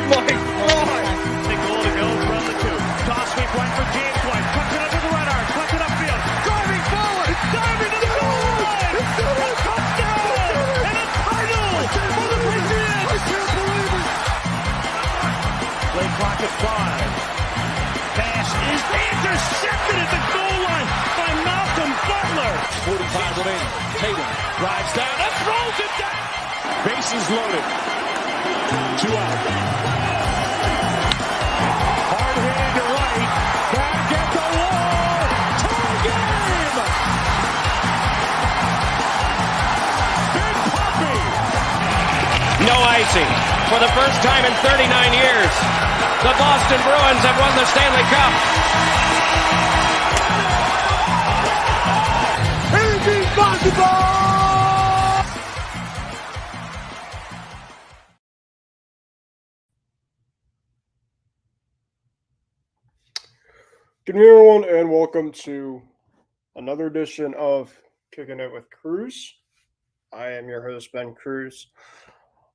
my God! The goal to go from the two. Toss sweep one for James White. Cuts it up to the right arm. Cuts it upfield. Driving forward. Diving to the goal line. A touchdown! And a title for the Patriots! I can't believe it! Play clock at 5. Pass is intercepted at the goal line by Malcolm Butler. 45 remaining. Tatum drives down and throws it down. Bases loaded. 2 out. Hard hit into right. Back at the wall. Tie game. Big Poppy. No icing. For the first time in 39 years, the Boston Bruins have won the Stanley Cup. Anything's possible! Good evening, everyone, and welcome to another edition of Kicking It with Kruse. I am your host, Ben Kruse.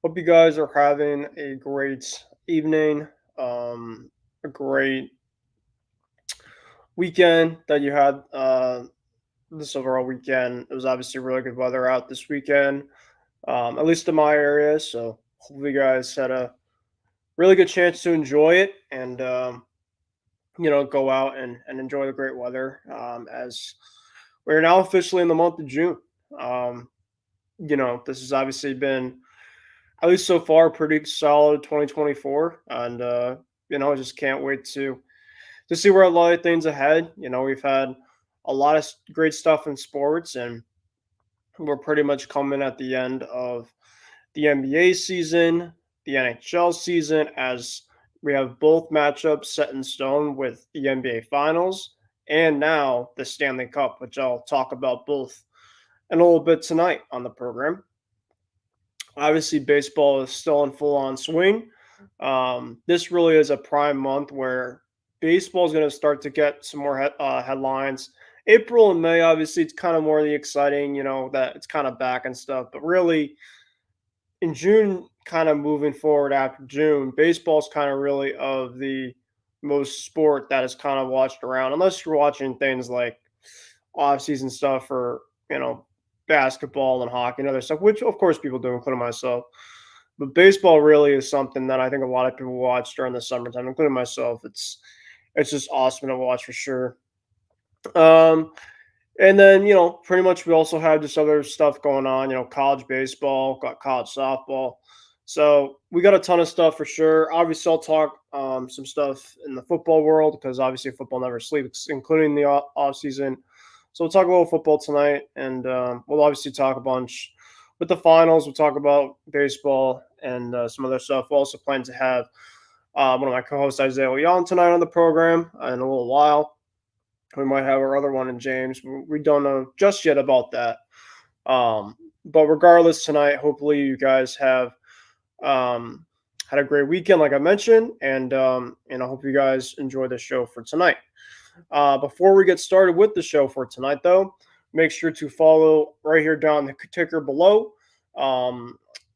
Hope you guys are having a great evening, a great weekend that you had this overall weekend. It was obviously really good weather out this weekend, at least in my area. So hopefully you guys had a really good chance to enjoy it and, go out and enjoy the great weather as we're now officially in the month of June. This has obviously been, at least so far, pretty solid 2024. And, I just can't wait to see where a lot of things ahead. We've had a lot of great stuff in sports, and we're pretty much coming at the end of the NBA season, the NHL season, as we have both matchups set in stone with the NBA Finals and now the Stanley Cup, which I'll talk about both in a little bit tonight on the program. Obviously, baseball is still in full-on swing. This really is a prime month where baseball is going to start to get some more headlines. April and May, obviously, it's kind of more the exciting, that it's kind of back and stuff. But really, in June, kind of moving forward after June, baseball's kind of really of the most sport that is kind of watched around, unless you're watching things like off-season stuff or, basketball and hockey and other stuff, which, of course, people do, including myself. But baseball really is something that I think a lot of people watch during the summertime, including myself. It's just awesome to watch for sure. And then, pretty much we also have this other stuff going on, college baseball, got college softball. So we got a ton of stuff for sure. Obviously, I'll talk some stuff in the football world because obviously football never sleeps, including the off season. So we'll talk a little football tonight, and we'll obviously talk a bunch with the finals. We'll talk about baseball and some other stuff. We'll also plan to have one of my co-hosts, Isaiah Leon, tonight on the program in a little while. We might have our other one in James. We don't know just yet about that. But regardless, tonight, hopefully you guys have had a great weekend, like I mentioned, and I hope you guys enjoy the show for tonight. Before we get started with the show for tonight, though, make sure to follow right here down the ticker below.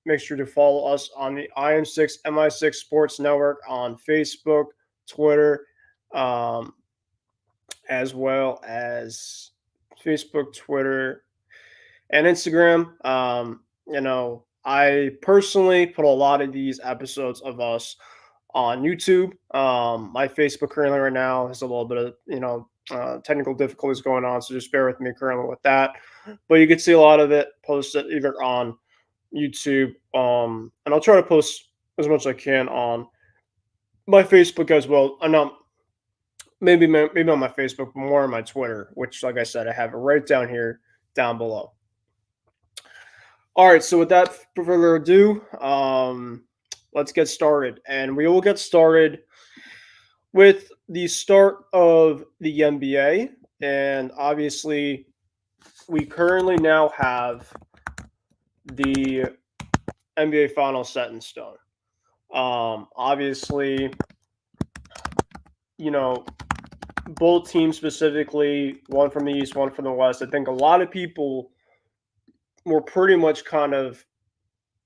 Make sure to follow us on the IM6 MI6 Sports Network on Facebook, Twitter, as well as Facebook, Twitter, and Instagram. I personally put a lot of these episodes of us on YouTube. My Facebook currently right now has a little bit of, technical difficulties going on, so just bear with me currently with that. But you can see a lot of it posted either on YouTube, and I'll try to post as much as I can on my Facebook as well. I know maybe on my Facebook, but more on my Twitter, which, like I said, I have it right down here, down below. All right, so without further ado, let's get started. And we will get started with the start of the NBA. And obviously, we currently now have the NBA Finals set in stone. Obviously, both teams specifically, one from the East, one from the West. I think a lot of people were pretty much kind of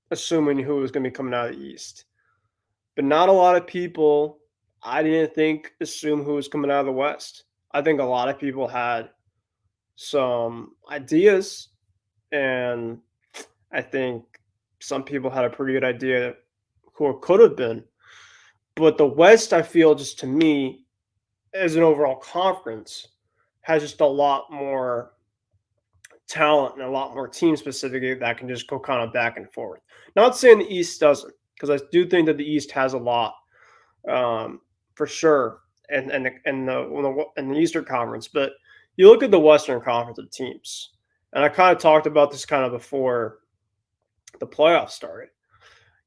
assuming who was going to be coming out of the East. but not a lot of people, I didn't think, assume who was coming out of the West. I think a lot of people had some ideas, and I think some people had a pretty good idea who it could have been. But the West, I feel, just to me, as an overall conference, has just a lot more talent and a lot more team specifically that can just go kind of back and forth. Not saying the East doesn't, because I do think that the East has a lot, for sure, and the Eastern Conference. But you look at the Western Conference of teams, and I kind of talked about this kind of before the playoffs started.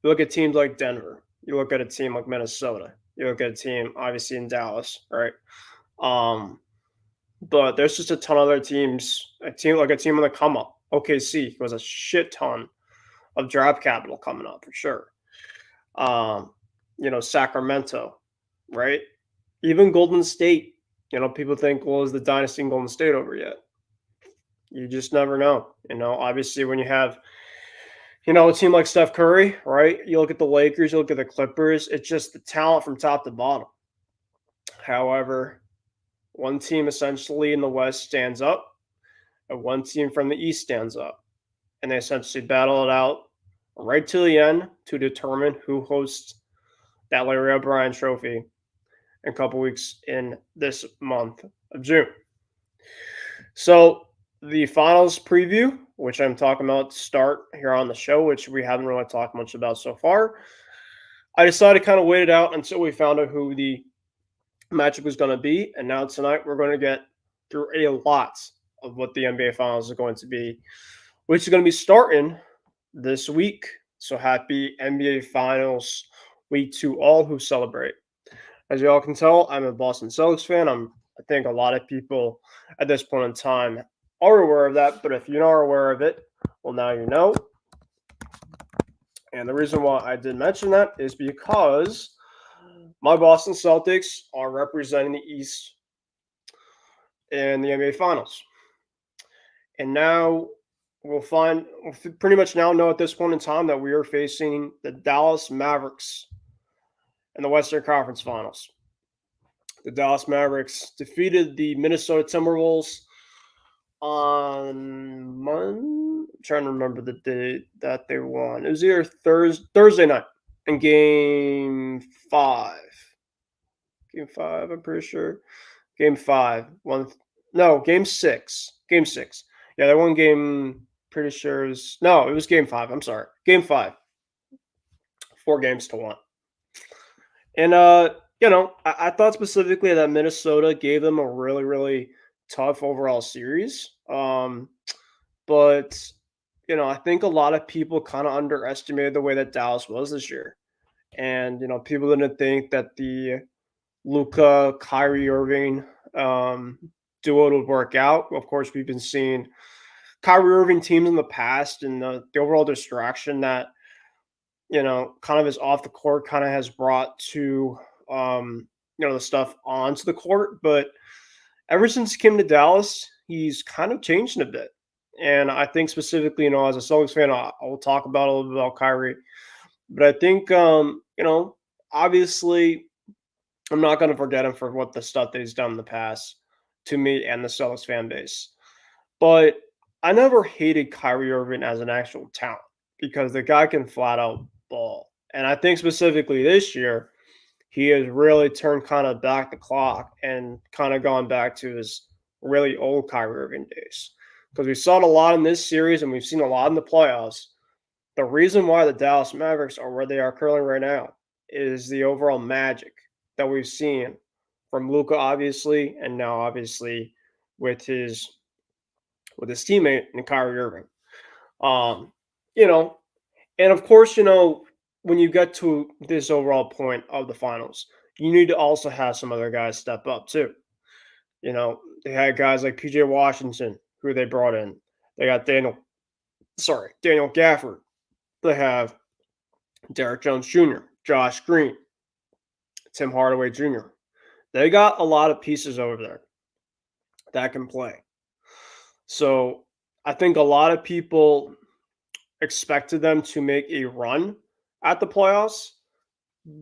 You look at teams like Denver. You look at a team like Minnesota. You look at a team obviously in Dallas, right? Um, but there's just a ton of other teams. A team on the come up. OKC was a shit ton of draft capital coming up for sure. Um, Sacramento, right? Even Golden State. People think, well, is the dynasty in Golden State over yet? You just never know. Obviously when you have a team like Steph Curry, right? You look at the Lakers, you look at the Clippers, it's just the talent from top to bottom. However, one team essentially in the West stands up, and one team from the East stands up. And they essentially battle it out right to the end to determine who hosts that Larry O'Brien trophy in a couple weeks in this month of June. So the finals preview, which I'm talking about to start here on the show, which we haven't really talked much about so far. I decided to kind of wait it out until we found out who the matchup was going to be. And now tonight we're going to get through a lot of what the NBA Finals is going to be, which is going to be starting this week. So happy NBA Finals week to all who celebrate. As you all can tell, I'm a Boston Celtics fan. I think a lot of people at this point in time are aware of that, but if you're not aware of it, well, now you know. And the reason why I did mention that is because my Boston Celtics are representing the East in the NBA Finals. And now we'll pretty much now know at this point in time that we are facing the Dallas Mavericks in the Western Conference Finals. The Dallas Mavericks defeated the Minnesota Timberwolves on Monday. I'm trying to remember the day that they won. It was either Thursday night in Game 5. Game 5, I'm pretty sure. Game 5. Game 6. Game 6. Yeah, they won game, pretty sure it was Game 5. I'm sorry. Game 5. 4-1. And, I thought specifically that Minnesota gave them a really, really tough overall series. But, I think a lot of people kind of underestimated the way that Dallas was this year. And, people didn't think that the Luka, Kyrie Irving duo would work out. Of course, we've been seeing Kyrie Irving teams in the past, and the overall distraction that, kind of is off the court kind of has brought to, the stuff onto the court. But ever since he came to Dallas, he's kind of changed a bit. And I think specifically, as a Celtics fan, I will talk about a little bit about Kyrie. But I think, obviously, I'm not going to forget him for what the stuff that he's done in the past to me and the Celtics fan base. But I never hated Kyrie Irving as an actual talent because the guy can flat out ball. And I think specifically this year, he has really turned kind of back the clock and kind of gone back to his really old Kyrie Irving days. Because we saw it a lot in this series and we've seen a lot in the playoffs. The reason why the Dallas Mavericks are where they are currently right now is the overall magic that we've seen from Luka, obviously, and now obviously with his teammate and Kyrie Irving. And of course, when you get to this overall point of the finals, you need to also have some other guys step up too. They had guys like PJ Washington, who they brought in. They got Daniel Gafford. They have Derrick Jones Jr., Josh Green, Tim Hardaway Jr. They got a lot of pieces over there that can play. So I think a lot of people expected them to make a run at the playoffs,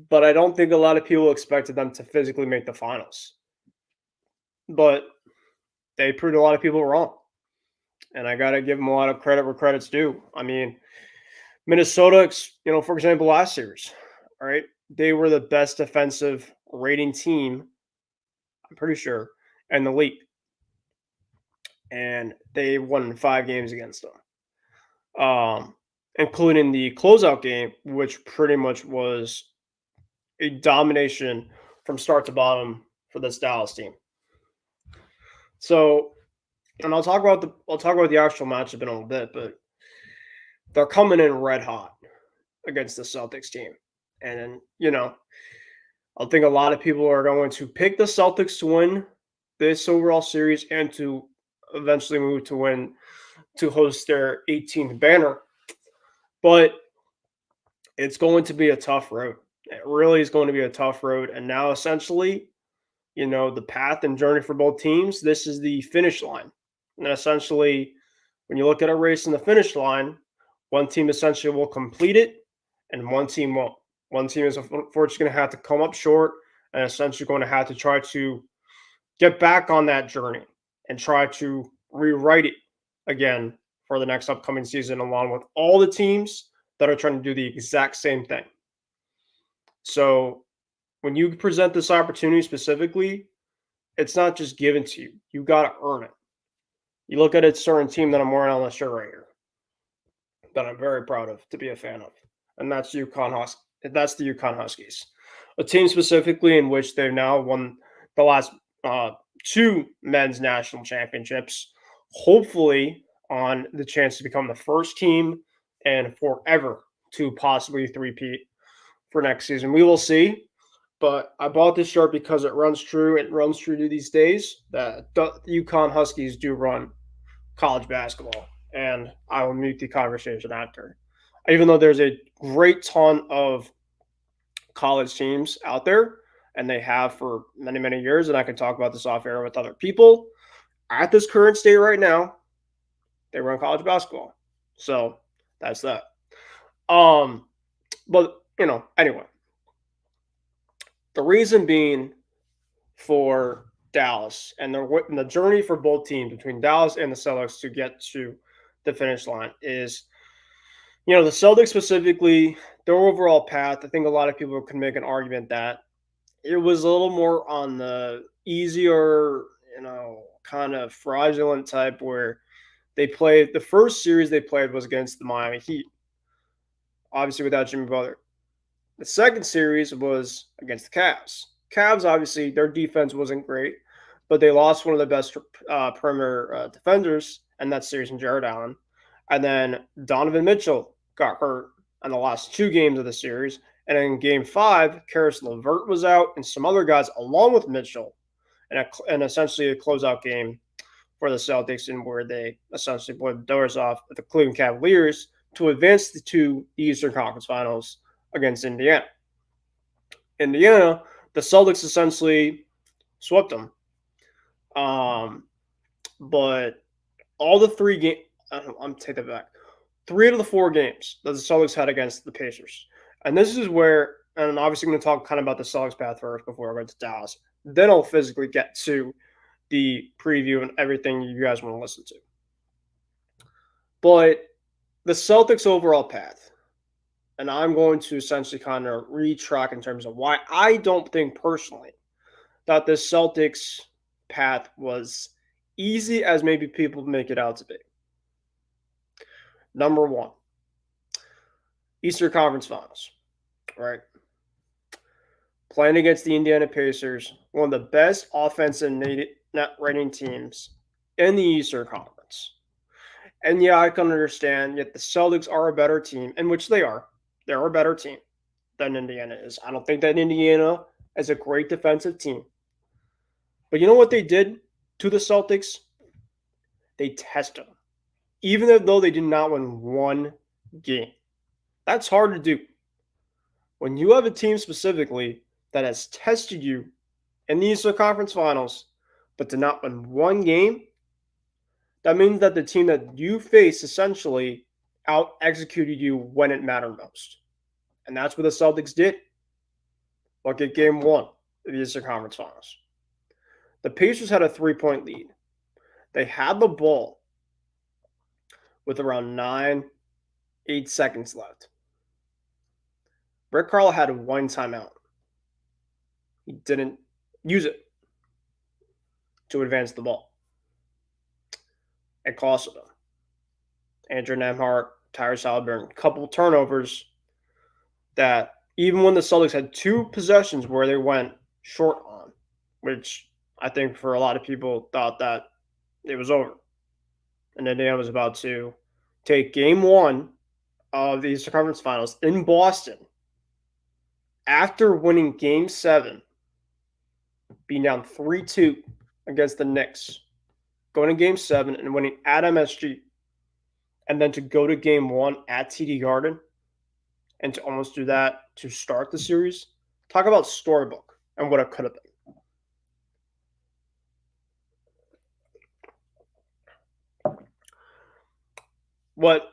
but I don't think a lot of people expected them to physically make the finals. But they proved a lot of people wrong. And I got to give them a lot of credit where credit's due. I mean, Minnesota, for example, last series, all right, they were the best defensive rating team, I'm pretty sure, in the league. And they won 5 games against them, including the closeout game, which pretty much was a domination from start to bottom for this Dallas team. So, and I'll talk about the actual matchup in a little bit, but they're coming in red hot against the Celtics team. And, I think a lot of people are going to pick the Celtics to win this overall series and to eventually move to host their 18th banner. But it's going to be a tough road. It really is going to be a tough road. And now, essentially, the path and journey for both teams, this is the finish line. And essentially, when you look at a race in the finish line, one team essentially will complete it and one team won't. One team is unfortunately going to have to come up short and essentially going to have to try to get back on that journey and try to rewrite it again for the next upcoming season, along with all the teams that are trying to do the exact same thing. So when you present this opportunity specifically, it's not just given to you. You got to earn it. You look at a certain team that I'm wearing on the shirt right here that I'm very proud of to be a fan of, and that's UConn Huskies. That's the UConn Huskies, a team specifically in which they've now won the last 2 men's national championships, hopefully on the chance to become the first team and forever to possibly three-peat for next season. We will see, but I bought this shirt because it runs true. It runs true to these days that the UConn Huskies do run college basketball, and I will mute the conversation after. Even though there's a great ton of college teams out there, and they have for many, many years, and I can talk about this off air with other people, at this current state right now, they run college basketball. So that's that. But, anyway, the reason being for Dallas and the journey for both teams between Dallas and the Celtics to get to the finish line is, the Celtics specifically, their overall path, I think a lot of people can make an argument that it was a little more on the easier, kind of fraudulent type where they played the first series they played was against the Miami Heat, obviously without Jimmy Butler. The second series was against the Cavs. Cavs, obviously, their defense wasn't great, but they lost one of the best perimeter defenders in that series in Jared Allen. And then Donovan Mitchell got hurt in the last 2 games of the series. And in Game 5, Karis LeVert was out and some other guys along with Mitchell and essentially a closeout game for the Celtics, and where they essentially blew the doors off with the Cleveland Cavaliers to advance to the Eastern Conference Finals against Indiana. The Celtics essentially swept them. But all the 3 games, I'm take that back. 3 out of the 4 games that the Celtics had against the Pacers. And this is where, and I'm obviously going to talk kind of about the Celtics path first before I go to Dallas. Then I'll physically get to the preview and everything you guys want to listen to. But the Celtics overall path, and I'm going to essentially kind of retrack in terms of why I don't think personally that the Celtics path was easy as maybe people make it out to be. Number 1, Eastern Conference Finals, right? Playing against the Indiana Pacers, one of the best offensive net rating teams in the Eastern Conference. And yeah, I can understand, yet the Celtics are a better team, in which they are. They're a better team than Indiana is. I don't think that Indiana is a great defensive team. But you know what they did to the Celtics? They tested them. Even though they did not win 1 game. That's hard to do. When you have a team specifically that has tested you in the Eastern Conference Finals, but did not win 1 game, that means that the team that you face essentially out-executed you when it mattered most. And that's what the Celtics did. Look at game 1 of the Eastern Conference Finals. The Pacers had a 3-point lead. They had the ball with around 8 seconds left. Rick Carlisle had 1 timeout. He didn't use it to advance the ball. It costed them. Andrew Nembhard, Tyrese Halliburton, a couple turnovers that even when the Celtics had 2 possessions where they went short on, which I think for a lot of people thought that it was over. And Indiana was about to take game 1 of the Eastern Conference Finals in Boston after winning game 7, being down 3-2 against the Knicks, going to game 7 and winning at MSG, and then to go to game 1 at TD Garden and to almost do that to start the series. Talk about storybook and what it could have been. What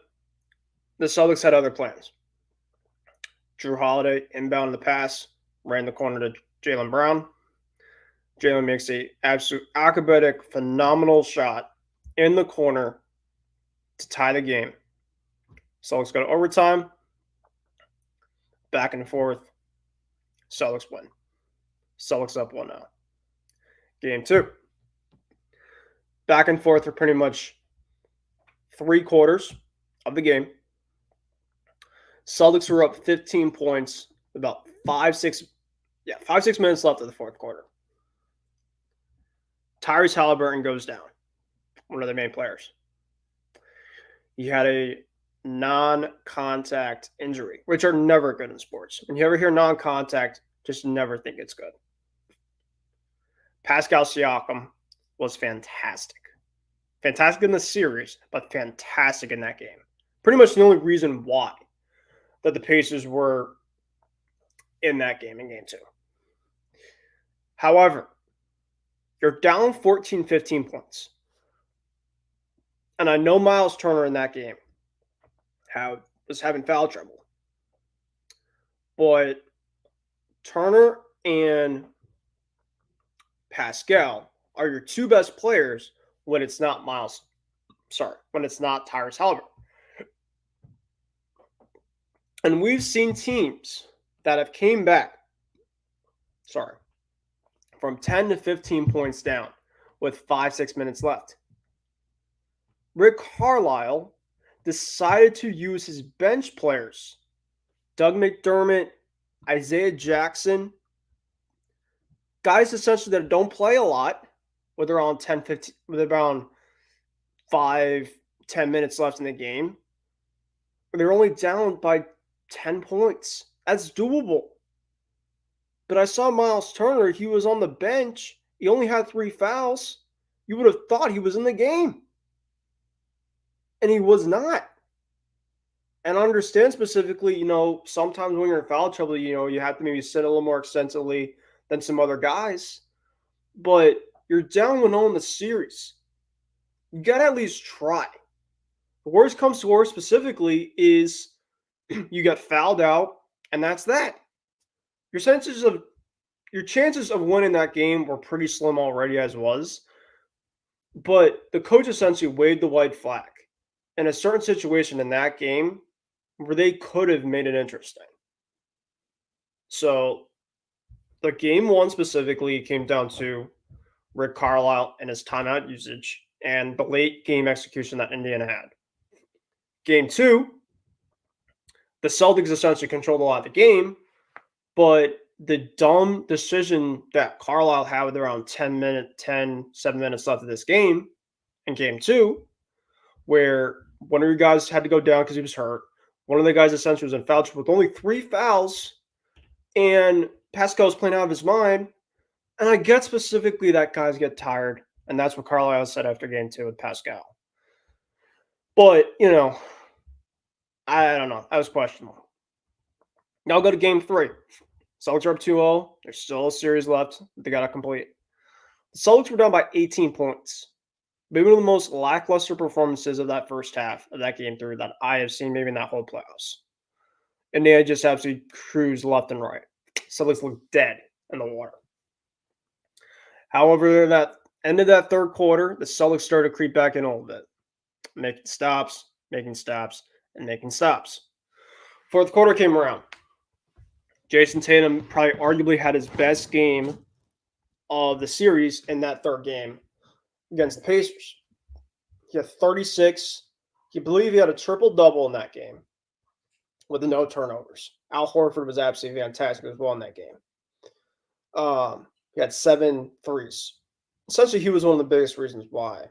the Celtics had other plans. Drew Holiday inbound the pass, ran the corner to Jaylen Brown. Jaylen makes a absolute acrobatic, phenomenal shot in the corner to tie the game. Celtics go to overtime, back and forth. Celtics win. Celtics up 1-0. Game 2. Back and forth for pretty much 3 quarters of the game. Celtics were up 15 points, about 5-6 minutes left of the fourth quarter. Tyrese Halliburton goes down, one of their main players. He had a non-contact injury, which are never good in sports. When you ever hear non-contact, just never think it's good. Pascal Siakam was fantastic. Fantastic in the series, but fantastic in that game. Pretty much the only reason why that the Pacers were in that game in game 2. However, you're down 14, 15 points. And I know Miles Turner in that game was having foul trouble. But Turner and Pascal are your 2 best players when it's not when it's not Tyrese Halliburton. And we've seen teams that have came back, from 10 to 15 points down with 5-6 minutes left. Rick Carlisle decided to use his bench players, Doug McDermott, Isaiah Jackson, guys essentially that don't play a lot, with around 5-10 minutes left in the game. They're only down by 10 points. That's doable. But I saw Miles Turner. He was on the bench. He only had 3 fouls. You would have thought he was in the game. And he was not. And I understand specifically, sometimes when you're in foul trouble, you have to maybe sit a little more extensively than some other guys. But you're down 1-0 in the series. You got to at least try. The worst comes to worst specifically is you got fouled out, and that's that. Your chances of winning that game were pretty slim already as was. But the coach essentially waved the white flag in a certain situation in that game where they could have made it interesting. So the game 1 specifically came down to Rick Carlisle and his timeout usage and the late game execution that Indiana had. Game 2, the Celtics essentially controlled a lot of the game, but the dumb decision that Carlisle had with around 7 minutes left of this game in game 2, where one of your guys had to go down because he was hurt. One of the guys essentially was in foul trouble with only 3 fouls, and Pascal was playing out of his mind. And I get specifically that guys get tired, and that's what Carlisle said after game 2 with Pascal. But, I don't know. That was questionable. Now I'll go to game 3. Celtics are up 2-0. There's still a series left that they got to complete. The Celtics were down by 18 points. Maybe one of the most lackluster performances of that first half of that game 3 that I have seen maybe in that whole playoffs. And they just absolutely cruised left and right. Celtics looked dead in the water. However, in that end of that third quarter, the Celtics started to creep back in a little bit, making stops, and making stops. Fourth quarter came around. Jason Tatum probably arguably had his best game of the series in that third game against the Pacers. He had 36. You believe he had a triple-double in that game with no turnovers. Al Horford was absolutely fantastic as well in that game. He had 7 threes. Essentially, he was one of the biggest reasons why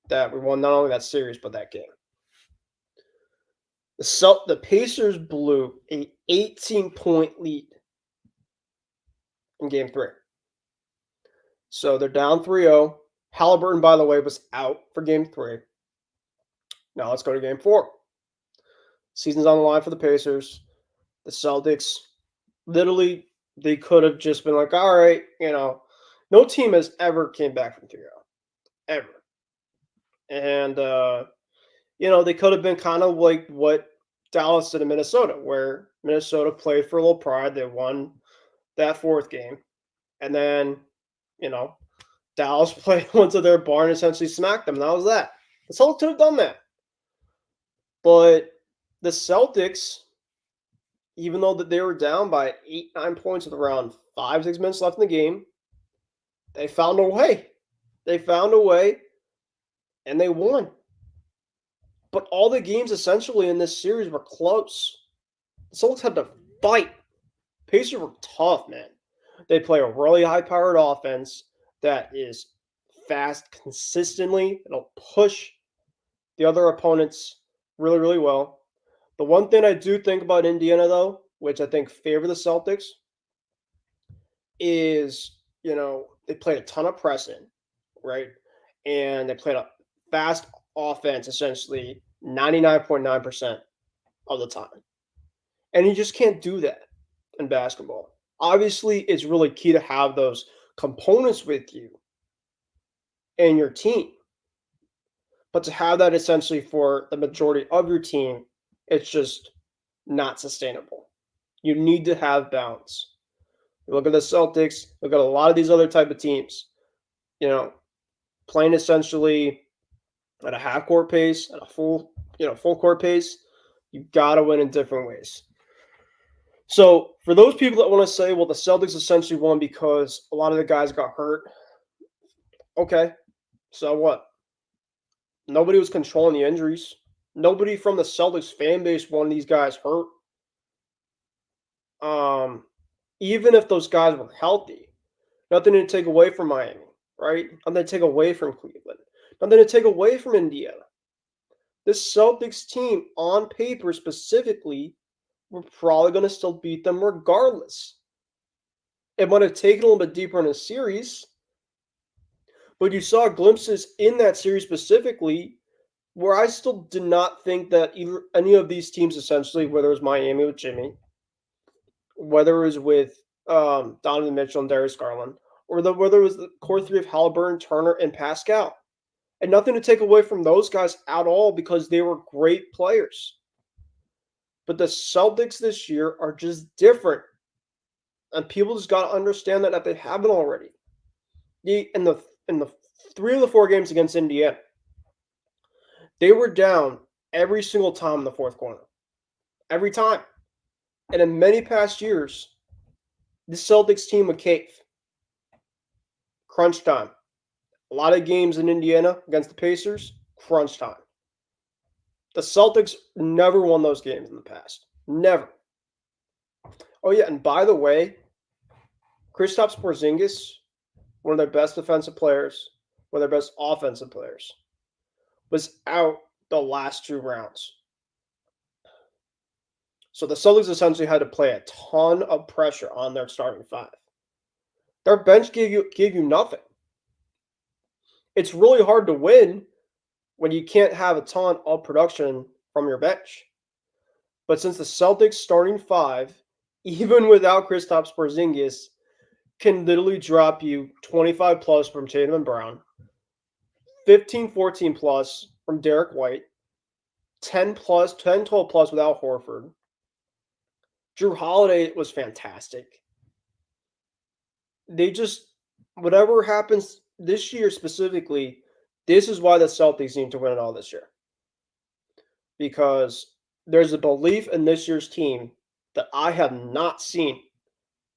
that we won not only that series, but that game. The Pacers blew an 18-point lead in Game 3. So they're down 3-0. Halliburton, by the way, was out for Game 3. Now let's go to Game 4. Season's on the line for the Pacers. The Celtics, literally, they could have just been like, all right, no team has ever came back from 3-0. Ever. And, they could have been kind of like what Dallas did in Minnesota, where Minnesota played for a little pride. They won that fourth game. And then, Dallas went to their barn and essentially smacked them. And that was that. The Celtics could have done that. But the Celtics, even though that they were down by 8-9 points with around 5-6 minutes left in the game, they found a way. And they won. But all the games essentially in this series were close. The Celtics had to fight. Pacers were tough, man. They play a really high-powered offense that is fast consistently. It'll push the other opponents really, really well. The one thing I do think about Indiana, though, which I think favor the Celtics, is, they played a ton of pressing, right? And they played a fast offense, essentially 99.9% of the time. And you just can't do that in basketball. Obviously, it's really key to have those components with you and your team. But to have that essentially for the majority of your team, it's just not sustainable. You need to have balance. You look at the Celtics, look at a lot of these other type of teams, playing essentially at a half-court pace, at a full-court pace. You got to win in different ways. So for those people that want to say, well, the Celtics essentially won because a lot of the guys got hurt. Okay, so what? Nobody was controlling the injuries. Nobody from the Celtics fan base wanted these guys hurt. Even if those guys were healthy, nothing to take away from Miami, right? Nothing to take away from Cleveland. Nothing to take away from Indiana. This Celtics team, on paper specifically, we're probably going to still beat them regardless. It might have taken a little bit deeper in a series, but you saw glimpses in that series specifically where I still did not think that any of these teams, essentially, whether it was Miami with Jimmy, whether it was with Donovan Mitchell and Darius Garland, or whether it was the core three of Halliburton, Turner, and Pascal. And nothing to take away from those guys at all because they were great players. But the Celtics this year are just different. And people just got to understand that they haven't already. In the 3 of the 4 games against Indiana, they were down every single time in the fourth quarter. Every time. And in many past years, the Celtics team would cave. Crunch time. A lot of games in Indiana against the Pacers, crunch time. The Celtics never won those games in the past. Never. Oh, yeah, and by the way, Kristaps Porzingis, one of their best defensive players, one of their best offensive players, was out the last 2 rounds. So the Celtics essentially had to play a ton of pressure on their starting 5. Their bench gave you nothing. It's really hard to win when you can't have a ton of production from your bench. But since the Celtics starting 5, even without Kristaps Porzingis, can literally drop you 25 plus from Tatum and Brown, 15-14 plus from Derek White, 10 plus, 10-12 plus without Horford, Drew Holiday was fantastic. They just, whatever happens this year specifically, this is why the Celtics need to win it all this year. Because there's a belief in this year's team that I have not seen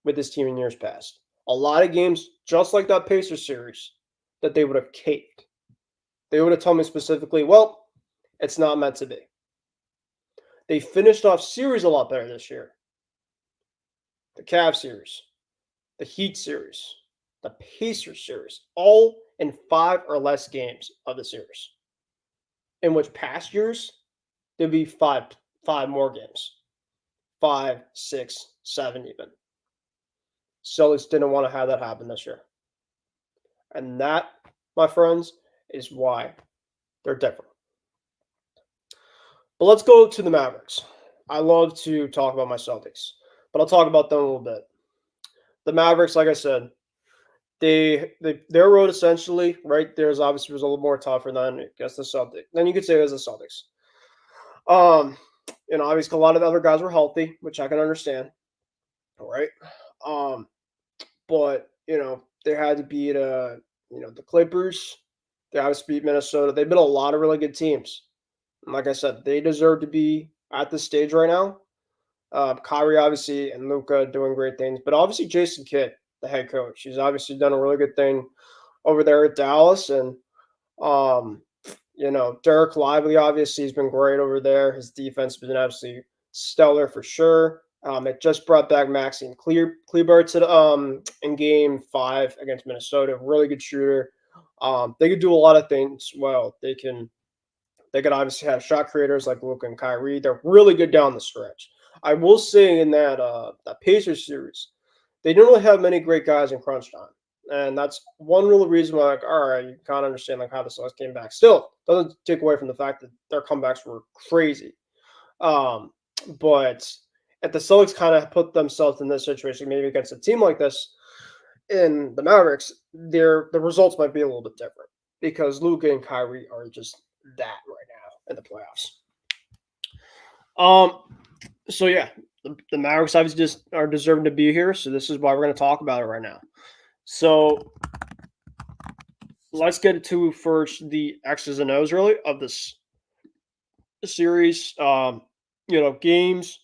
with this team in years past. A lot of games, just like that Pacers series, that they would have caved. They would have told me specifically, well, it's not meant to be. They finished off series a lot better this year. The Cavs series, the Heat series, the Pacers series, all in 5 or less games of the series. In which past years, there'd be five more games. 5, 6, 7 even. Celtics didn't want to have that happen this year. And that, my friends, is why they're different. But let's go to the Mavericks. I love to talk about my Celtics, but I'll talk about them a little bit. The Mavericks, like I said, their road essentially, right, there's obviously was a little more tougher than I guess the Celtics. Then you could say it was the Celtics. Obviously a lot of the other guys were healthy, which I can understand. All right. But they had to beat the Clippers. They obviously beat Minnesota. They've been a lot of really good teams. And like I said, they deserve to be at this stage right now. Kyrie obviously and Luka doing great things, but obviously Jason Kidd, the head coach, he's obviously done a really good thing over there at Dallas. And Derek Lively obviously has been great over there. His defense has been absolutely stellar for sure. It just brought back Maxime Kleber to in Game 5 against Minnesota. Really good shooter. They could do a lot of things well. They could obviously have shot creators like Luka and Kyrie. They're really good down the stretch. I will say in that Pacers series, they didn't really have many great guys in crunch time. And that's one real reason why, all right, you kind of understand how the Celtics came back. Still, doesn't take away from the fact that their comebacks were crazy. But if the Celtics kind of put themselves in this situation, maybe against a team like this in the Mavericks, the results might be a little bit different because Luka and Kyrie are just that right now in the playoffs. So yeah, the Mavericks obviously just are deserving to be here. So this is why we're going to talk about it right now. So let's get to first the X's and O's really of this series. Games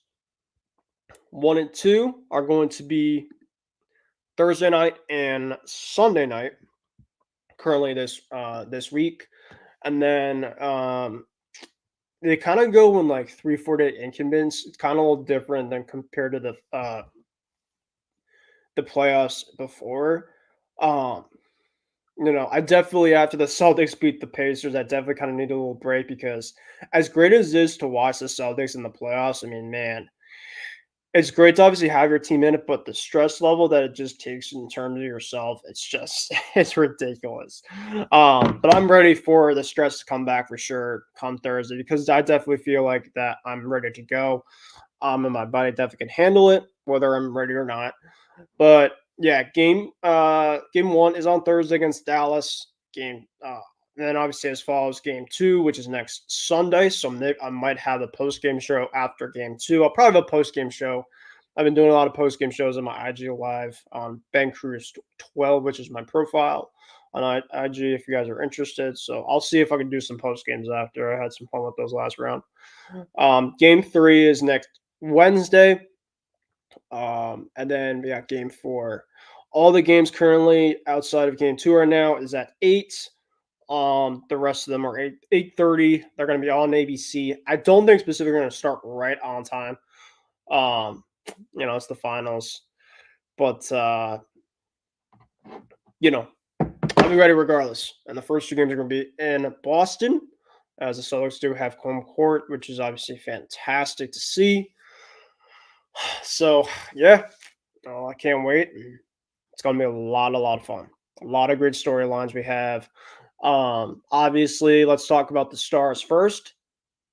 1 and 2 are going to be Thursday night and Sunday night. Currently this week, and then they kind of go in like 3-4 day increments. It's kind of a little different than compared to the playoffs before. I definitely, after the Celtics beat the Pacers, I definitely kind of need a little break because as great as it is to watch the Celtics in the playoffs, I mean, man, it's great to obviously have your team in it, but the stress level that it just takes in terms of yourself, it's ridiculous. But I'm ready for the stress to come back for sure come Thursday because I definitely feel like that I'm ready to go. And my body definitely can handle it, whether I'm ready or not. But yeah, game 1 is on Thursday against Dallas. And then obviously as follows Game 2, which is next Sunday. So I might have a post-game show after Game 2. I'll probably have a post-game show. I've been doing a lot of post-game shows on my IG Live on Ben Kruse 12, which is my profile on IG if you guys are interested. So I'll see if I can do some post-games after. I had some fun with those last round. Game 3 is next Wednesday. And then we got Game 4. All the games currently outside of Game 2 right now is at 8. The rest of them are 8:30. They're going to be all on ABC. I don't think specifically going to start right on time. It's the finals, but I'll be ready regardless. And the first 2 games are going to be in Boston, as the Celtics do have home court, which is obviously fantastic to see. So yeah, I can't wait. It's going to be a lot of fun. A lot of great storylines we have. Obviously, let's talk about the stars first.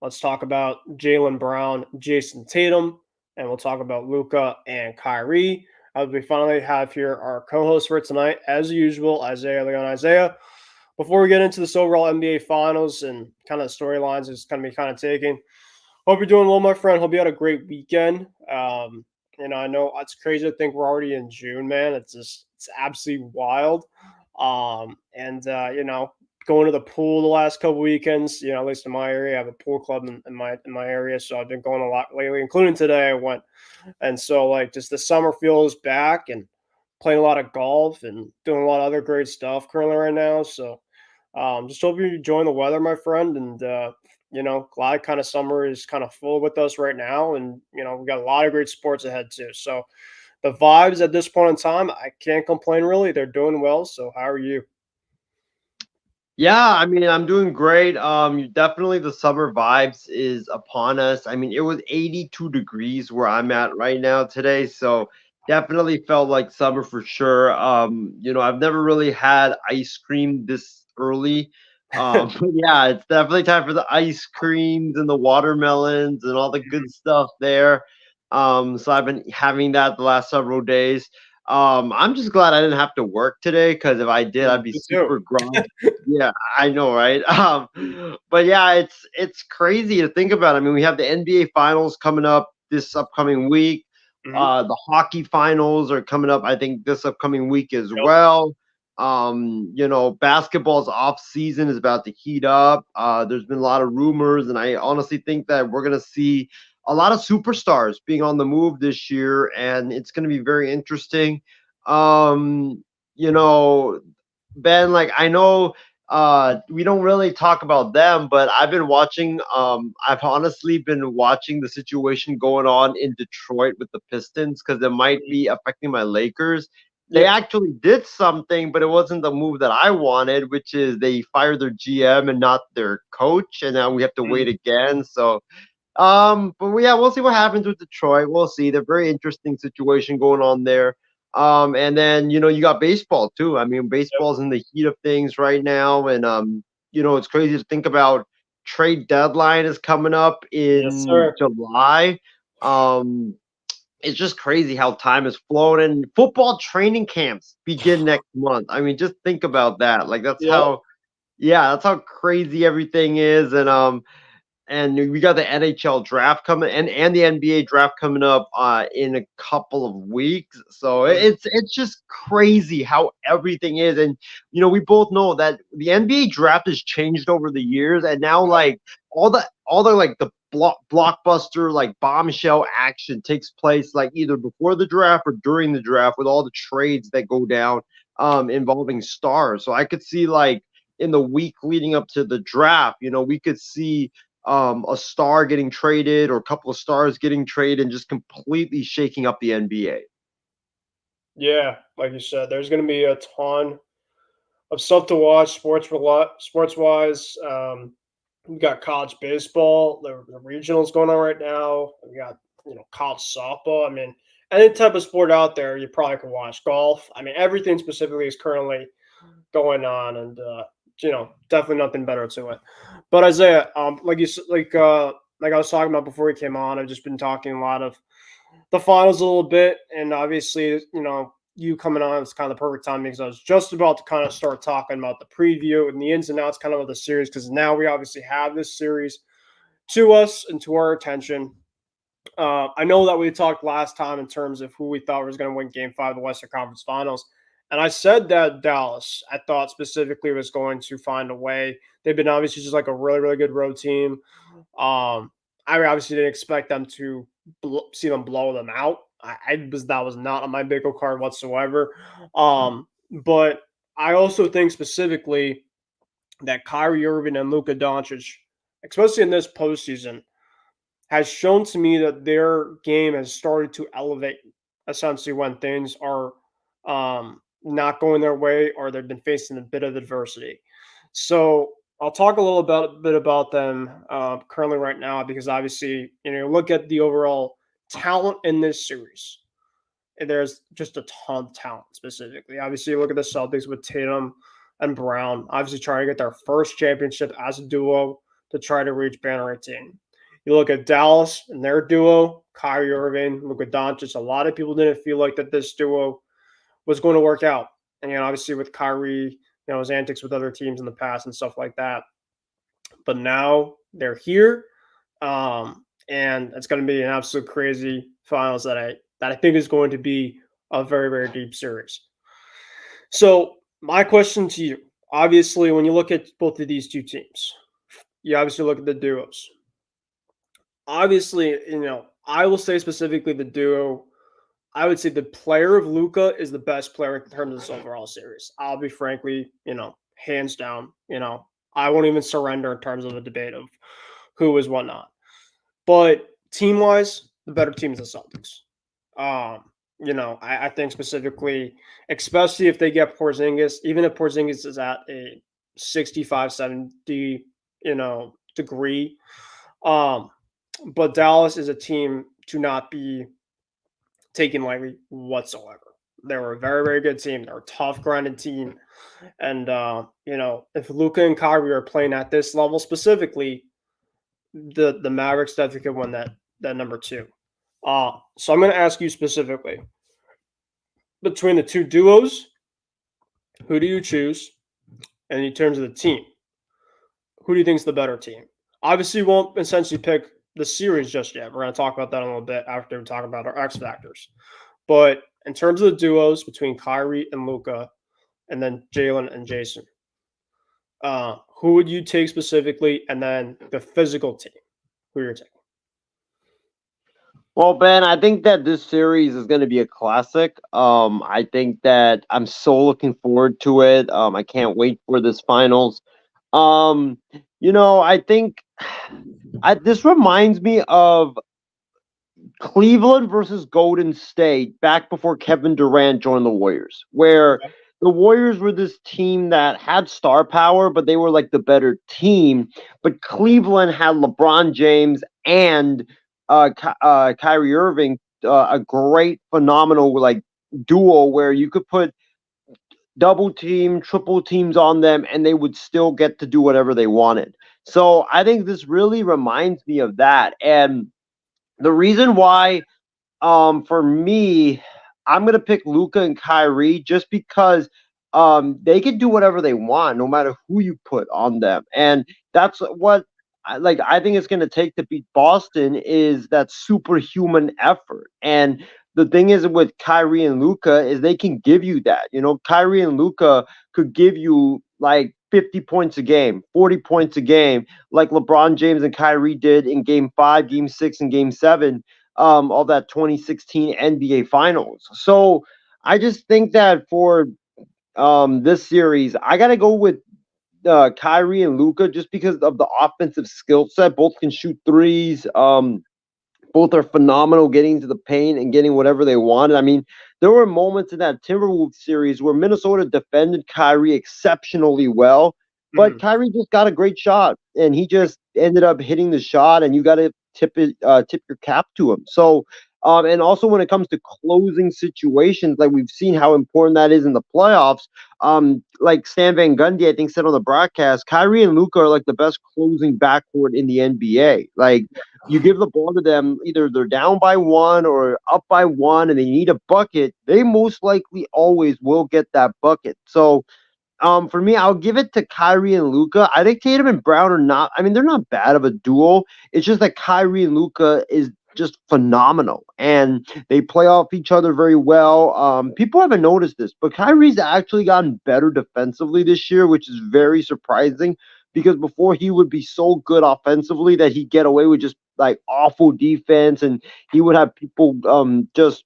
Let's talk about Jaylen Brown, Jason Tatum, and we'll talk about Luka and Kyrie. As we finally have here our co-host for tonight, as usual, Isaiah. Before we get into this overall NBA Finals and kind of the storylines it's going to be kind of taking, Hope you're doing well, my friend. Hope you had a great weekend. I know it's crazy to think we're already in June, man. It's absolutely wild. Going to the pool the last couple weekends. At least in my area, I have a pool club in my area, so I've been going a lot lately, including today. I went, and so like just the summer feels back, and playing a lot of golf and doing a lot of other great stuff currently right now. So just hope you're enjoying the weather, my friend, and glad kind of summer is kind of full with us right now, and we got a lot of great sports ahead too. So the vibes at this point in time, I can't complain really. They're doing well. So how are you? Yeah, I mean, I'm doing great. Definitely the summer vibes is upon us. I mean, it was 82 degrees where I'm at right now today, so definitely felt like summer for sure. I've never really had ice cream this early. But yeah, it's definitely time for the ice creams and the watermelons and all the good stuff there. So I've been having that the last several days. I'm just glad I didn't have to work today because if I did, I'd be Me too. super groggy. Yeah, I know, right? But yeah, it's crazy to think about. I mean, we have the NBA finals coming up this upcoming week. Mhm. The hockey finals are coming up, I think, this upcoming week as Yep. well. Basketball's off season is about to heat up. There's been a lot of rumors, and I honestly think that we're gonna see a lot of superstars being on the move this year, and it's gonna be very interesting. Um, you know, Ben, like I know we don't really talk about them, but I've honestly been watching the situation going on in Detroit with the Pistons because it might Mhm. be affecting my Lakers. They Yep. actually did something, but it wasn't the move that I wanted, which is they fired their GM and not their coach, and now we have to wait Mhm. again. Yeah, we'll see what happens with Detroit. We'll see. They're very interesting situation going on there. And then you got baseball too. I mean, Yep. baseball's in the heat of things right now, and it's crazy to think about. Trade deadline is coming up Yes, in sir. July. Um, it's just crazy how time has flown, and football training camps begin next month. I mean, just think about that. Like Yep. that's how crazy everything is, and we got the NHL draft coming and the NBA draft coming up in a couple of weeks. So Mhm. it's just crazy how everything is. And we both know that the NBA draft has changed over the years, and now like all the like the blockbuster like bombshell action takes place like either before the draft or during the draft with all the trades that go down involving stars. So I could see like in the week leading up to the draft, we could see a star getting traded or a couple of stars getting traded and just completely shaking up the NBA. Yeah, like you said, there's going to be a ton of stuff to watch sports wise. We got college baseball, the regionals going on right now. We got college softball. I mean, any type of sport out there, you probably can watch golf. I mean, everything specifically is currently going on, and definitely nothing better to it. But Isaiah, like I was talking about before we came on, I've just been talking a lot of the finals a little bit, and obviously, you coming on is kind of the perfect time because I was just about to kind of start talking about the preview and the ins and outs kind of the series because now we obviously have this series to us and to our attention. I know that we talked last time in terms of who we thought was going to win Game Five of the Western Conference Finals, and I said that Dallas, I thought specifically was going to find a way. They've been obviously just like a really, really good road team. I obviously didn't expect them to see them blow them out. That was not on my big card whatsoever. But I also think specifically that Kyrie Irving and Luka Doncic, especially in this postseason, has shown to me that their game has started to elevate essentially when things are not going their way or they've been facing a bit of adversity. So I'll talk a little bit about them currently right now because obviously, look at the overall talent in this series. And there's just a ton of talent specifically. Obviously, you look at the Celtics with Tatum and Brown, obviously trying to get their first championship as a duo to try to reach banner 18. You look at Dallas and their duo, Kyrie Irving, Luka Doncic. A lot of people didn't feel like that this duo was going to work out. And obviously with Kyrie, his antics with other teams in the past and stuff like that. But now they're here. and it's going to be an absolute crazy finals that I think is going to be a very very deep series. So my question to you, obviously, when you look at both of these two teams, you obviously look at the duos. Obviously, I will say specifically the duo. I would say the player of Luca is the best player in terms of this overall series. I'll be frankly, hands down. I won't even surrender in terms of a debate of who is whatnot. But team wise, the better team is the Celtics. I think specifically, especially if they get Porzingis, even if Porzingis is at a 65, 70, degree. But Dallas is a team to not be taken lightly whatsoever. They were a very, very good team. They're a tough, grinded team. And, if Luca and Kyrie are playing at this level specifically, the Mavericks definitely could win that number two. So I'm going to ask you specifically between the two duos, who do you choose? And in terms of the team, who do you think is the better team? Obviously, we won't essentially pick the series just yet. We're going to talk about that in a little bit after we talk about our X factors. But in terms of the duos between Kyrie and Luca, and then Jalen and Jason, who would you take specifically? And then the physical team, who you're taking? Well, Ben, I think that this series is going to be a classic. I think that I'm so looking forward to it. I can't wait for this finals. I think this reminds me of Cleveland versus Golden State back before Kevin Durant joined the Warriors, where the Warriors were this team that had star power, but they were like the better team. But Cleveland had LeBron James and Kyrie Irving, a great, phenomenal like duo where you could put double team, triple teams on them, and they would still get to do whatever they wanted. So I think this really reminds me of that. And the reason why, for me, I'm gonna pick Luca and Kyrie just because they can do whatever they want, no matter who you put on them, and that's what I think it's gonna take to beat Boston is that superhuman effort. And the thing is with Kyrie and Luca is they can give you that. Kyrie and Luca could give you like 50 points a game, 40 points a game, like LeBron James and Kyrie did in Game 5, Game 6, and Game 7 of that 2016 NBA Finals. So I just think that for this series, I got to go with Kyrie and Luca just because of the offensive skill set. Both can shoot threes. Both are phenomenal getting to the paint and getting whatever they wanted. I mean, there were moments in that Timberwolves series where Minnesota defended Kyrie exceptionally well, but Kyrie just got a great shot, and he just ended up hitting the shot, and you got to tip your cap to him. So, and also when it comes to closing situations, like we've seen how important that is in the playoffs. Like Stan Van Gundy, I think, said on the broadcast, Kyrie and Luka are like the best closing backcourt in the NBA. Like, you give the ball to them, either they're down by one or up by one, and they need a bucket. They most likely always will get that bucket. So, for me, I'll give it to Kyrie and Luka. I think Tatum and Brown are not. I mean, they're not bad of a duo. It's just that Kyrie and Luka is just phenomenal, and they play off each other very well. People haven't noticed this, but Kyrie's actually gotten better defensively this year, which is very surprising because before he would be so good offensively that he'd get away with just like awful defense, and he would have people just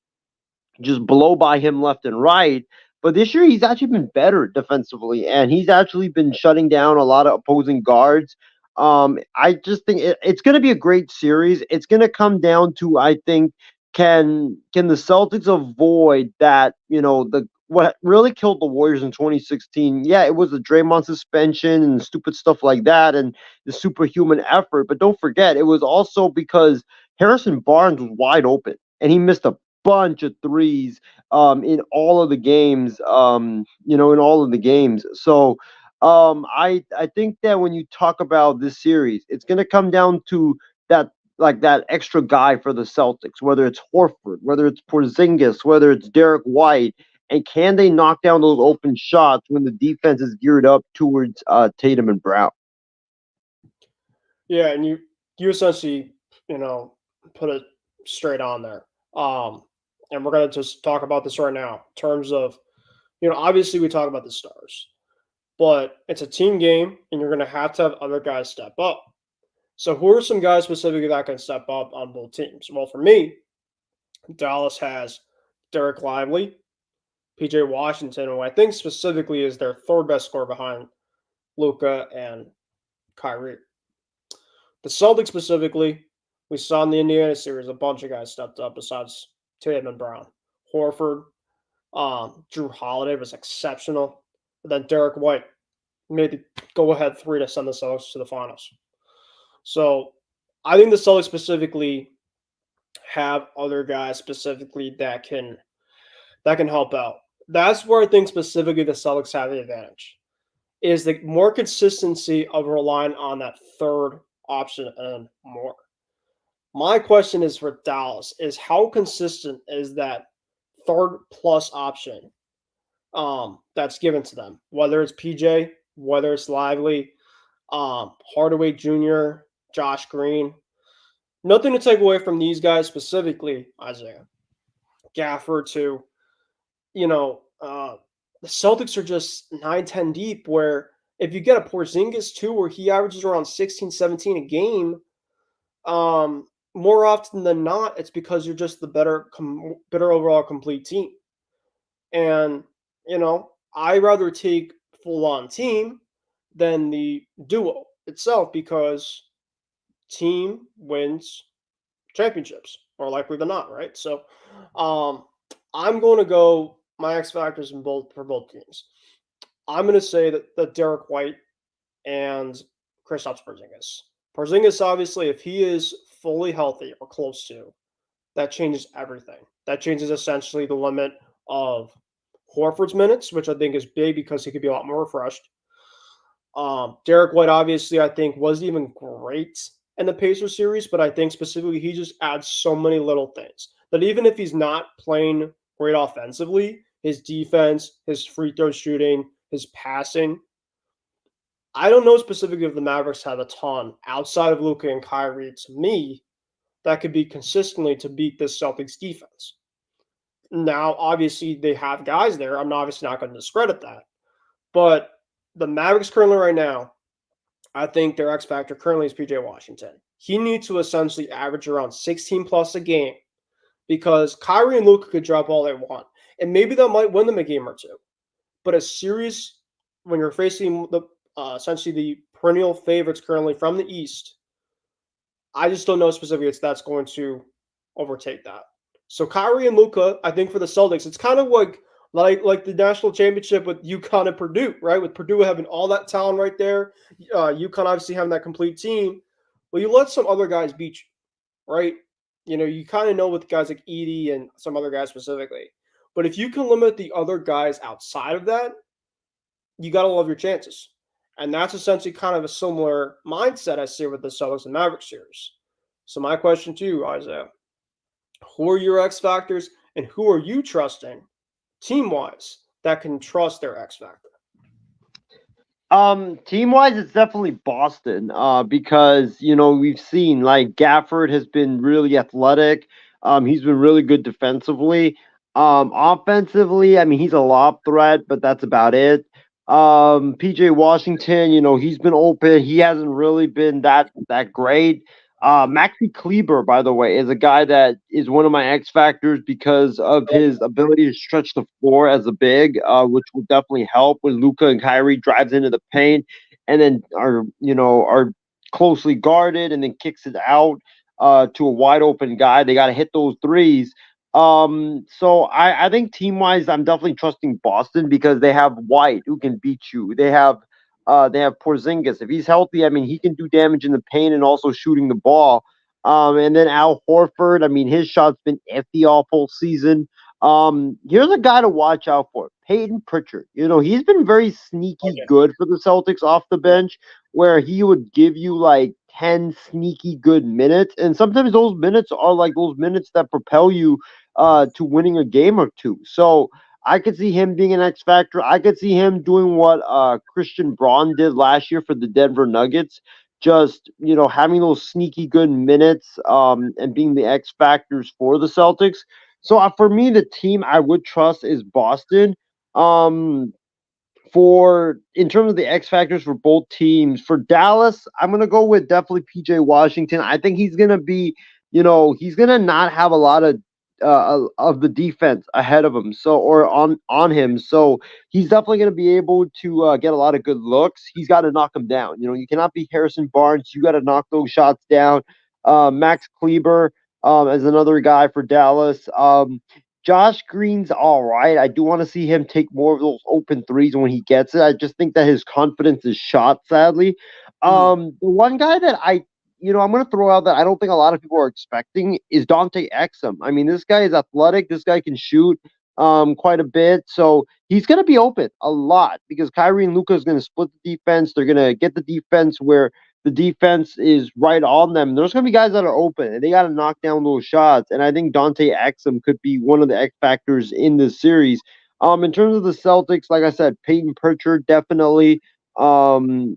blow by him left and right. But this year, he's actually been better defensively, and he's actually been shutting down a lot of opposing guards. I just think it's going to be a great series. It's going to come down to, I think, can the Celtics avoid that? The what really killed the Warriors in 2016? Yeah, it was the Draymond suspension and stupid stuff like that, and the superhuman effort. But don't forget, it was also because Harrison Barnes was wide open, and he missed a bunch of threes in all of the games, in all of the games. So I think that when you talk about this series, it's going to come down to that extra guy for the Celtics, whether it's Horford, whether it's Porzingis, whether it's Derek White, and can they knock down those open shots when the defense is geared up towards Tatum and Brown? Yeah, and you essentially you know, put it straight on there. Um, and we're gonna just talk about this right now in terms of, obviously we talk about the stars, but it's a team game, and you're gonna have other guys step up. So who are some guys specifically that can step up on both teams? Well, for me, Dallas has Derek Lively, PJ Washington, who I think specifically is their third best scorer behind Luca and Kyrie. The Celtics specifically, we saw in the Indiana series a bunch of guys stepped up besides Tatum and Brown. Horford, Drew Holiday was exceptional. And then Derek White made the go-ahead three to send the Celtics to the finals. So I think the Celtics specifically have other guys specifically that can help out. That's where I think specifically the Celtics have the advantage. Is the more consistency of relying on that third option and more. My question is for Dallas is how consistent is that third plus option that's given to them, whether it's PJ, whether it's Lively, Hardaway Jr., Josh Green. Nothing to take away from these guys specifically, Isaiah. Gafford too. The Celtics are just 9-10 deep where if you get a Porzingis too, where he averages around 16, 17 a game, more often than not, it's because you're just the better overall complete team. And, I rather take full on team than the duo itself because team wins championships more likely than not, right? So, I'm going to go my X factors in both for both teams. I'm going to say that Derek White and Kristaps Porzingis. Porzingis, obviously, if he is fully healthy or close to, that changes everything. That changes essentially the limit of Horford's minutes, which I think is big because he could be a lot more refreshed. Derek White, obviously, I think wasn't even great in the Pacers series, but I think specifically he just adds so many little things that even if he's not playing great offensively, his defense, his free throw shooting, his passing. I don't know specifically if the Mavericks have a ton outside of Luka and Kyrie to me that could be consistently to beat this Celtics defense. Now, obviously, they have guys there. I'm obviously not going to discredit that. But the Mavericks currently right now, I think their X factor currently is PJ Washington. He needs to essentially average around 16 plus a game because Kyrie and Luka could drop all they want. And maybe that might win them a game or two. But a series, when you're facing the essentially the perennial favorites currently from the East, I just don't know specifically if that's going to overtake that. So Kyrie and Luka, I think for the Celtics, it's kind of like the national championship with UConn and Purdue, right? With Purdue having all that talent right there, UConn obviously having that complete team. Well, you let some other guys beat you, right? You kind of know with guys like Edie and some other guys specifically. But if you can limit the other guys outside of that, you got to love your chances. And that's essentially kind of a similar mindset I see with the Celtics and Mavericks series. So my question to you, Isaiah, who are your X factors and who are you trusting team-wise that can trust their X factor? Team wise, it's definitely Boston. Because we've seen like Gafford has been really athletic. He's been really good defensively. Offensively, I mean he's a lob threat, but that's about it. PJ Washington, he's been open. He hasn't really been that great. Maxi Kleber, by the way, is a guy that is one of my X factors because of his ability to stretch the floor as a big, which will definitely help when Luka and Kyrie drives into the paint and then are closely guarded and then kicks it out to a wide open guy. They got to hit those threes. So I think team wise, I'm definitely trusting Boston because they have White who can beat you. They have Porzingis. If he's healthy, I mean, he can do damage in the paint and also shooting the ball. And then Al Horford, I mean, his shot's been iffy all full season. Here's a guy to watch out for, Peyton Pritchard. He's been very sneaky good for the Celtics off the bench, where he would give you like 10 sneaky good minutes. And sometimes those minutes are like those minutes that propel you to winning a game or two. So I could see him being an X factor. I could see him doing what Christian Braun did last year for the Denver Nuggets, just, having those sneaky good minutes, and being the X factors for the Celtics. So for me, the team I would trust is Boston. Um, for in terms of the X factors for both teams, for Dallas, I'm gonna go with definitely PJ Washington. I think he's gonna be, he's gonna not have a lot of the defense ahead of him, so or on him. So he's definitely gonna be able to get a lot of good looks. He's got to knock him down. You cannot be Harrison Barnes. You got to knock those shots down. Max Kleber as another guy for Dallas. Josh Green's all right. I do want to see him take more of those open threes when he gets it. I just think that his confidence is shot, sadly. The one guy that I'm going to throw out that I don't think a lot of people are expecting is Dante Exum. I mean, this guy is athletic. This guy can shoot quite a bit. So he's going to be open a lot because Kyrie and Luka is going to split the defense. They're going to get the defense where the defense is right on them. There's going to be guys that are open, and they got to knock down those shots. And I think Dante Exum could be one of the X factors in this series. In terms of the Celtics, like I said, Peyton Pritchard definitely. I'd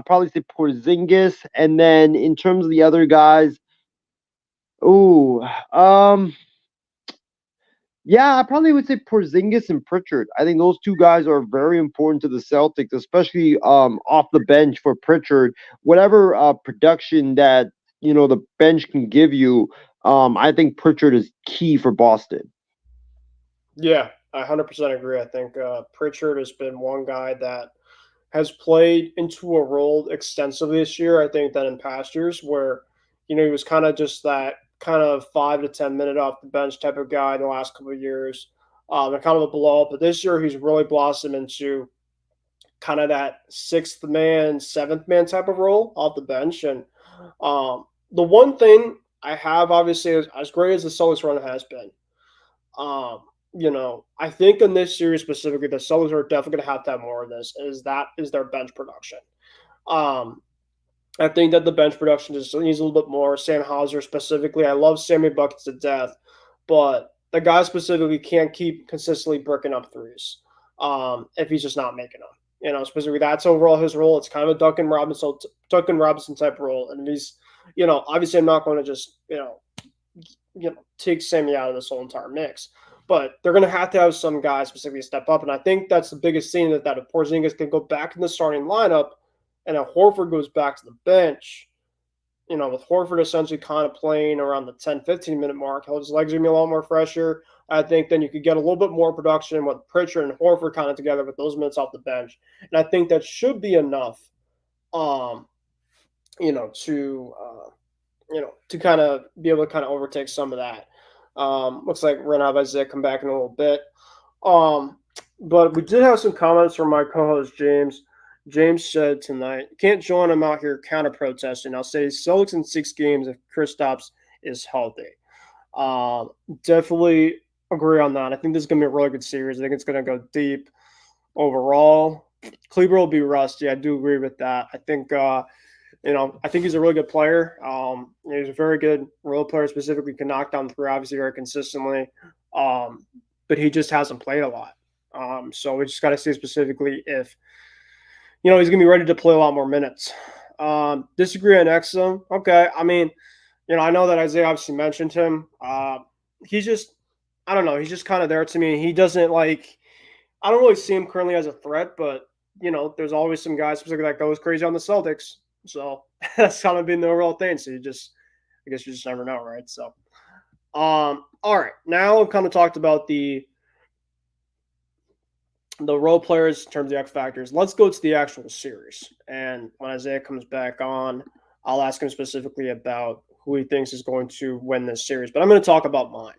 probably say Porzingis, and then in terms of the other guys, yeah, I probably would say Porzingis and Pritchard. I think those two guys are very important to the Celtics, especially off the bench for Pritchard. Whatever production that the bench can give you, I think Pritchard is key for Boston. Yeah, I 100% agree. I think Pritchard has been one guy that has played into a role extensively this year. I think that in past years where, he was kind of just that kind of 5 to 10 minute off the bench type of guy in the last couple of years, and kind of a blow up. But this year he's really blossomed into kind of that sixth man, seventh man type of role off the bench. And the one thing I have obviously is as great as the Celtics run has been, I think in this series specifically, the Celtics are definitely going to have more of this. Is their bench production? I think that the bench production just needs a little bit more. Sam Hauser specifically, I love Sammy buckets to death, but the guy specifically can't keep consistently bricking up threes if he's just not making them. Specifically that's overall his role. It's kind of a Duncan Robinson type role, and he's, obviously I'm not going to just take Sammy out of this whole entire mix. But they're going to have some guys specifically step up. And I think that's the biggest thing that if Porzingis can go back in the starting lineup and if Horford goes back to the bench, with Horford essentially kind of playing around the 10, 15-minute mark, his legs are going to be a lot more fresher. I think then you could get a little bit more production with Pritchard and Horford kind of together with those minutes off the bench. And I think that should be enough, to kind of be able to kind of overtake some of that. Looks like we're going to have Isaiah come back in a little bit. But we did have some comments from my co-host, James. James said tonight, can't join him out here counter-protesting. I'll say Celtics in 6 games if Kristaps is healthy. Definitely agree on that. I think this is going to be a really good series. I think it's going to go deep overall. Kleber will be rusty. I do agree with that. I think I think he's a really good player. He's a very good role player, specifically can knock down three, obviously very consistently. But he just hasn't played a lot. So we just got to see specifically if, he's going to be ready to play a lot more minutes. Disagree on Exum. Okay. I mean, I know that Isaiah obviously mentioned him. He's just, I don't know. He's just kind of there to me. He doesn't I don't really see him currently as a threat, but, there's always some guys specifically that goes crazy on the Celtics. So that's kind of been the overall thing. So I guess you just never know, right? So, all right. Now I've kind of talked about the role players in terms of the X factors. Let's go to the actual series. And when Isaiah comes back on, I'll ask him specifically about who he thinks is going to win this series. But I'm going to talk about mine.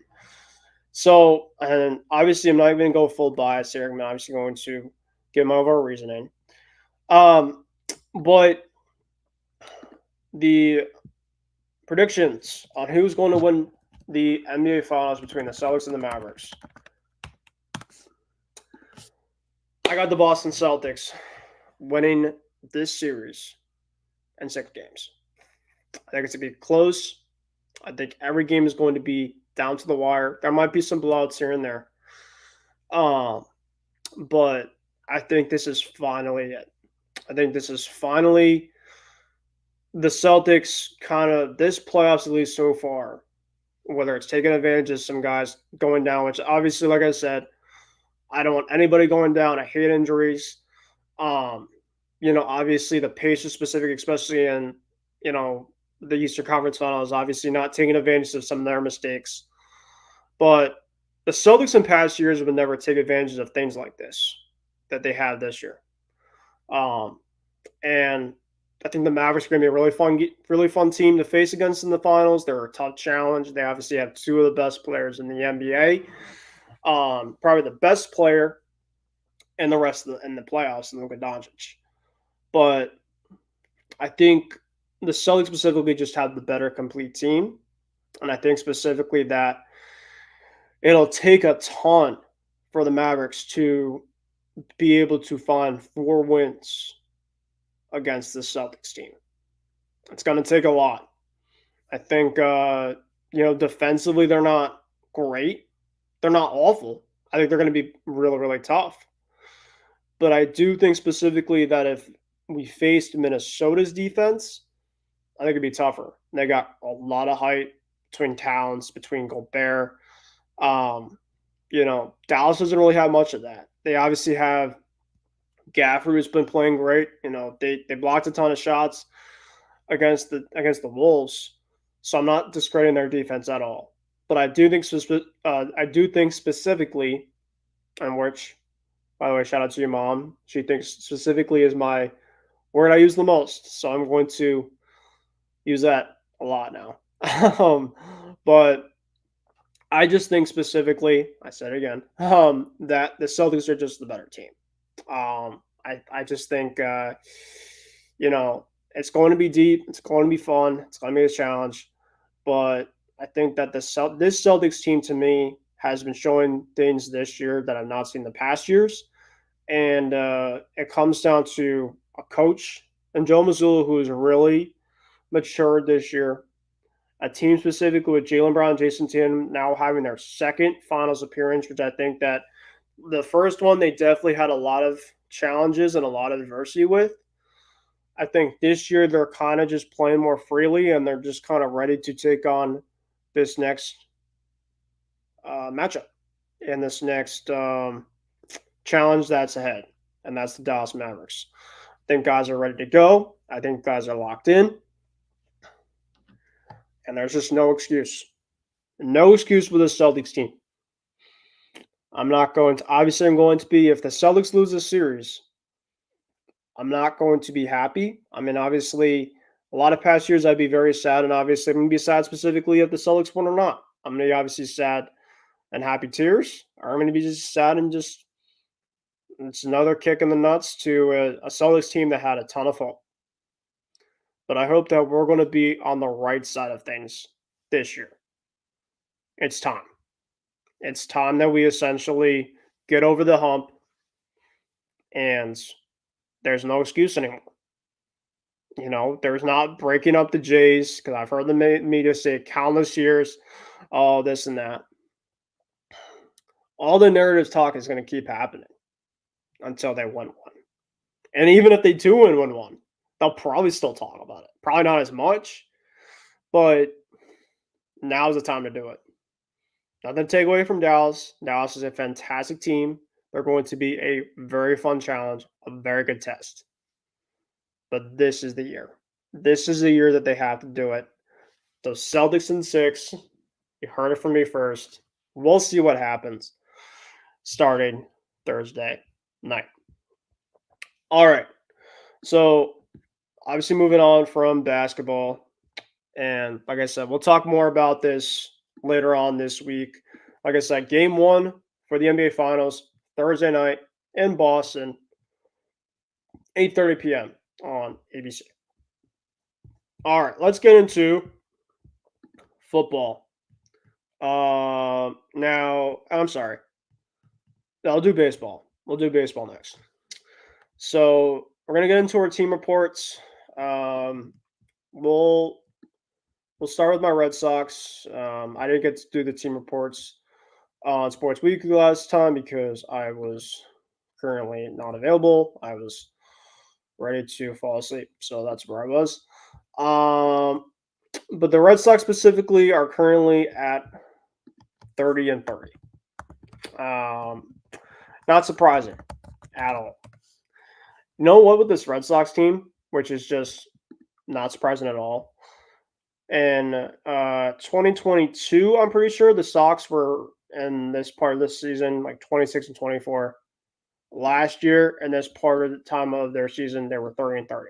So, and obviously I'm not even going to go full bias here. I'm obviously going to give my overall reasoning. But the predictions on who's going to win the NBA Finals between the Celtics and the Mavericks. I got the Boston Celtics winning this series in 6 games. I think it's going to be close. I think every game is going to be down to the wire. There might be some blowouts here and there. But I think this is finally it. I think this is finally the Celtics kind of this playoffs at least so far, whether it's taking advantage of some guys going down, which obviously, like I said, I don't want anybody going down. I hate injuries. Um, obviously the Pacers specific, especially in the Eastern Conference Finals, obviously not taking advantage of some of their mistakes. But the Celtics in past years would never take advantage of things like this that they had this year. Um, and I think the Mavericks are going to be a really fun team to face against in the finals. They're a tough challenge. They obviously have two of the best players in the NBA. Probably the best player in the playoffs, in Luka Doncic. But I think the Celtics specifically just have the better complete team, and I think specifically that it'll take a ton for the Mavericks to be able to find 4 wins against the Celtics team. It's going to take a lot. I think, defensively, they're not great. They're not awful. I think they're going to be really, really tough. But I do think specifically that if we faced Minnesota's defense, I think it'd be tougher. They got a lot of height between Towns, between Gobert. Dallas doesn't really have much of that. They obviously have Gafford, who's been playing great. They blocked a ton of shots against the Wolves, so I'm not discrediting their defense at all. But I do think specifically, and which, by the way, shout out to your mom. She thinks specifically is my word I use the most, so I'm going to use that a lot now. But I just think specifically, I said it again, that the Celtics are just the better team. I just think, it's going to be deep. It's going to be fun. It's going to be a challenge. But I think that this Celtics team, to me, has been showing things this year that I've not seen in the past years. And it comes down to a coach and Joe Mazzulla, who has really matured this year. A team specifically with Jaylen Brown and Jason Tatum now having their second finals appearance, which I think that the first one they definitely had a lot of challenges and a lot of adversity with. I think this year they're kind of just playing more freely and they're just kind of ready to take on this next matchup and this next challenge that's ahead, and that's the Dallas Mavericks. I think guys are ready to go. I think guys are locked in. And there's just no excuse. No excuse with the Celtics team. I'm going to be, if the Celtics lose this series, I'm not going to be happy. I mean, obviously, a lot of past years I'd be very sad, and obviously I'm going to be sad specifically if the Celtics win or not. I'm going to be obviously sad and happy tears, or I'm going to be just sad and just, it's another kick in the nuts to a Celtics team that had a ton of fun. But I hope that we're going to be on the right side of things this year. It's time. It's time that we essentially get over the hump, and there's no excuse anymore. There's not breaking up the Jays, because I've heard the media say countless years, all this and that. All the narrative talk is going to keep happening until they win one. And even if they do win one, they'll probably still talk about it. Probably not as much, but now's the time to do it. Nothing to take away from Dallas. Dallas is a fantastic team. They're going to be a very fun challenge, a very good test. But this is the year. This is the year that they have to do it. Those Celtics in 6, you heard it from me first. We'll see what happens starting Thursday night. All right. So, obviously moving on from basketball. And like I said, we'll talk more about this later on this week. Like I said, game 1 for the NBA Finals, Thursday night in Boston, 8:30 p.m. on ABC. All right, let's get into football. Now, I'm sorry. I'll do baseball. We'll do baseball next. So we're gonna get into our team reports. We'll start with my Red Sox. I didn't get to do the team reports on Sports Weekly last time because I was currently not available. I was ready to fall asleep, so that's where I was. But the Red Sox specifically are currently at 30-30. Not surprising at all. You know what with this Red Sox team, which is just not surprising at all. In 2022, I'm pretty sure the Sox were in this part of this season like 26 and 24. Last year, in this part of the time of their season, they were 30-30,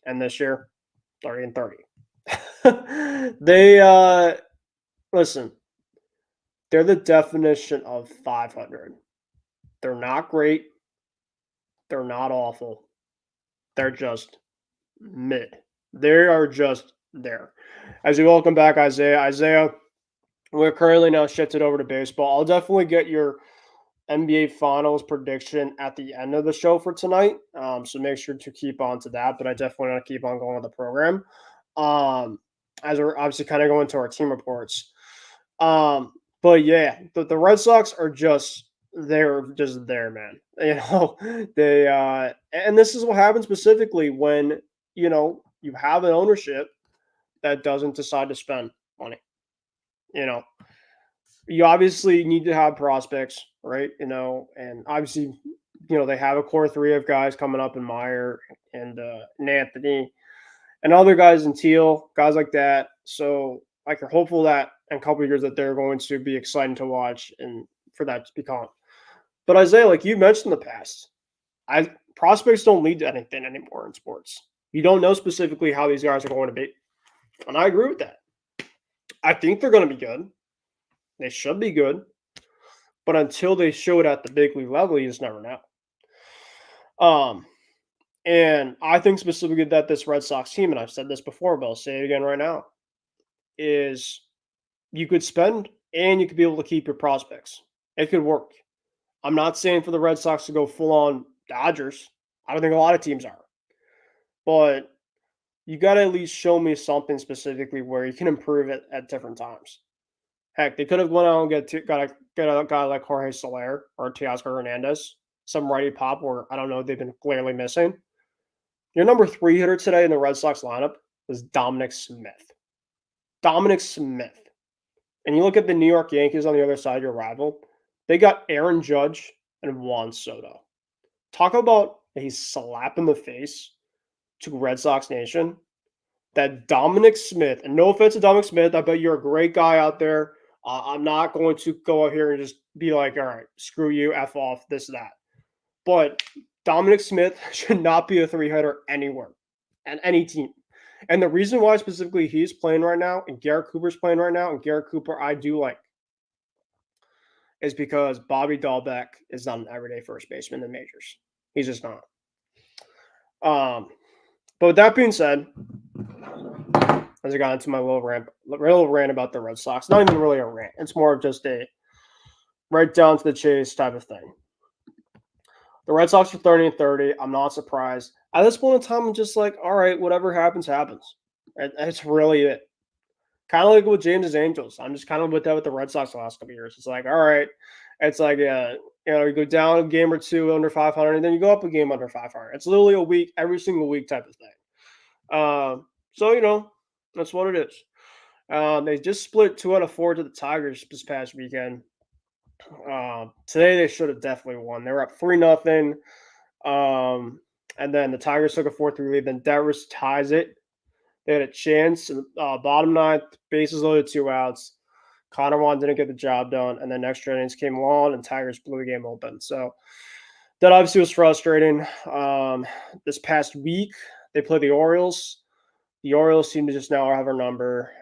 and this year, 30-30. They listen. They're the definition of 500. They're not great. They're not awful. They're just mid. They are just there. As we welcome back Isaiah, we're currently now shifted over to baseball. I'll definitely get your NBA Finals prediction at the end of the show for tonight. So make sure to keep on to that. But I definitely want to keep on going with the program. As we're obviously kind of going to our team reports. But yeah, the Red Sox are they're just there, man. You know, they and this is what happens specifically when, you have an ownership that doesn't decide to spend money. You know, you obviously need to have prospects, right? And obviously, they have a core three of guys coming up in Meyer and Anthony and other guys in Teal, guys like that. So like, you're hopeful that in a couple of years that they're going to be exciting to watch and for that to become. But Isaiah, like you mentioned in the past, prospects don't lead to anything anymore in sports. You don't know specifically how these guys are going to be. And I agree with that. I think they're going to be good. They should be good. But until they show it at the big league level, you just never know. And I think specifically that this Red Sox team, and I've said this before, but I'll say it again right now, is you could spend and you could be able to keep your prospects. It could work. I'm not saying for the Red Sox to go full on Dodgers. I don't think a lot of teams are. But you got to at least show me something specifically where you can improve it at different times. Heck, they could have gone out and got a guy like Jorge Soler or Teoscar Hernandez, some righty pop where, I don't know, they've been clearly missing. Your number 3 hitter today in the Red Sox lineup is Dominic Smith. Dominic Smith. And you look at the New York Yankees on the other side of your rival, they got Aaron Judge and Juan Soto. Talk about a slap in the face to Red Sox Nation. That Dominic Smith, and no offense to Dominic Smith, I bet you're a great guy out there. I'm not going to go out here and just be like, all right, screw you, F off, this, that. But Dominic Smith should not be a 3-hitter anywhere and any team. And the reason why specifically he's playing right now and Garrett Cooper's playing right now, and Garrett Cooper I do like, is because Bobby Dahlbeck is not an everyday first baseman in the majors. He's just not. But with that being said, as I got into my little rant about the Red Sox, not even really a rant. It's more of just a right down to the chase type of thing. The Red Sox are 30-30. I'm not surprised. At this point in time, I'm just like, all right, whatever happens, happens. That's really it. Kind of like with James' Angels. I'm just kind of with that with the Red Sox the last couple of years. It's like, all right. It's like, you go down a game or two under 500, and then you go up a game under 500. It's literally a week, every single week type of thing. So, that's what it is. They just split 2 out of 4 to the Tigers this past weekend. Today they should have definitely won. They were up 3-0. And then the Tigers took a 4-3 lead. Then Devers ties it. They had a chance. Bottom 9th, bases loaded, 2 outs. Connor Juan didn't get the job done. And then extra innings came along and Tigers blew the game open. So that obviously was frustrating. This past week, they played the Orioles. The Orioles seem to just now have our number.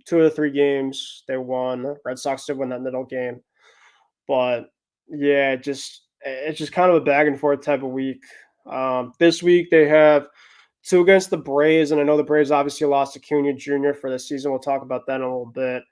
2 of the 3 games they won. Red Sox did win that middle game. But yeah, it's just kind of a back and forth type of week. This week they have 2 against the Braves, and I know the Braves obviously lost to Cunha Jr. for this season. We'll talk about that in a little bit.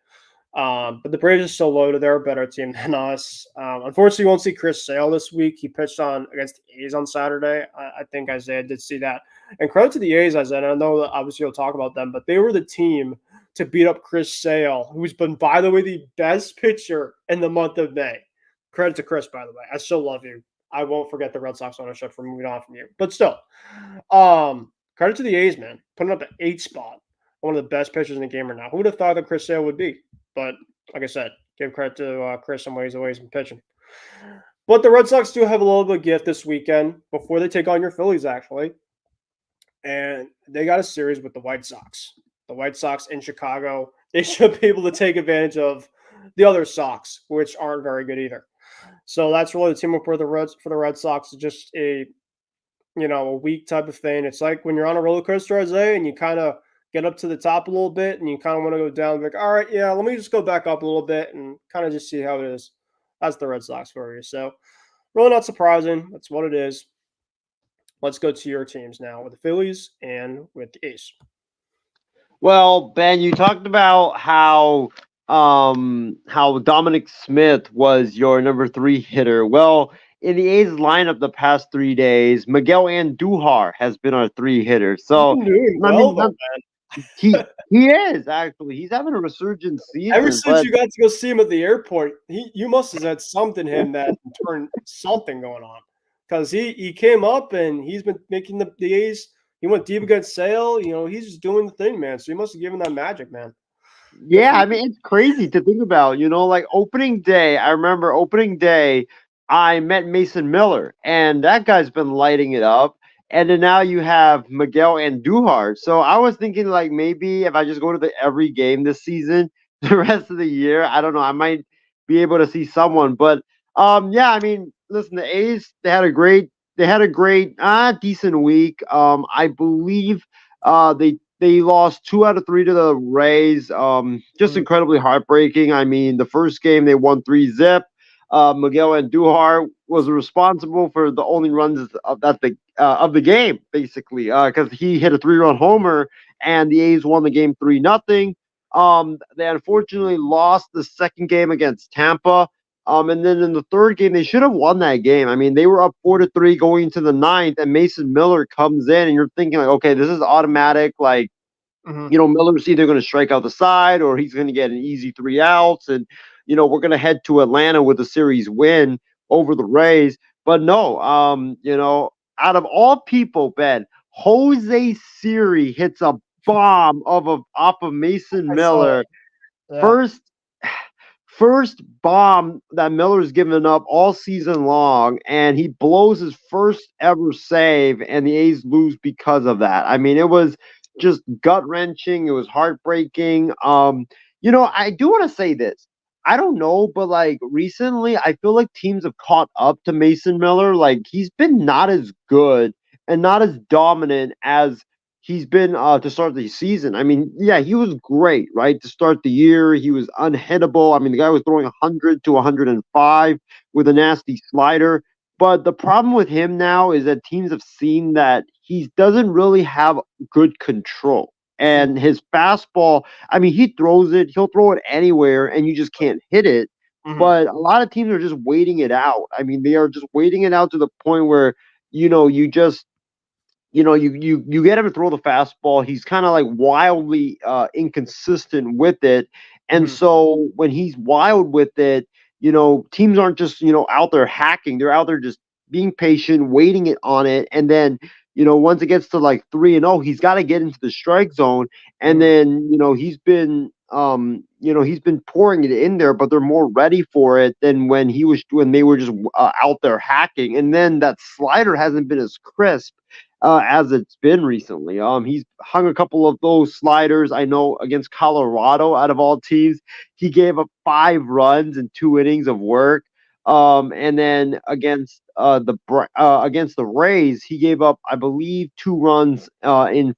But the Braves are still loaded. They're a better team than us. Unfortunately, you won't see Chris Sale this week. He pitched against the A's on Saturday. I think Isaiah did see that. And credit to the A's, Isaiah. I know that obviously you'll talk about them, but they were the team to beat up Chris Sale, who's been, by the way, the best pitcher in the month of May. Credit to Chris, by the way. I still love you. I won't forget the Red Sox ownership for moving on from you. But still, credit to the A's, man, putting up the 8th spot, one of the best pitchers in the game right now. Who would have thought that Chris Sale would be? But like I said, give credit to Chris and what he's always been pitching. But the Red Sox do have a little bit of gift this weekend before they take on your Phillies, actually. And they got a series with the White Sox. The White Sox in Chicago. They should be able to take advantage of the other Sox, which aren't very good either. So that's really the teamwork for the Red Sox. Is just a weak type of thing. It's like when you're on a roller coaster, Isaiah, and you kind of get up to the top a little bit, and you kind of want to go down. Like, all right, yeah, let me just go back up a little bit and kind of just see how it is. That's the Red Sox for you. So really not surprising. That's what it is. Let's go to your teams now with the Phillies and with the A's. Well, Ben, you talked about how Dominic Smith was your number 3 hitter. Well, in the A's lineup the past 3 days, Miguel Andujar has been our 3 hitter. He's So been doing I well mean, though, man. he is actually he's having a resurgent Ever season, since but you got to go see him at the airport, you must have had something in him that turned something going on. Because he came up and he's been making the A's. He went deep against Sale. He's just doing the thing, man. So he must have given that magic, man. Good yeah, for I you. mean, it's crazy to think about, like opening day. I remember opening day, I met Mason Miller, and that guy's been lighting it up. And then now you have Miguel Andujar. So I was thinking, like, maybe if I just go to every game this season, the rest of the year, I don't know, I might be able to see someone. But yeah, I mean, listen, the A's they had a great decent week. I believe they lost 2 out of 3 to the Rays. Just Mhm, incredibly heartbreaking. I mean, the first game they won 3-zip. Miguel Andujar was responsible for the only runs of the game, basically, because he hit a 3-run homer, and the A's won the game 3-0. They unfortunately lost the second game against Tampa. And then in the third game, they should have won that game. I mean, they were up 4-3 going into the ninth, and Mason Miller comes in, and you're thinking, like, okay, this is automatic. Like, mhm, Miller's either going to strike out the side or he's going to get an easy 3 outs. And, we're going to head to Atlanta with a series win over the Rays. But no, out of all people, Ben, Jose Siri hits a bomb off of Mason I saw Miller. that. Yeah. First first bomb that Miller's given up all season long, and he blows his first ever save, and the A's lose because of that. I mean, it was just gut wrenching. It was heartbreaking. I do want to say this. I don't know, but like recently, I feel like teams have caught up to Mason Miller. Like he's been not as good and not as dominant as he's been to start the season. I mean, yeah, he was great, right? To start the year, he was unhittable. I mean, the guy was throwing 100 to 105 with a nasty slider. But the problem with him now is that teams have seen that he doesn't really have good control. Mhm, And his fastball, I mean, he throws it, he'll throw it anywhere, and you just can't hit it. mhm, But a lot of teams are just waiting it out. I mean, they are just waiting it out to the point where, you just you get him to throw the fastball. He's kind of like wildly inconsistent with it, and mhm, so when he's wild with it, teams aren't just out there hacking. They're out there just being patient, waiting it on it, and then once it gets to like 3-0, he's got to get into the strike zone, and mhm, then he's been pouring it in there, but they're more ready for it than when they were just out there hacking, and then that slider hasn't been as crisp as it's been recently. He's hung a couple of those sliders. I know against Colorado, out of all teams, he gave up 5 runs in 2 innings of work. And then against the Rays, he gave up, I believe, 2 runs in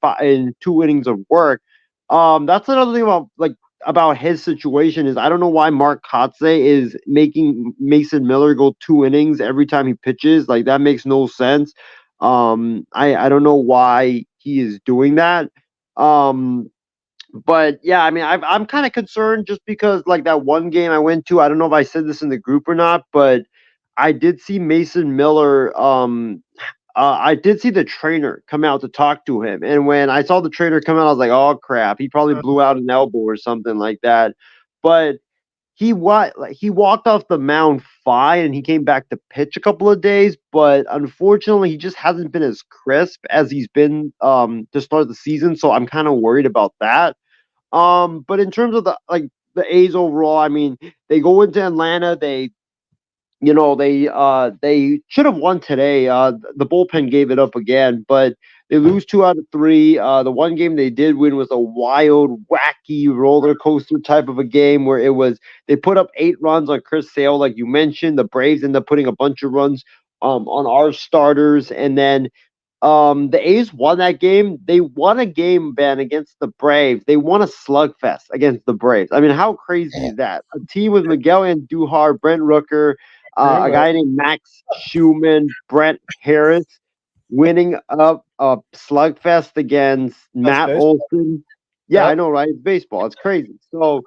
2 innings of work. That's another thing about his situation is I don't know why Mark Kotze is making Mason Miller go 2 innings every time he pitches. Like that makes no sense. I don't know why he is doing that. Um, but yeah, I mean, I'm kind of concerned just because like that one game I went to. I don't know if I said this in the group or not, but I did see Mason Miller. I did see the trainer come out to talk to him, and when I saw the trainer come out, I was like, "Oh crap, he probably mhm. blew out an elbow or something like that." But he walked off the mound fine and he came back to pitch a couple of days, but unfortunately he just hasn't been as crisp as he's been to start the season, so I'm kind of worried about that. But in terms of the A's overall, I mean, they go into Atlanta, they should have won today. The bullpen gave it up again, but they lose 2 out of 3. The one game they did win was a wild, wacky roller coaster type of a game where they put up 8 runs on Chris Sale, like you mentioned. The Braves end up putting a bunch of runs on our starters, and then the A's won that game. They won a game, Ben, against the Braves. They won a slugfest against the Braves. I mean, how crazy is that? A team with Miguel Andujar, Brent Rooker, a guy named Max Schumann, Brent Harris, winning up a slugfest against Matt Olson. Yeah, I know, right? It's baseball. It's crazy. So,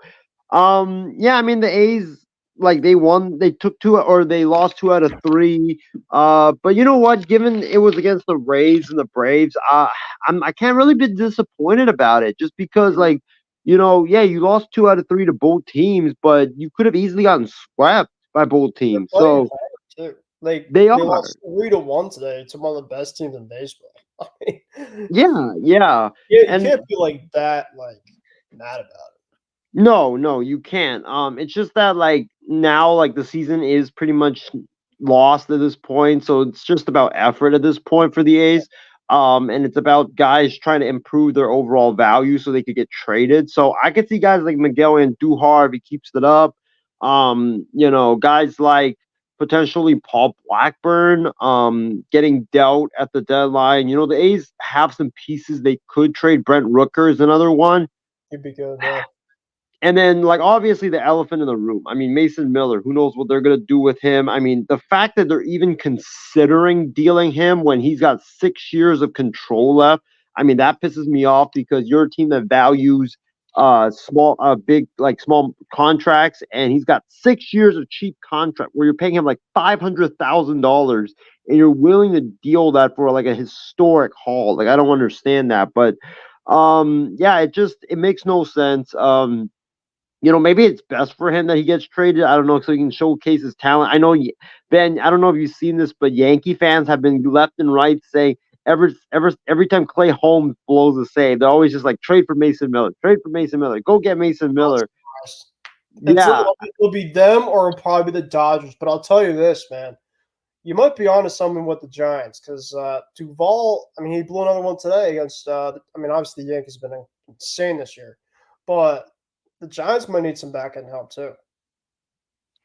yeah, I mean, the A's, like, they lost 2 out of 3. But you know what? Given it was against the Rays and the Braves, I can't really be disappointed about it, just because, like, yeah, you lost 2 out of 3 to both teams, but you could have easily gotten swept by both teams. So like they are lost 3-1 today to one of the best teams in baseball. I mean, yeah. You can't be like that, like, mad about it. No, you can't. It's just that, like, now, like, the season is pretty much lost at this point, so it's just about effort at this point for the A's. And it's about guys trying to improve their overall value so they could get traded. So I could see guys like Miguel Andujar if he keeps it up. Guys like potentially Paul Blackburn, getting dealt at the deadline. The A's have some pieces they could trade. Brent Rooker is another one. He'd be good, yeah. And then, like, obviously the elephant in the room. I mean, Mason Miller, who knows what they're going to do with him. I mean, the fact that they're even considering dealing him when he's got 6 years of control left, I mean, that pisses me off, because you're a team that values small contracts, and he's got 6 years of cheap contract where you're paying him like $500,000 and you're willing to deal that for like a historic haul. Like, I don't understand that, but yeah, it makes no sense. Maybe it's best for him that he gets traded. I don't know, so he can showcase his talent. I know, Ben, I don't know if you've seen this, but Yankee fans have been left and right saying every time Clay Holmes blows a save, they're always just like, trade for Mason Miller, go get Mason Miller. Yeah, it'll be them or it'll probably be the Dodgers. But I'll tell you this, man, you might be onto something with the Giants, because Duvall, I mean, he blew another one today against. Obviously the Yankees have been insane this year, but the Giants might need some back end help too.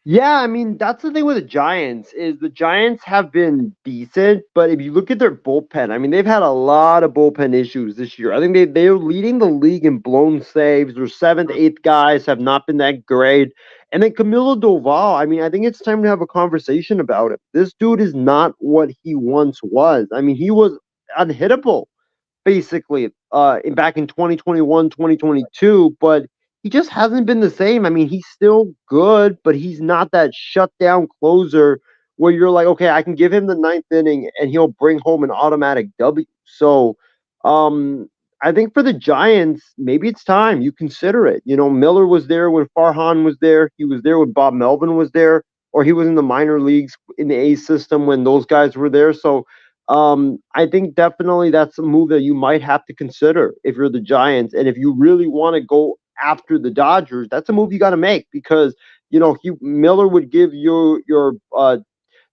Yeah, I mean, that's the thing with the Giants, is the Giants have been decent, but if you look at their bullpen, I mean, they've had a lot of bullpen issues this year. I think they're leading the league in blown saves. Their 7th, 8th guys have not been that great. And then Camilo Doval, I mean, I think it's time to have a conversation about it. This dude is not what he once was. I mean, he was unhittable, basically, back in 2021, 2022, but he just hasn't been the same. I mean, he's still good, but he's not that shutdown closer where you're like, okay, I can give him the 9th inning and he'll bring home an automatic W. So, I think for the Giants, maybe it's time you consider it. Miller was there when Farhan was there. He was there when Bob Melvin was there, or he was in the minor leagues in the A system when those guys were there. So, I think definitely that's a move that you might have to consider if you're the Giants, and if you really want to go after the Dodgers, that's a move you got to make, because Miller would give you your.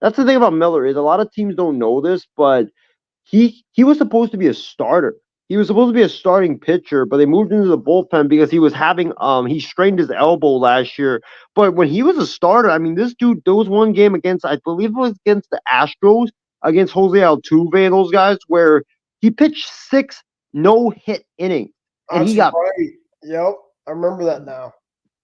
That's the thing about Miller, is a lot of teams don't know this, but he was supposed to be a starter. He was supposed to be a starting pitcher, but they moved into the bullpen because he was having he strained his elbow last year. But when he was a starter, I mean, this dude, there was one game against, I believe it was against the Astros, against Jose Altuve and those guys, where he pitched 6 no-hit innings, and That's he got right. Yep, I remember that now.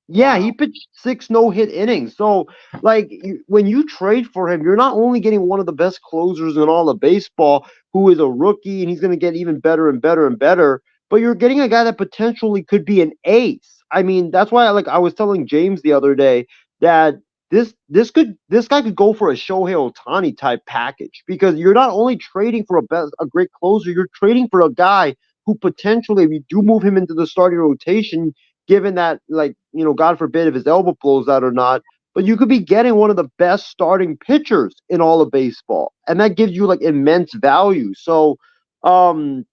Yeah, he pitched 6 no-hit innings. So, like, when you trade for him, you're not only getting one of the best closers in all of baseball, who is a rookie, and he's going to get even better and better and better, but you're getting a guy that potentially could be an ace. I mean, that's why, I was telling James the other day that this guy could go for a Shohei Ohtani type package, because you're not only trading for a great closer, you're trading for a guy who potentially, if you do move him into the starting rotation, given that, like, God forbid if his elbow blows out or not, but you could be getting one of the best starting pitchers in all of baseball, and that gives you like immense value. So, um,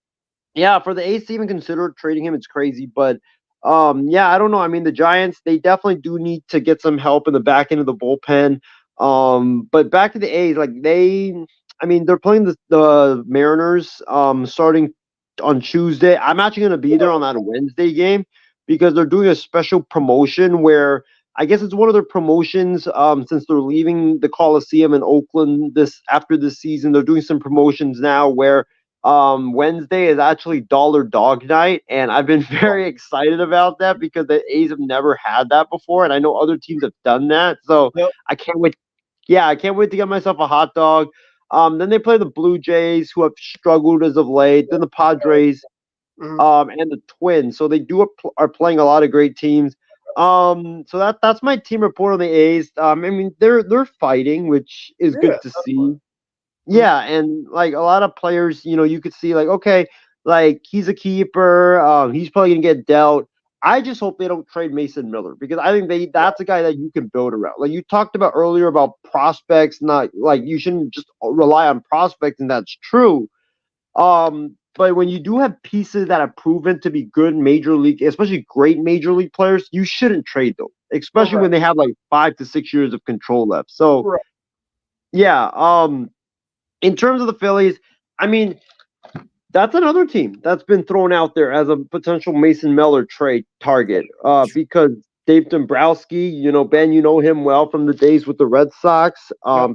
yeah, for the A's to even consider trading him, it's crazy. But yeah, I don't know. I mean, the Giants, they definitely do need to get some help in the back end of the bullpen. But back to the A's, like I mean, they're playing the Mariners starting on Tuesday. I'm actually going to be there on that Wednesday game because they're doing a special promotion where I guess it's one of their promotions since they're leaving the Coliseum in Oakland this after this season. They're doing some promotions now where Wednesday is actually Dollar Dog Night, and I've been very excited about that because the A's have never had that before, and I know other teams have done that. So Yep. I can't wait. Yeah, I can't wait to get myself a hot dog. Then they play the Blue Jays, who have struggled as of late. Then the Padres, Mhm. and the Twins. So they are playing a lot of great teams. So that's my team report on the A's. I mean, they're fighting, which is Yeah, good to definitely. see. Yeah, and like a lot of players, you could see like, okay, like he's a keeper. He's probably gonna get dealt. I just hope they don't trade Mason Miller because I think that's a guy that you can build around. Like you talked about earlier about prospects, not like you shouldn't just rely on prospects, and that's true. But when you do have pieces that have proven to be good major league, especially great major league players, you shouldn't trade them, especially Correct. when they have like 5 to 6 years of control left. So Correct. yeah, in terms of the Phillies, I mean, that's another team that's been thrown out there as a potential Mason Miller trade target. Because Dave Dombrowski, Ben, you know him well from the days with the Red Sox. Yep.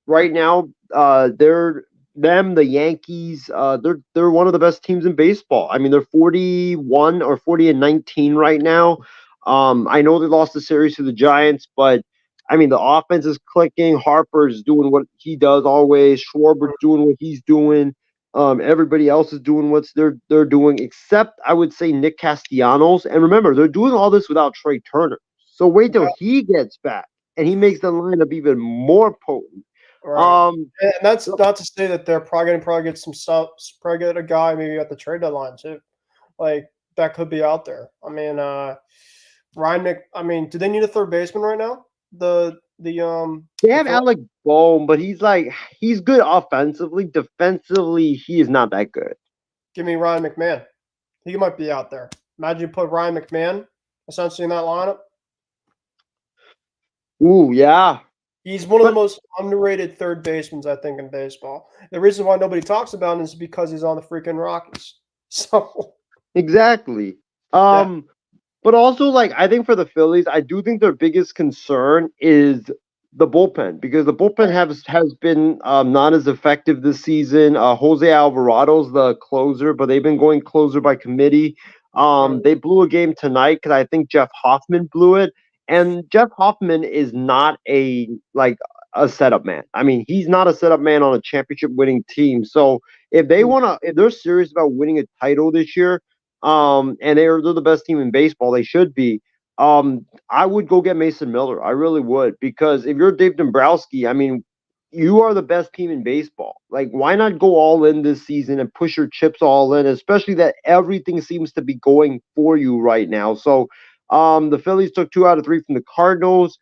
Right now, the Yankees, they're one of the best teams in baseball. I mean, they're 41 or 40-19 right now. I know they lost the series to the Giants, but I mean, the offense is clicking. Harper's doing what he does always. Schwarber's doing what he's doing. Everybody else is doing what they're doing, except I would say Nick Castellanos. And remember, they're doing all this without Trey Turner. So wait till Yep. he gets back and he makes the lineup even more potent. Right. Um, And that's not to say that they're probably get some stuff, probably get a guy maybe at the trade deadline too. Like that could be out there. I mean, I mean, do they need a third baseman right now? they The have Phil- Alec Bohm, but he's good offensively. Defensively, he is not that good. give me Ryan McMahon. He might be out there. Imagine you put Ryan McMahon essentially in that lineup. Ooh, yeah. He's one of the But most underrated third basemen, I think, in baseball. The reason why nobody talks about him is because he's on the freaking Rockies. So, exactly. yeah. But also, like, I think for the Phillies, I do think their biggest concern is the bullpen because the bullpen has been not as effective this season. Jose Alvarado's the closer, but they've been going closer by committee. They blew a game tonight because I think Jeff Hoffman blew it, and Jeff Hoffman is not a setup man. I mean, he's not a setup man on a championship winning team. So if they're serious about winning a title this year, and they're the best team in baseball. They should be. I would go get Mason Miller. I really would because if you're Dave Dombrowski, I mean, you are the best team in baseball. Like, why not go all in this season and push your chips all in? Especially that everything seems to be going for you right now. So, the Phillies took 2 out of 3 from the Cardinals.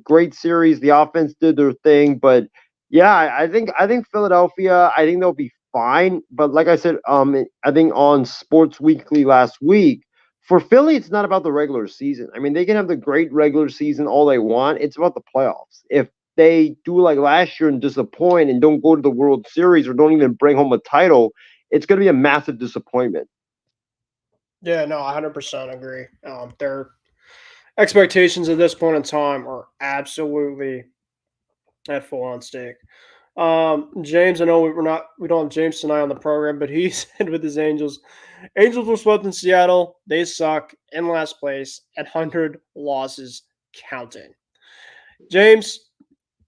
Great series. The offense did their thing, but yeah, I think Philadelphia. I think they'll be fine. But like I said, I think on Sports Weekly last week, for Philly, it's not about the regular season. I mean, they can have the great regular season all they want. It's about the playoffs. If they do like last year and disappoint and don't go to the World Series or don't even bring home a title, it's going to be a massive disappointment. Yeah, no, 100% agree. Their expectations at this point in time are absolutely at full on stake. James, I know we don't have James tonight on the program, but he said with his Angels, Angels were swept in Seattle. They suck in last place at 100 losses counting. James,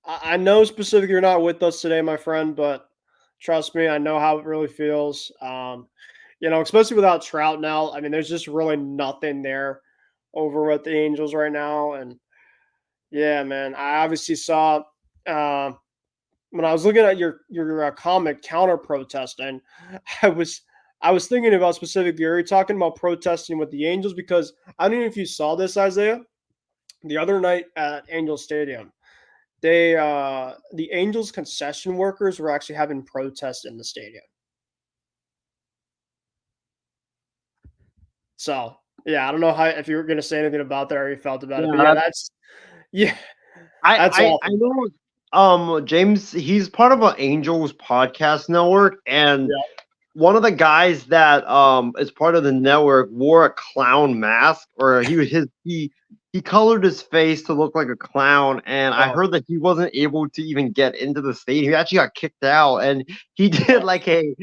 I know specifically you're not with us today, my friend, but trust me, I know how it really feels. Especially without Trout now. I mean, there's just really nothing there over at the Angels right now. And yeah, man, I obviously saw uh, when I was looking at your comic counter protesting, I was I was thinking about specifically, are you talking about protesting with the Angels? Because I don't know if you saw this, Isaiah, the other night at Angel Stadium. The Angels concession workers were actually having protests in the stadium. So yeah, I don't know how if you were gonna say anything about that or you felt about it. But yeah, Yeah, yeah, I that's I I awful. know James, he's part of an Angels podcast network, and Yeah. one of the guys that is part of the network wore a clown mask, or he colored his face to look like a clown, and I Oh, heard that he wasn't able to even get into the stadium. He actually got kicked out, and he did oh, like a,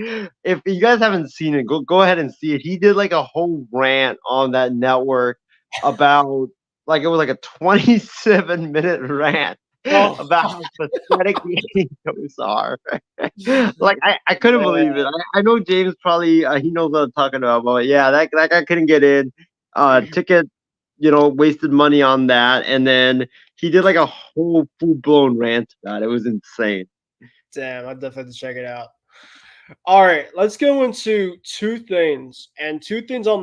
if you guys haven't seen it, go ahead and see it. He did like a whole rant on that network about, like, it was like a 27-minute rant oh, about how pathetic the Angels are. Like, I couldn't believe it. man. I know James probably, he knows what I'm talking about, but yeah, that guy couldn't get in. Ticket, wasted money on that, and then he did like a whole full blown rant about it. It was insane. Damn, I definitely have to check it out. All right, let's go into two things on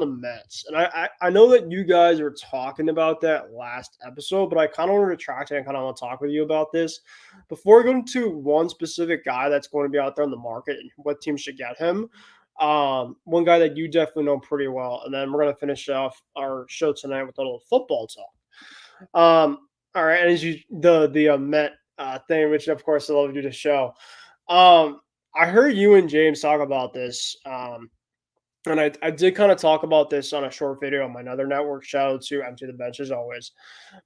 the Mets. And I know that you guys were talking about that last episode, but I kind of want to retract it and kind of want to talk with you about this. Before we go into one specific guy that's going to be out there in the market and what team should get him, one guy that you definitely know pretty well, and then we're going to finish off our show tonight with a little football talk. All right, and as you the Met thing, which of course I love you to show. Um, I heard you and James talk about this, and I did kind of talk about this on a short video on my other network. Shout out to Empty the Bench as always.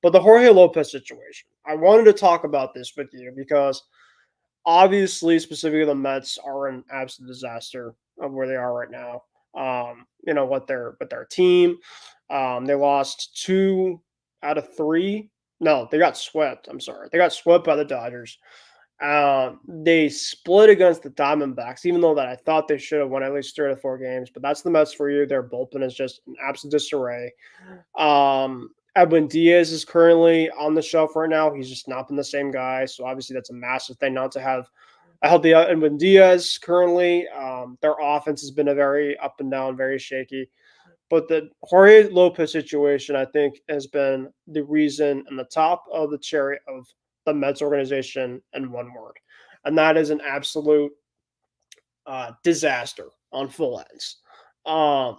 But the Jorge Lopez situation, I wanted to talk about this with you because obviously, specifically the Mets are an absolute disaster of where they are right now. With their team, they lost 2 out of 3. No, they got swept. I'm sorry, they got swept by the Dodgers. They split against the Diamondbacks, even though that I thought they should have won at least 3 out of 4 games. But that's the Mets for you. Their bullpen is just an absolute disarray. Edwin Diaz is currently on the shelf right now. He's just not been the same guy. So obviously that's a massive thing not to have a healthy Edwin Diaz currently. Their offense has been a very up and down, very shaky. But the Jorge Lopez situation, I think, has been the reason and the top of the cherry of the Mets organization in one word. And that is an absolute disaster on full ends. Um,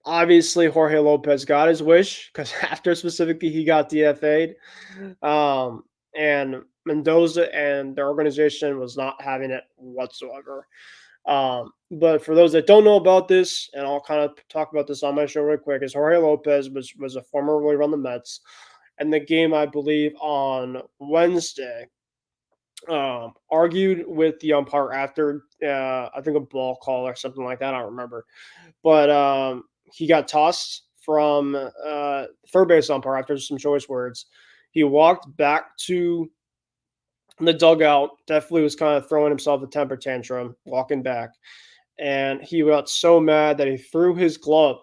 Obviously, Jorge Lopez got his wish because after specifically he got DFA'd, and Mendoza and their organization was not having it whatsoever. But for those that don't know about this, and I'll kind of talk about this on my show real quick, is Jorge Lopez was a former reliever on the Mets, and the game I believe on Wednesday argued with the umpire after I think a ball call or something like that. I don't remember, but he got tossed from third base umpire after some choice words. He walked back to the dugout. Definitely was kind of throwing himself a temper tantrum, walking back, and he got so mad that he threw his glove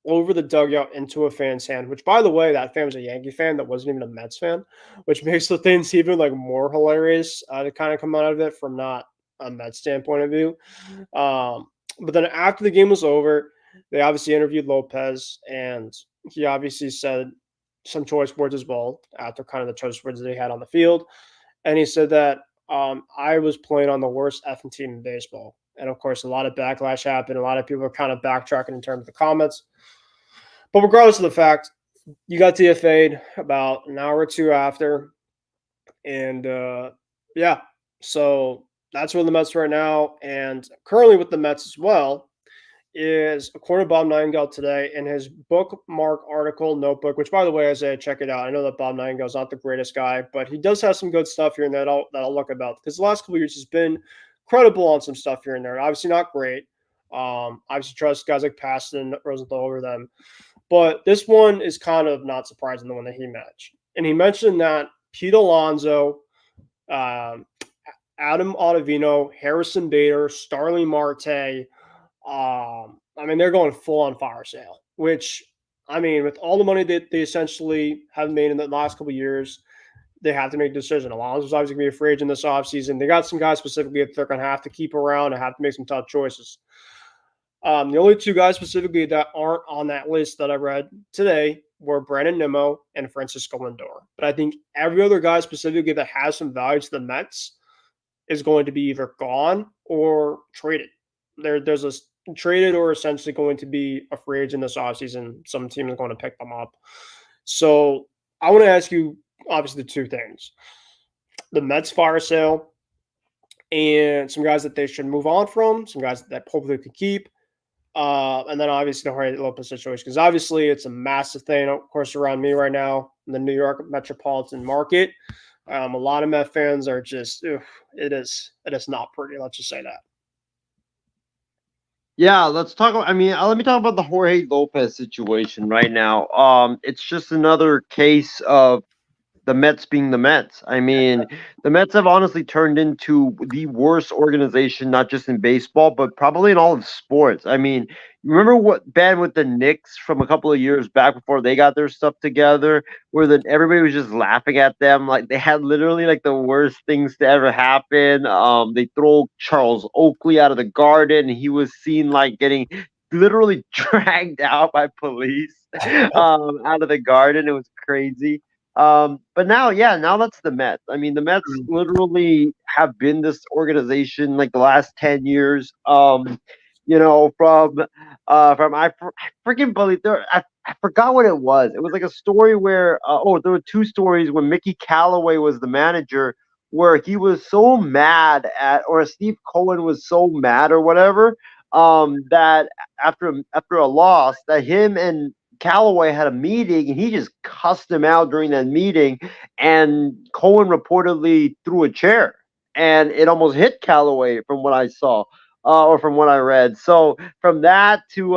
over the dugout into a fan's hand, which by the way, that fan was a Yankee fan that wasn't even a Mets fan, which makes the things even like more hilarious to kind of come out of it from not a Mets standpoint of view. But then after the game was over, they obviously interviewed Lopez, and he obviously said some choice words as well after kind of the choice words that he had on the field. And he said that I was playing on the worst effing team in baseball. And of course, a lot of backlash happened. A lot of people are kind of backtracking in terms of the comments. But regardless of the fact, you got DFA'd about an hour or two after. And yeah, so that's where the Mets are right now. And currently with the Mets as well is, according to Bob Nightingale today, in his bookmark article notebook, which by the way, Isaiah, check it out. I know that Bob Nightingale's not the greatest guy, but he does have some good stuff here and there that I'll look about, because the last couple of years he's been credible on some stuff here and there. Obviously not great. Obviously trust guys like Paston, Rosenthal over them. But this one is kind of not surprising, the one that he mentioned. And he mentioned that Pete Alonso, um, Adam Ottavino, Harrison Bader, Starling Marte, I mean, they're going full on fire sale, which, I mean, with all the money that they essentially have made in the last couple of years, they have to make a decision. Alonso's obviously going to be a free agent this offseason. They got some guys specifically that they're going to have to keep around and have to make some tough choices. The only two guys specifically that aren't on that list that I read today were Brandon Nimmo and Francisco Lindor. But I think every other guy specifically that has some value to the Mets is going to be either gone or traded. There's a traded or essentially going to be a free agent this offseason. Some team is going to pick them up. So I want to ask you, obviously, the two things: the Mets fire sale and some guys that they should move on from, some guys that hopefully they could keep. And then obviously the Jorge Lopez situation, because obviously it's a massive thing, of course, around me right now in the New York metropolitan market. A lot of Met fans are just, it is not pretty. Let's just say that. Yeah, let's talk about, I mean, let me talk about the Jorge Lopez situation right now. It's just another case of the Mets being the Mets. I mean, the Mets have honestly turned into the worst organization, not just in baseball, but probably in all of sports. I mean, remember what bad with the Knicks from a couple of years back before they got their stuff together, where everybody was just laughing at them, like they had literally like the worst things to ever happen. They throw Charles Oakley out of the Garden. He was seen like getting literally dragged out by police out of the Garden. It was crazy. But now, yeah, now that's the Mets. I mean, the Mets Mm. literally have been this organization like the last 10 years. You know, I freaking believe I forgot what it was. It was like a story where there were two stories when Mickey Callaway was the manager, where he was so mad at, or Steve Cohen was so mad or whatever, that after a loss, that him and Callaway had a meeting and he just cussed him out during that meeting, and Cohen reportedly threw a chair and it almost hit Callaway from what I saw. Or from what I read. So from that to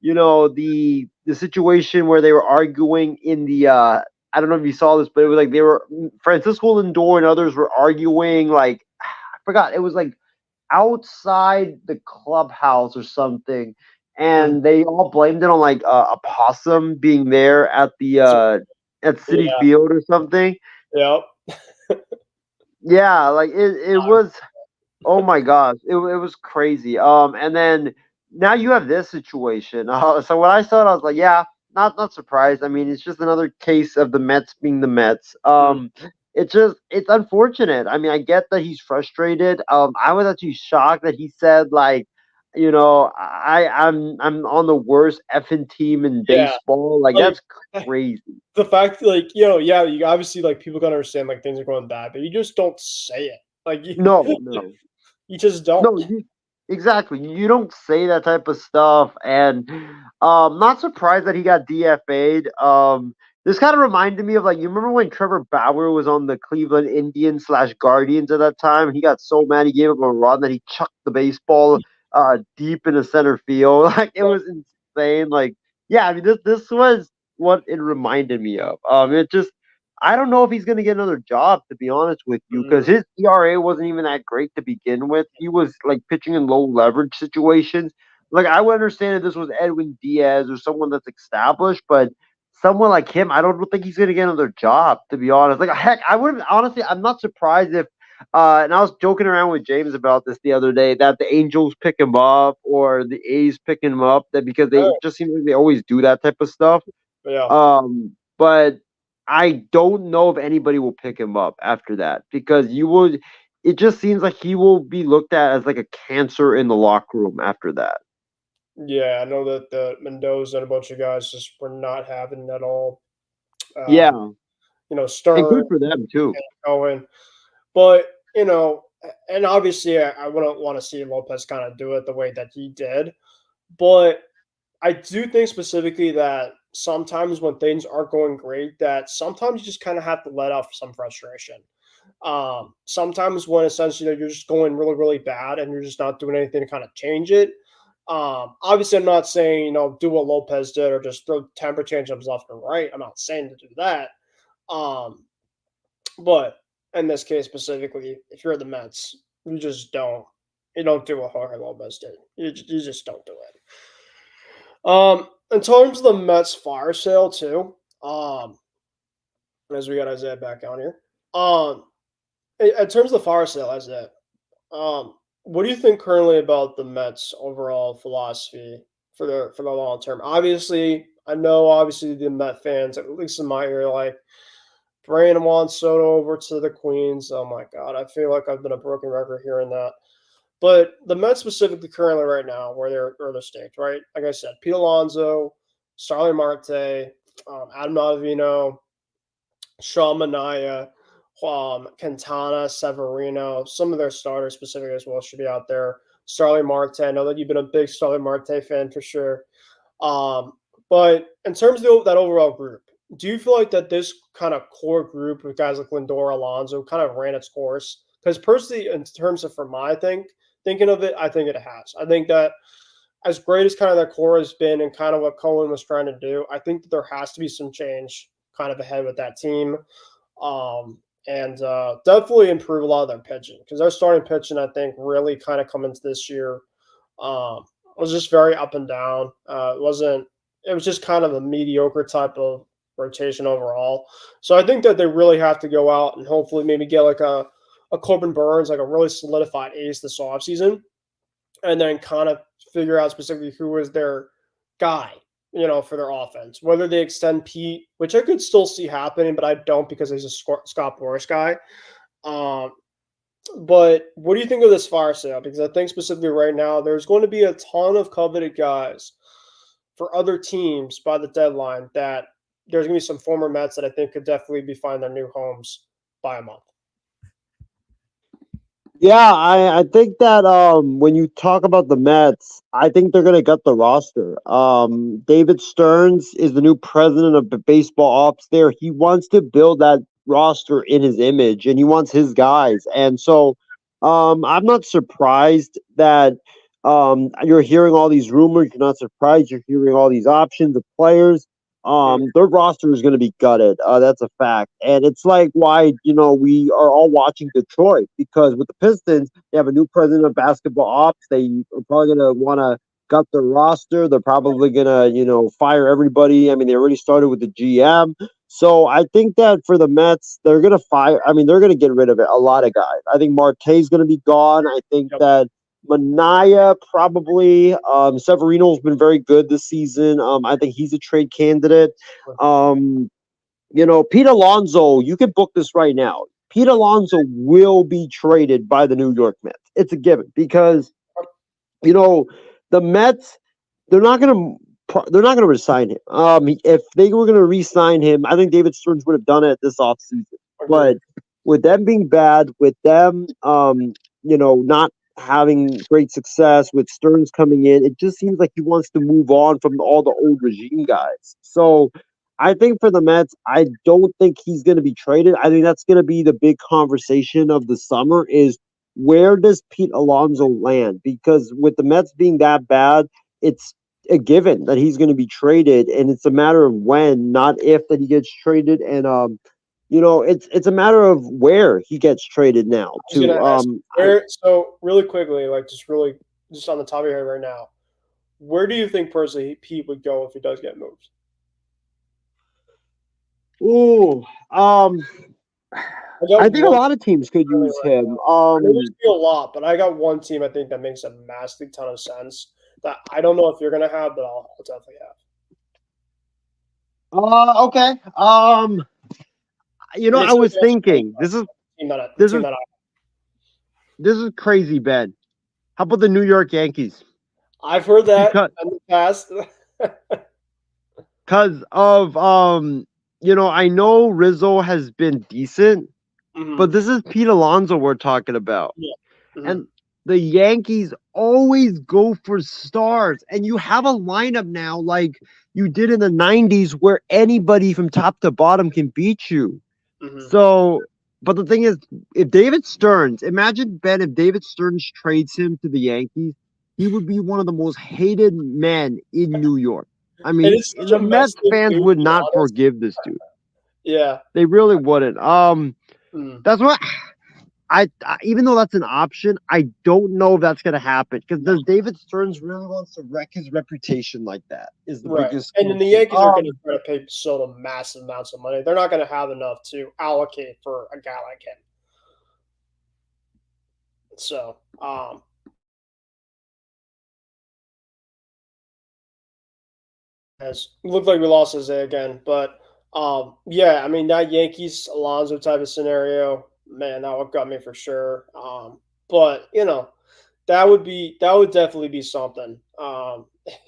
the situation where they were arguing in the I don't know if you saw this, but it was like they were Francisco Lindor and others were arguing, like I forgot, it was like outside the clubhouse or something, Mm. and they all blamed it on like a possum being there at the So, at City yeah, Field or something. yeah. Yeah, like it was. Oh my gosh, it was crazy. And then now you have this situation. So when I saw it, I was like, yeah, not surprised. I mean, it's just another case of the Mets being the Mets. Mm. It's unfortunate. I mean, I get that he's frustrated. I was actually shocked that he said like, I'm on the worst effing team in Yeah. baseball. Like Like that's crazy. the fact, like, yeah, you obviously, like, people gotta understand, like, things are going bad, but you just don't say it. Like, you, No, no. you just don't. No, exactly. You don't say that type of stuff, and not surprised that he got DFA'd. This kind of reminded me of like you remember when Trevor Bauer was on the Cleveland Indians slash Guardians at that time. He got so mad he gave up a run that he chucked the baseball deep in the center field. Like it was insane. Like yeah, I mean this was what it reminded me of. It just I don't know if he's going to get another job, to be honest with you, because Mm. his ERA wasn't even that great to begin with. He was like pitching in low leverage situations. Like I would understand if this was Edwin Diaz or someone that's established, but someone like him, I don't think he's going to get another job, to be honest. Like heck, I wouldn't honestly. I'm not surprised if. And I was joking around with James about this the other day that the Angels pick him up or the A's pick him up, that because they Oh, just seem like they always do that type of stuff. yeah. But I don't know if anybody will pick him up after that because you would. It just seems like he will be looked at as like a cancer in the locker room after that. Yeah, I know that the Mendoza and a bunch of guys just were not having it at all. Um, Yeah, and Stern good for them too. and Cohen. But, and obviously I wouldn't want to see Lopez kind of do it the way that he did. But I do think specifically that sometimes when things aren't going great, that sometimes you just kind of have to let off some frustration. Sometimes when essentially you're just going really, really bad and you're just not doing anything to kind of change it. Obviously, I'm not saying, do what Lopez did or just throw temper tantrums left and right. I'm not saying to do that. Um, but in this case specifically, if you're the Mets, you just don't. You don't do what Jorge Lopez did. You just don't do it. In terms of the Mets fire sale too, as we got Isaiah back on here, in terms of the fire sale, Isaiah, um, what do you think currently about the Mets' overall philosophy for the long term? Obviously, I know obviously the Met fans, at least in my ear, like bringing Juan Soto over to the Queens. Oh my God, I feel like I've been a broken record hearing that. But the Mets specifically currently right now, where they're early stage, right? Like I said, Pete Alonso, Starling Marte, Adam Ottavino, Sean Manaea, Quintana, Severino, some of their starters specifically as well should be out there. Starling Marte, I know that you've been a big Starling Marte fan for sure. Um, but in terms of that overall group, do you feel like that this kind of core group with guys like Lindor, Alonso kind of ran its course? Because personally, in terms of for my thinking of it, I think it has. I think that as great as kind of that core has been and kind of what Cohen was trying to do, I think that there has to be some change kind of ahead with that team. And definitely improve a lot of their pitching because their starting pitching, I think, really kind of come into this year was just very up and down. It wasn't. It was just kind of a mediocre type of rotation overall. So I think that they really have to go out and hopefully maybe get like a Corbin Burns, like a really solidified ace this offseason, and then kind of figure out specifically who is their guy, for their offense. Whether they extend Pete, which I could still see happening, but I don't because he's a Scott Boras guy. Um, but what do you think of this fire sale? Because I think specifically right now, there's going to be a ton of coveted guys for other teams by the deadline that there's going to be some former Mets that I think could definitely be finding their new homes by a month. Yeah, I think that when you talk about the Mets, I think they're gonna gut the roster. David Stearns is the new president of the baseball ops there. He wants to build that roster in his image and he wants his guys. And so I'm not surprised that you're hearing all these rumors. You're not surprised you're hearing all these options of players. Their roster is going to be gutted. That's a fact, and it's like why we are all watching Detroit because with the Pistons they have a new president of basketball ops. They are probably going to want to gut their roster. They're probably going to fire everybody. I mean, they already started with the GM. So I think that for the Mets, they're going to fire. I mean, they're going to get rid of it. A lot of guys. I think Marte's going to be gone. I think that Manaea probably. Severino's been very good this season. I think he's a trade candidate. Pete Alonso, you can book this right now. Pete Alonso will be traded by the New York Mets. It's a given because the Mets they're not gonna resign him. If they were gonna re-sign him, I think David Stearns would have done it this offseason. But with them being bad, with them not having great success, with Stearns coming in, it just seems like he wants to move on from all the old regime guys. So I think for the Mets, I don't think he's going to be traded. I think that's going to be the big conversation of the summer is where does Pete Alonso land? Because with the Mets being that bad, it's a given that he's going to be traded, and it's a matter of when, not if, that he gets traded. And it's a matter of where he gets traded now. So really quickly, like just on the top of your head right now, where do you think personally Pete would go if he does get moved? I think a lot of teams could use him. There's a lot, but I got one team I think that makes a massive ton of sense that I don't know if you're gonna have, but I'll definitely have. Okay. I was thinking this is crazy, Ben. How about the New York Yankees? I've heard that in the past. Because of I know Rizzo has been decent, but this is Pete Alonso we're talking about. Yeah. And the Yankees always go for stars. And you have a lineup now like you did in the 90s where anybody from top to bottom can beat you. So, but the thing is, if David Stearns, imagine, Ben, if David Stearns trades him to the Yankees, he would be one of the most hated men in New York. I mean, the Mets fans would not forgive this dude. Yeah. They really wouldn't. That's what I even though that's an option, I don't know if that's gonna happen. Because does David Stearns really wants to wreck his reputation like that? Is the biggest. And then the Yankees are gonna try to pay Soto massive amounts of money. They're not gonna have enough to allocate for a guy like him. So As looked like we lost Isaiah again, but yeah, I mean that Yankees Alonso type of scenario, man, that would got me for sure. But that would definitely be something.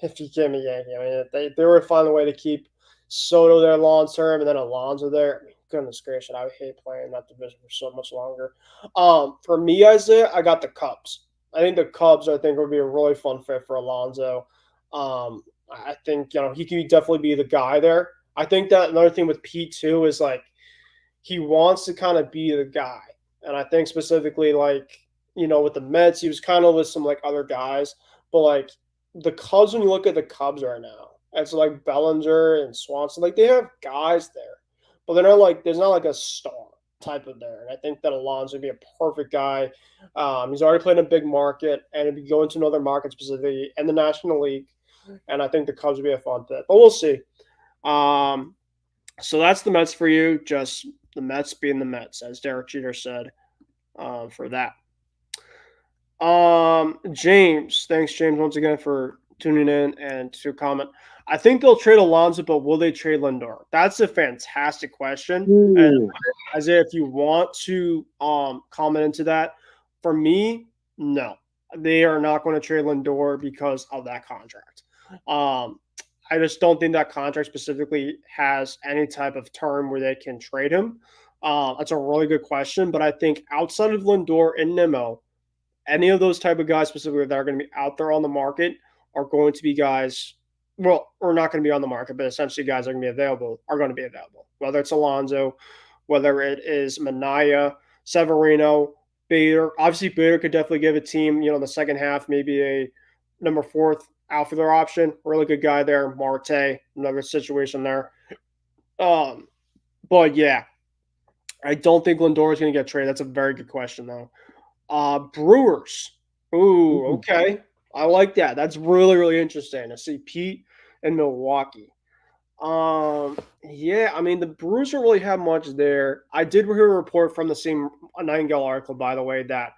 If he came a Yankee, I mean, if they were to find a way to keep Soto there long term and then Alonso there. I mean, goodness gracious, I would hate playing in that division for so much longer. For me, Isaiah, I got the Cubs. I think the Cubs, I think, would be a really fun fit for Alonso. I think he can definitely be the guy there. I think that another thing with Pete too is like he wants to kind of be the guy, and I think specifically like with the Mets he was kind of with some like other guys, but like the Cubs when you look at the Cubs right now, it's like Bellinger and Swanson, like they have guys there, but they're not like there's not like a star type of there, and I think that Alonso would be a perfect guy. He's already played in a big market, and if you go into another market specifically in the National League, and I think the Cubs would be a fun fit. But we'll see. Um, so that's the Mets for you. Just the Mets being the Mets, as Derek Jeter said. For that. James, thanks James once again for tuning in and to comment. I think they'll trade Alonso, but will they trade Lindor? That's a fantastic question. And Ooh. Isaiah, if you want to comment into that, for me, no, they are not going to trade Lindor because of that contract. Um, I just don't think that contract specifically has any type of term where they can trade him. That's a really good question, but I think outside of Lindor and Nimmo, any of those type of guys specifically that are going to be out there on the market are going to be guys. Well, or not going to be on the market, but essentially guys that are going to be available are going to be available. Whether it's Alonso, whether it is Manaya, Severino, Bader. Obviously, Bader could definitely give a team, in the second half, maybe a number fourth outfielder option. Really good guy there. Marte, another situation there. Um, but yeah, I don't think Lindor is going to get traded. That's a very good question, though. Brewers. Ooh, Ooh. okay. I like that. That's really, really interesting to see Pete in Milwaukee. Yeah, I mean the Brewers don't really have much there. I did hear a report from the same Nightingale article, by the way, that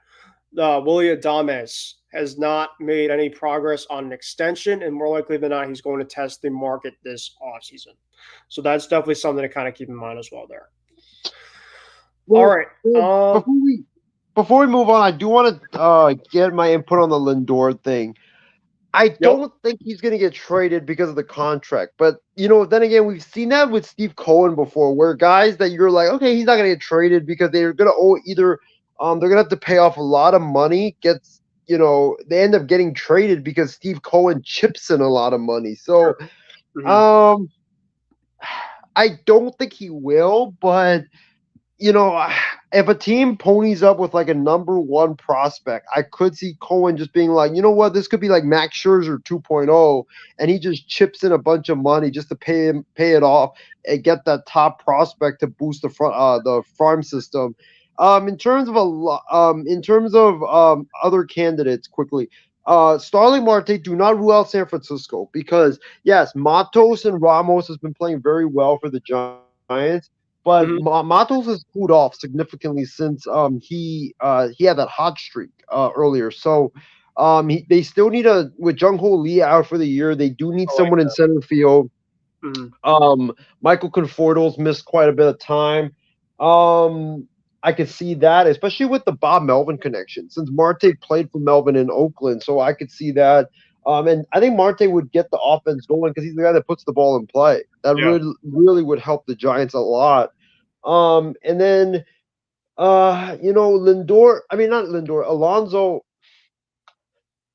Willie Adames has not made any progress on an extension, and more likely than not, he's going to test the market this offseason. So that's definitely something to kind of keep in mind as well there. All Well, right. before we move on, I do want to get my input on the Lindor thing. I Yep. don't think he's going to get traded because of the contract. But, then again, we've seen that with Steve Cohen before, where guys that you're like, okay, he's not going to get traded because they're going to owe either they're going to have to pay off a lot of money, they end up getting traded because Steve Cohen chips in a lot of money. So, Mhm. I don't think he will, but if a team ponies up with like a number one prospect, I could see Cohen just being like, you know what, this could be like Max Scherzer 2.0, and he just chips in a bunch of money just to pay it off and get that top prospect to boost the farm system. In terms of other candidates, quickly, Starling Marte, do not rule out San Francisco because yes, Matos and Ramos has been playing very well for the Giants. But Mhm. Matos has cooled off significantly since he had that hot streak earlier. So they still need with Jung Ho Lee out for the year. They do need I like someone in that. center field. Mhm. Michael Conforto's missed quite a bit of time. I could see that, especially with the Bob Melvin connection, since Marte played for Melvin in Oakland, so I could see that. And I think Marte would get the offense going because he's the guy that puts the ball in play. That Yeah. really, really would help the Giants a lot. And then, Lindor. I mean, not Lindor. Alonso.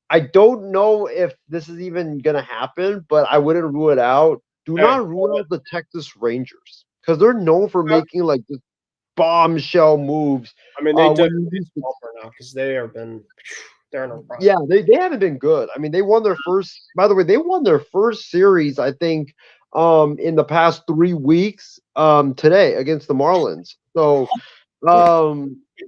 I don't know if this is even gonna happen, but I wouldn't rule it out. Do Hey, not rule out the Texas Rangers because they're known for making like just bombshell moves. I mean, they When definitely you need lose some help right now because they have been they're in a rut. yeah, they haven't been good. I mean, they won their first. By the way, they won their first series. I think in the past 3 weeks. Today against the Marlins. So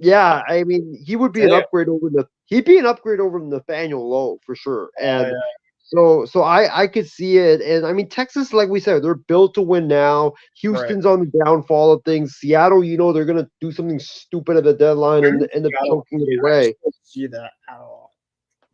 yeah, I mean, he would be an Damn. upgrade over the. He'd be an upgrade over Nathaniel Lowe for sure. Oh And yeah. so I could see it. And I mean, Texas, like we said, they're built to win now. Right. Houston's on the downfall of things. Seattle, they're gonna do something stupid at the deadline and end up I don't. choking it Yeah, I just away. don't see that at all.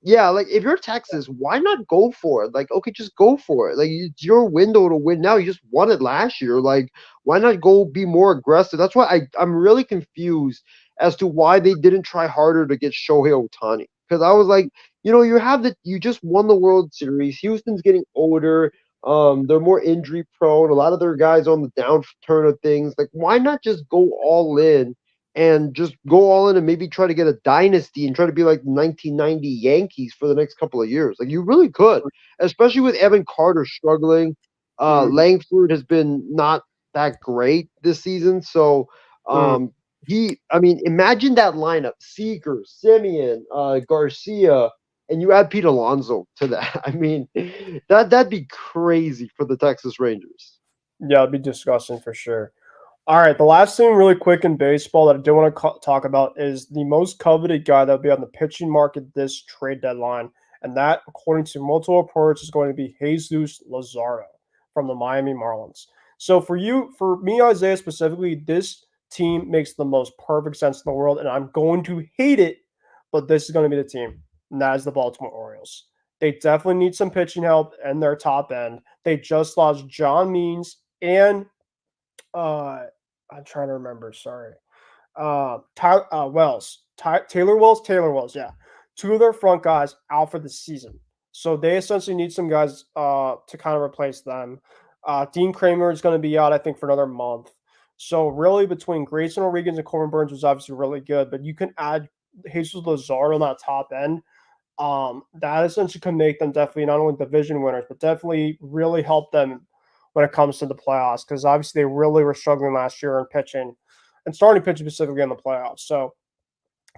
Yeah, like if you're Texas, why not go for it? Like, okay, just go for it. Like it's your window to win now. You just won it last year. Like, why not go be more aggressive? That's why I'm really confused as to why they didn't try harder to get Shohei Ohtani. Because I was like, you just won the World Series. Houston's getting older. They're more injury prone. A lot of their guys on the downturn of things. Like, why not just go all in and just go all in and maybe try to get a dynasty and try to be like the 1990 Yankees for the next couple of years. Like you really could, especially with Evan Carter struggling. Mm, Langford has been not that great this season, so mm. I mean, imagine that lineup: Seager, Simeon, Garcia, and you add Pete Alonso to that. I mean, that'd be crazy for the Texas Rangers. Yeah, it'd be disgusting for sure. All right, the last thing, really quick in baseball that I do want to talk about is the most coveted guy that will be on the pitching market this trade deadline, and that, according to multiple reports, is going to be Jesus Luzardo from the Miami Marlins. So for me, Isaiah specifically, this team makes the most perfect sense in the world, and I'm going to hate it, but this is going to be the team, and that is the Baltimore Orioles. They definitely need some pitching help in their top end. They just lost John Means and uh I'm trying to remember. Sorry. Wells. Taylor Wells. Yeah. Two of their front guys out for the season. So they essentially need some guys to kind of replace them. Dean Kramer is going to be out, I think, for another month. So really, between Grayson Rodriguez and Corbin Burns was obviously really good, but you can add Jesus Lazard on that top end. That essentially can make them definitely not only division winners, but definitely really help them when it comes to the playoffs, because obviously they really were struggling last year in pitching and starting pitching specifically in the playoffs. So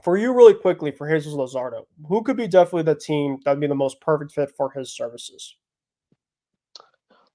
for you, really quickly, for Jesus Luzardo, who could be definitely the team that would be the most perfect fit for his services?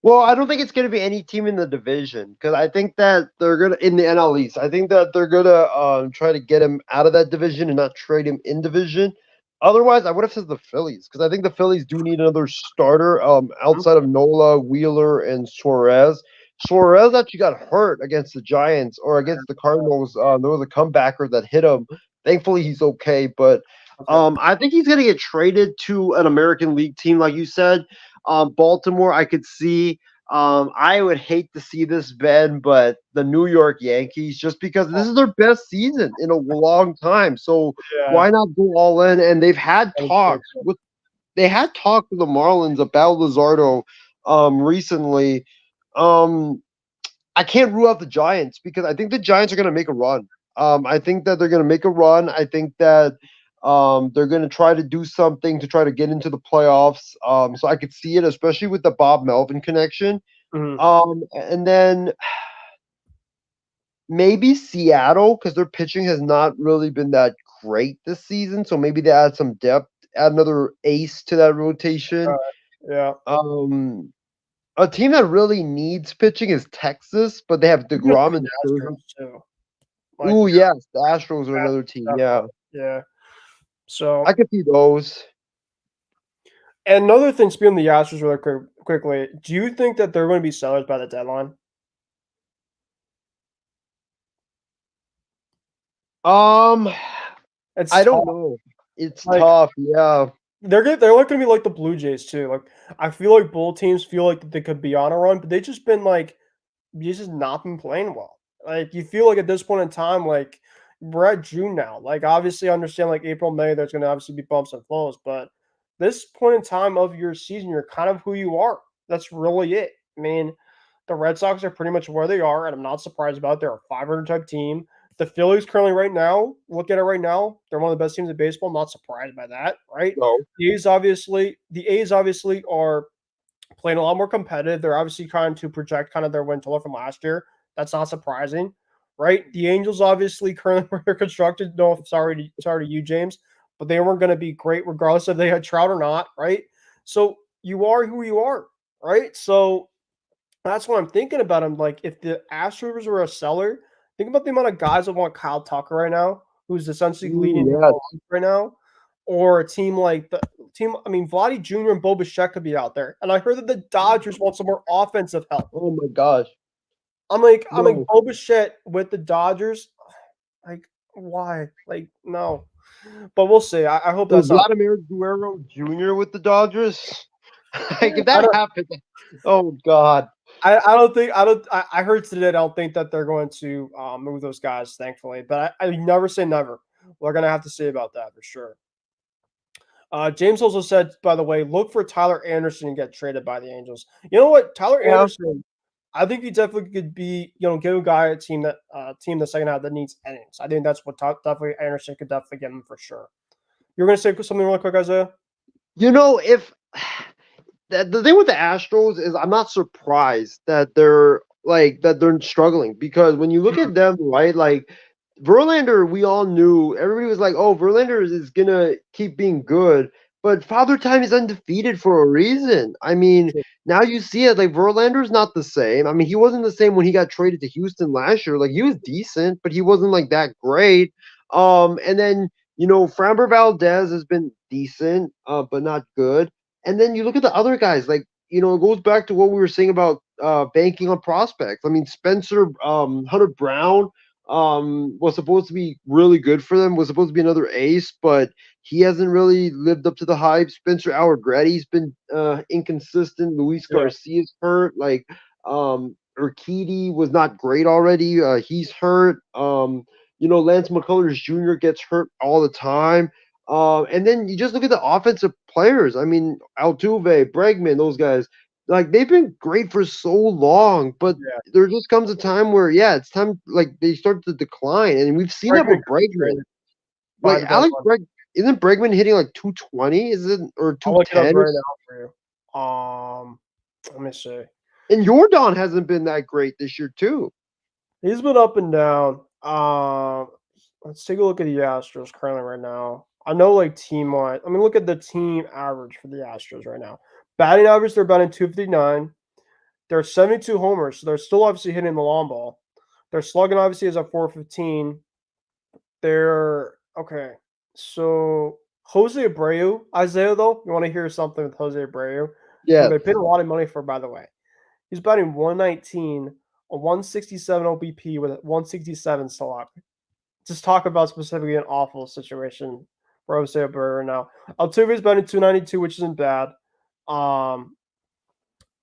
Well, I don't think it's going to be any team in the division because I think that they're going to in the NL East. I think that they're going to try to get him out of that division and not trade him in division. Otherwise, I would have said the Phillies because I think the Phillies do need another starter outside of Nola, Wheeler, and Suarez. Suarez actually got hurt against the Giants or against the Cardinals. There was a comebacker that hit him. Thankfully, he's okay, but Okay. I think he's going to get traded to an American League team, like you said. Baltimore, I could see. I would hate to see this, Ben, but the New York Yankees, just because this is their best season in a long time. So Yeah. why not go all in? And I would say so. they had talked with the Marlins about Luzardo recently. Um, I can't rule out the Giants because I think the Giants are going to make a run. I think that they're going to make a run. I think that they're going to try to do something to try to get into the playoffs. So I could see it, especially with the Bob Melvin connection. Mhm. And then maybe Seattle because their pitching has not really been that great this season. So maybe they add some depth, add another ace to that rotation. Yeah. Um, a team that really needs pitching is Texas, but they have I'm gonna DeGrom say and the Scherzer. Astros too. Like, Ooh, yes, the Astros are another team. Yeah, definitely. Yeah. So I could see those. and another thing, speaking of the Astros, really quickly, do you think that they're going to be sellers by the deadline? Um, It's I tough. don't know. It's Like tough. Yeah. they're like going to be like the Blue Jays too. Like I feel like both teams feel like they could be on a run, but they just been like just not been playing well. Like you feel like at this point in time, like we're at June now. Like obviously, I understand like April, May, there's going to obviously be bumps and flows, but this point in time of your season, you're kind of who you are. That's really it. I mean, the Red Sox are pretty much where they are, and I'm not surprised about it. They're a 500 type team. The Phillies currently right now, look at it right now, they're one of the best teams in baseball. Not surprised by that, right? No. The A's obviously are playing a lot more competitive. They're obviously trying to project kind of their win total from last year. That's not surprising, right? The Angels obviously currently where they're constructed. No, sorry to you, James, but they weren't going to be great regardless if they had Trout or not, right? So you are who you are, right? So that's what I'm thinking about. I'm like, if the Astros were a seller, think about the amount of guys that want Kyle Tucker right now, who's essentially Ooh, leading yes. right now, or a team like the team. I mean, Vladdy Jr. and Bo Bichette could be out there, and I heard that the Dodgers want some more offensive help. Oh my gosh. I'm like No. Bo Bichette with the Dodgers. Like, why? Like, no. But we'll see. I hope So that's not. Vladimir Guerrero Jr. with the Dodgers. Like if I that don't. happens, oh God. I don't think. I don't. I heard today. I don't think that they're going to move those guys. Thankfully, but I never say never. We're gonna have to see about that for sure. James also said, by the way, look for Tyler Anderson to get traded by the Angels. You know what, Tyler Yeah. Anderson, I think he definitely could be, give a guy a team the second half that needs innings. I think that's what definitely Anderson could definitely get him for sure. You're gonna say something really quick, Isaiah? If the thing with the Astros is I'm not surprised that they're struggling because when you look at them, right, like Verlander, we all knew everybody was like, oh, Verlander is gonna keep being good, but Father Time is undefeated for a reason. I mean, Sure. now you see it like Verlander's not the same. I mean, he wasn't the same when he got traded to Houston last year. Like he was decent, but he wasn't like that great. And then Framber Valdez has been decent, but not good. And then you look at the other guys, like it goes back to what we were saying about banking on prospects. I mean, Spencer Hunter Brown was supposed to be really good for them, was supposed to be another ace, but he hasn't really lived up to the hype. Spencer Allegretti's been inconsistent. Luis Yeah. Garcia's hurt. Like Urquidy was not great already. He's hurt. Lance McCullers Jr. gets hurt all the time. And then you just look at the offensive players. I mean, Altuve, Bregman, those guys, like they've been great for so long, but Yeah. there just comes a time where, yeah, it's time like they start to decline, and we've seen that Bregman with could be Bregman. traded by Like the Alex deadline. Breg, isn't Bregman hitting like 220? Is it or I'll look it up 210? right now for you. Let me see. And Jordan hasn't been that great this year too. He's been up and down. Let's take a look at the Astros currently right now. I know like team wise. I mean, look at the team average for the Astros right now. Batting average, they're batting 259. They're 72 homers, so they're still obviously hitting the long ball. Their slugging obviously is at 415. They're okay. So Jose Abreu, Isaiah though, you want to hear something with Jose Abreu, who Yeah, they paid a lot of money for, by the way. He's batting 119, a 167 OBP with a 167 slot. Just talk about specifically an awful situation for Jose Abreu right now. Altuve's batting 292, which isn't bad. Um,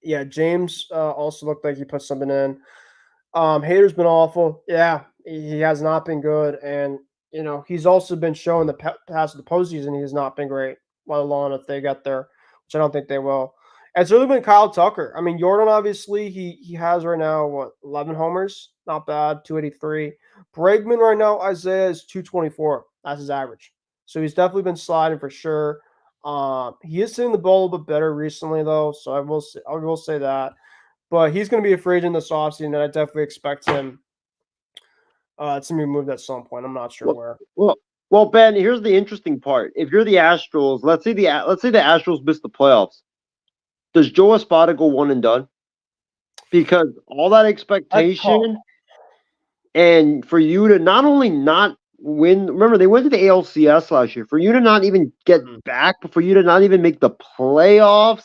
yeah, James also looked like he put something in. Hader's been awful. Yeah, he has not been good, and he's also been showing the past of the postseason he has not been great. Let alone if they get there, which I don't think they will. And it's really been Kyle Tucker. I mean, Jordan obviously he has right now 11 homers, not bad, 283. Bregman right now Isaiah is 224. That's his average. So he's definitely been sliding for sure. He is hitting the ball a little bit better recently though, so I will say that. But he's going to be a free agent this offseason, and I definitely expect him to be moved at some point. I'm not sure well, where. well, Ben. Here's the interesting part. If you're the Astros, let's say the Astros miss the playoffs. Does Joe Espada go one and done? Because all that That's tough. expectation, and for you to not only not win, remember they went to the ALCS last year. For you to not even get Mhm. back, for you to not even make the playoffs,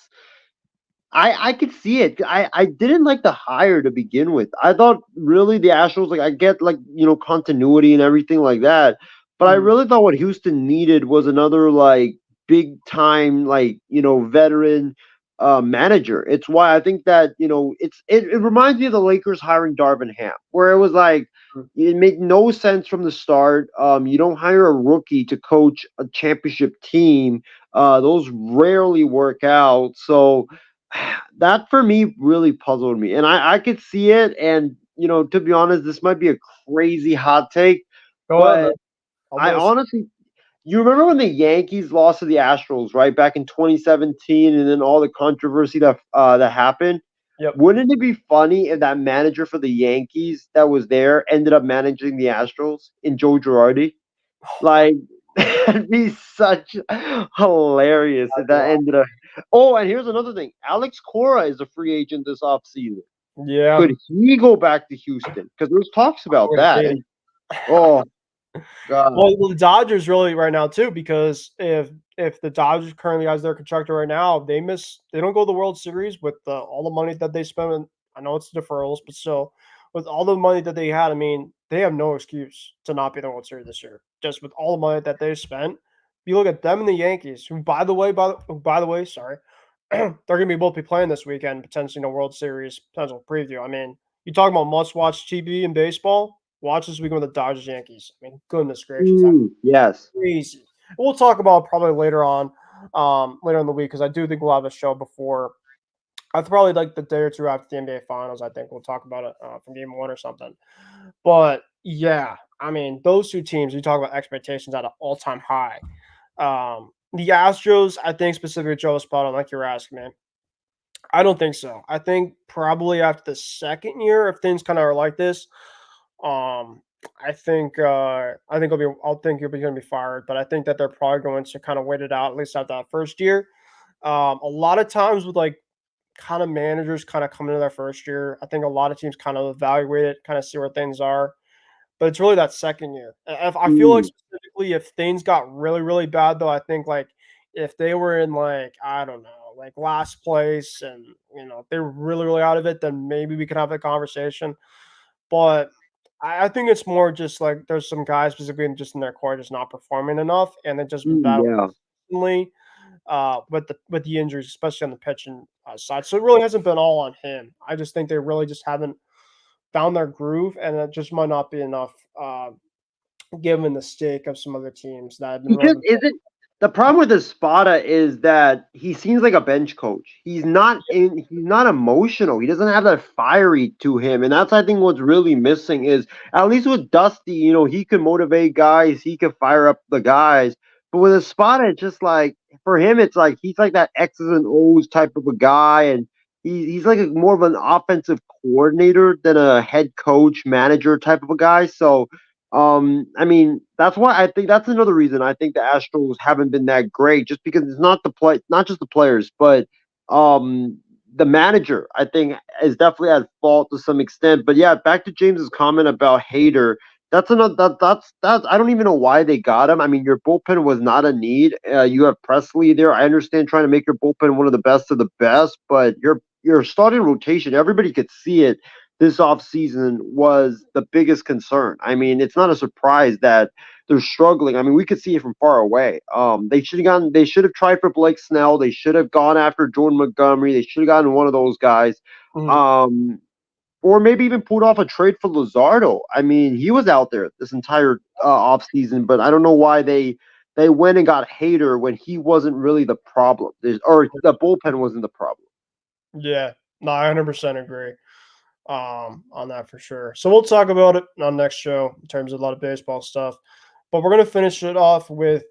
I could see it. I didn't like the hire to begin with. I thought really the Astros, like I get like continuity and everything like that, but I Mhm. really thought what Houston needed was another like big time like veteran manager. It's why I think that it reminds me of the Lakers hiring Darvin Ham, where it was like it made no sense from the start. You don't hire a rookie to coach a championship team. Those rarely work out. So that for me really puzzled me, and I could see it. And to be honest, this might be a crazy hot take, Go ahead, man. but I'll I listen. honestly, you remember when the Yankees lost to the Astros, right, back in 2017, and then all the controversy that happened. Yep. Wouldn't it be funny if that manager for the Yankees that was there ended up managing the Astros in Joe Girardi? Like, that'd be such hilarious if that ended up. Oh, and here's another thing. Alex Cora is a free agent this offseason. Yeah. Could he go back to Houston? Because there's talks I'm about gonna that. hate And it. oh god, Well, the Dodgers really right now too, because if the Dodgers currently has their contractor right now, they don't go to the World Series with all the money that they spend. I know it's deferrals, but still, with all the money that they had, I mean, they have no excuse to not be the World Series this year. Just with all the money that they spent, you look at them and the Yankees, who, by the way, sorry, they're going to be both be playing this weekend, potentially in a World Series potential preview. I mean, you talk about must-watch TV in baseball. Watch this weekend with the Dodgers Yankees. I mean, goodness gracious, that's Yes. crazy. We'll talk about it probably later in the week because I do think we'll have a show before. I probably like the day or two after the NBA Finals. I think we'll talk about it from Game 1 or something. But yeah, I mean, those two teams. You talk about expectations at an all-time high. The Astros, I think specifically Joe spot on, like you're asking, man. I don't think so. I think probably after the second year, if things kind of are like this, um, I think he'll be going to be fired. But I think that they're probably going to kind of wait it out at least after that first year. A lot of times with like kind of managers kind of coming into their first year, I think a lot of teams kind of evaluate it, kind of see where things are. But it's really that second year. If I feel like Mm. specifically if things got really, really bad though, I think like if they were in like, I don't know, like last place and if they were really, really out of it, then maybe we could have a conversation. But I think it's more just like there's some guys specifically just in their core just not performing enough and they've just been battling Yeah. consistently, with the injuries, especially on the pitching side. So it really hasn't been all on him. I just think they really just haven't found their groove, and it just might not be enough, given the stake of some other teams that have been He really just been. isn't. The problem with Espada is that he seems like a bench coach. He's not emotional. He doesn't have that fiery to him, and that's I think what's really missing is at least with Dusty, he can motivate guys, he can fire up the guys. But with Espada, it's just like for him, it's like he's like that X's and O's type of a guy, and he's like more of an offensive coordinator than a head coach manager type of a guy. So I mean, that's why I think that's another reason I think the Astros haven't been that great, just because it's not just the players, but um, the manager I think is definitely at fault to some extent. But yeah, back to James's comment about Hader. That's another that's I don't even know why they got him. I mean, your bullpen was not a need. You have Presley there. I understand trying to make your bullpen one of the best of the best, but your starting rotation, everybody could see it this offseason was the biggest concern. I mean, it's not a surprise that they're struggling. I mean, we could see it from far away. They should have tried for Blake Snell. They should have gone after Jordan Montgomery. They should have gotten one of those guys. Mhm. Um, or maybe even pulled off a trade for Lazardo. I mean, he was out there this entire offseason, but I don't know why they went and got Hader when he wasn't really the problem. Or the bullpen wasn't the problem. Yeah, no, I 100% agree, on that for sure. So we'll talk about it on next show in terms of a lot of baseball stuff. But we're gonna finish it off with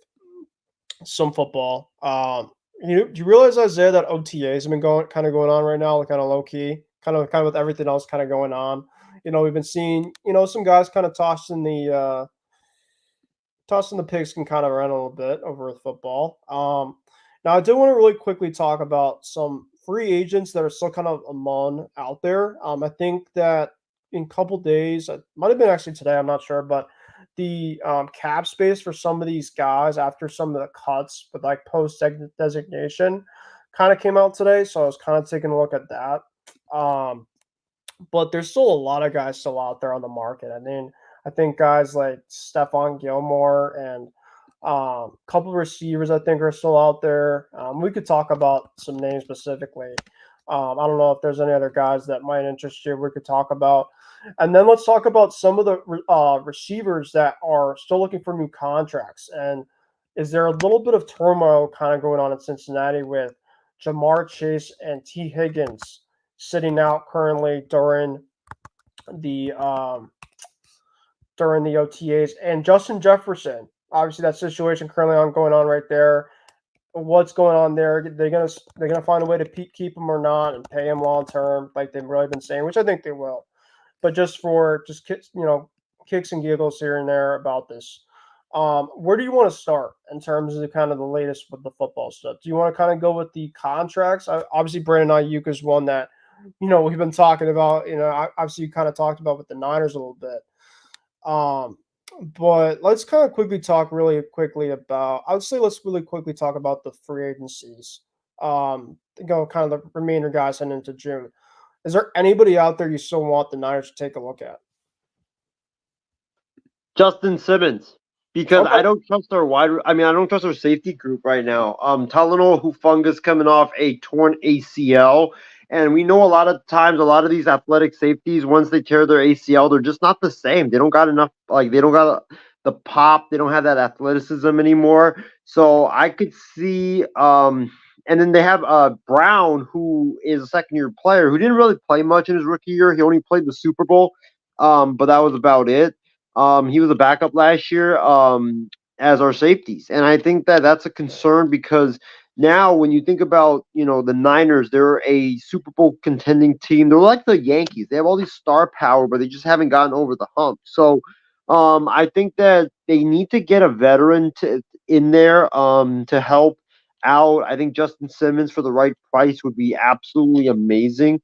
some football. Do you realize, Isaiah, that OTAs have been going on right now, like kind of low key, kind of with everything else kind of going on. We've been seeing some guys kind of tossing the pigs can kind of run a little bit over with football. Now I do want to really quickly talk about some free agents that are still kind of among out there. I think that in a couple days, it might have been actually today, I'm not sure, but the cap space for some of these guys after some of the cuts, but like post designation, kind of came out today. So I was kind of taking a look at that. Um, but there's still a lot of guys still out there on the market. I mean, I think guys like Stephon Gilmore and a couple of receivers I think are still out there. We could talk about some names specifically. I don't know if there's any other guys that might interest you. We could talk about, and then let's talk about some of the receivers that are still looking for new contracts. And is there a little bit of turmoil kind of going on in Cincinnati with Jamar Chase and T. Higgins sitting out currently the um, during the OTAs, and Justin Jefferson? Obviously, that situation currently going on right there. What's going on there? They're gonna find a way to keep him or not and pay him long term, like they've really been saying, which I think they will. But just for kicks and giggles here and there about this. Where do you want to start in terms of kind of the latest with the football stuff? Do you want to kind of go with the contracts? Obviously, Brandon Ayuk is one that we've been talking about. Obviously, you kind of talked about with the Niners a little bit. Um, but let's kind of quickly talk really quickly about. I would say let's really quickly talk about the free agencies. Kind of the remainder guys heading into June. Is there anybody out there you still want the Niners to take a look at? Justin Simmons, because Okay. I don't trust our I mean, I don't trust our safety group right now. Talanoa Hufunga's coming off a torn ACL, and we know a lot of times, a lot of these athletic safeties, once they tear their ACL, they're just not the same. They don't got enough, like they don't got the pop. They don't have that athleticism anymore. So I could see, and then they have Brown, who is a second-year player who didn't really play much in his rookie year. He only played the Super Bowl, but that was about it. He was a backup last year as our safeties, and I think that that's a concern because now when you think about the Niners, they're a Super Bowl contending team. They're like the Yankees. They have all these star power, but they just haven't gotten over the hump. So I think that they need to get a veteran in there to help out. I think Justin Simmons for the right price would be absolutely amazing.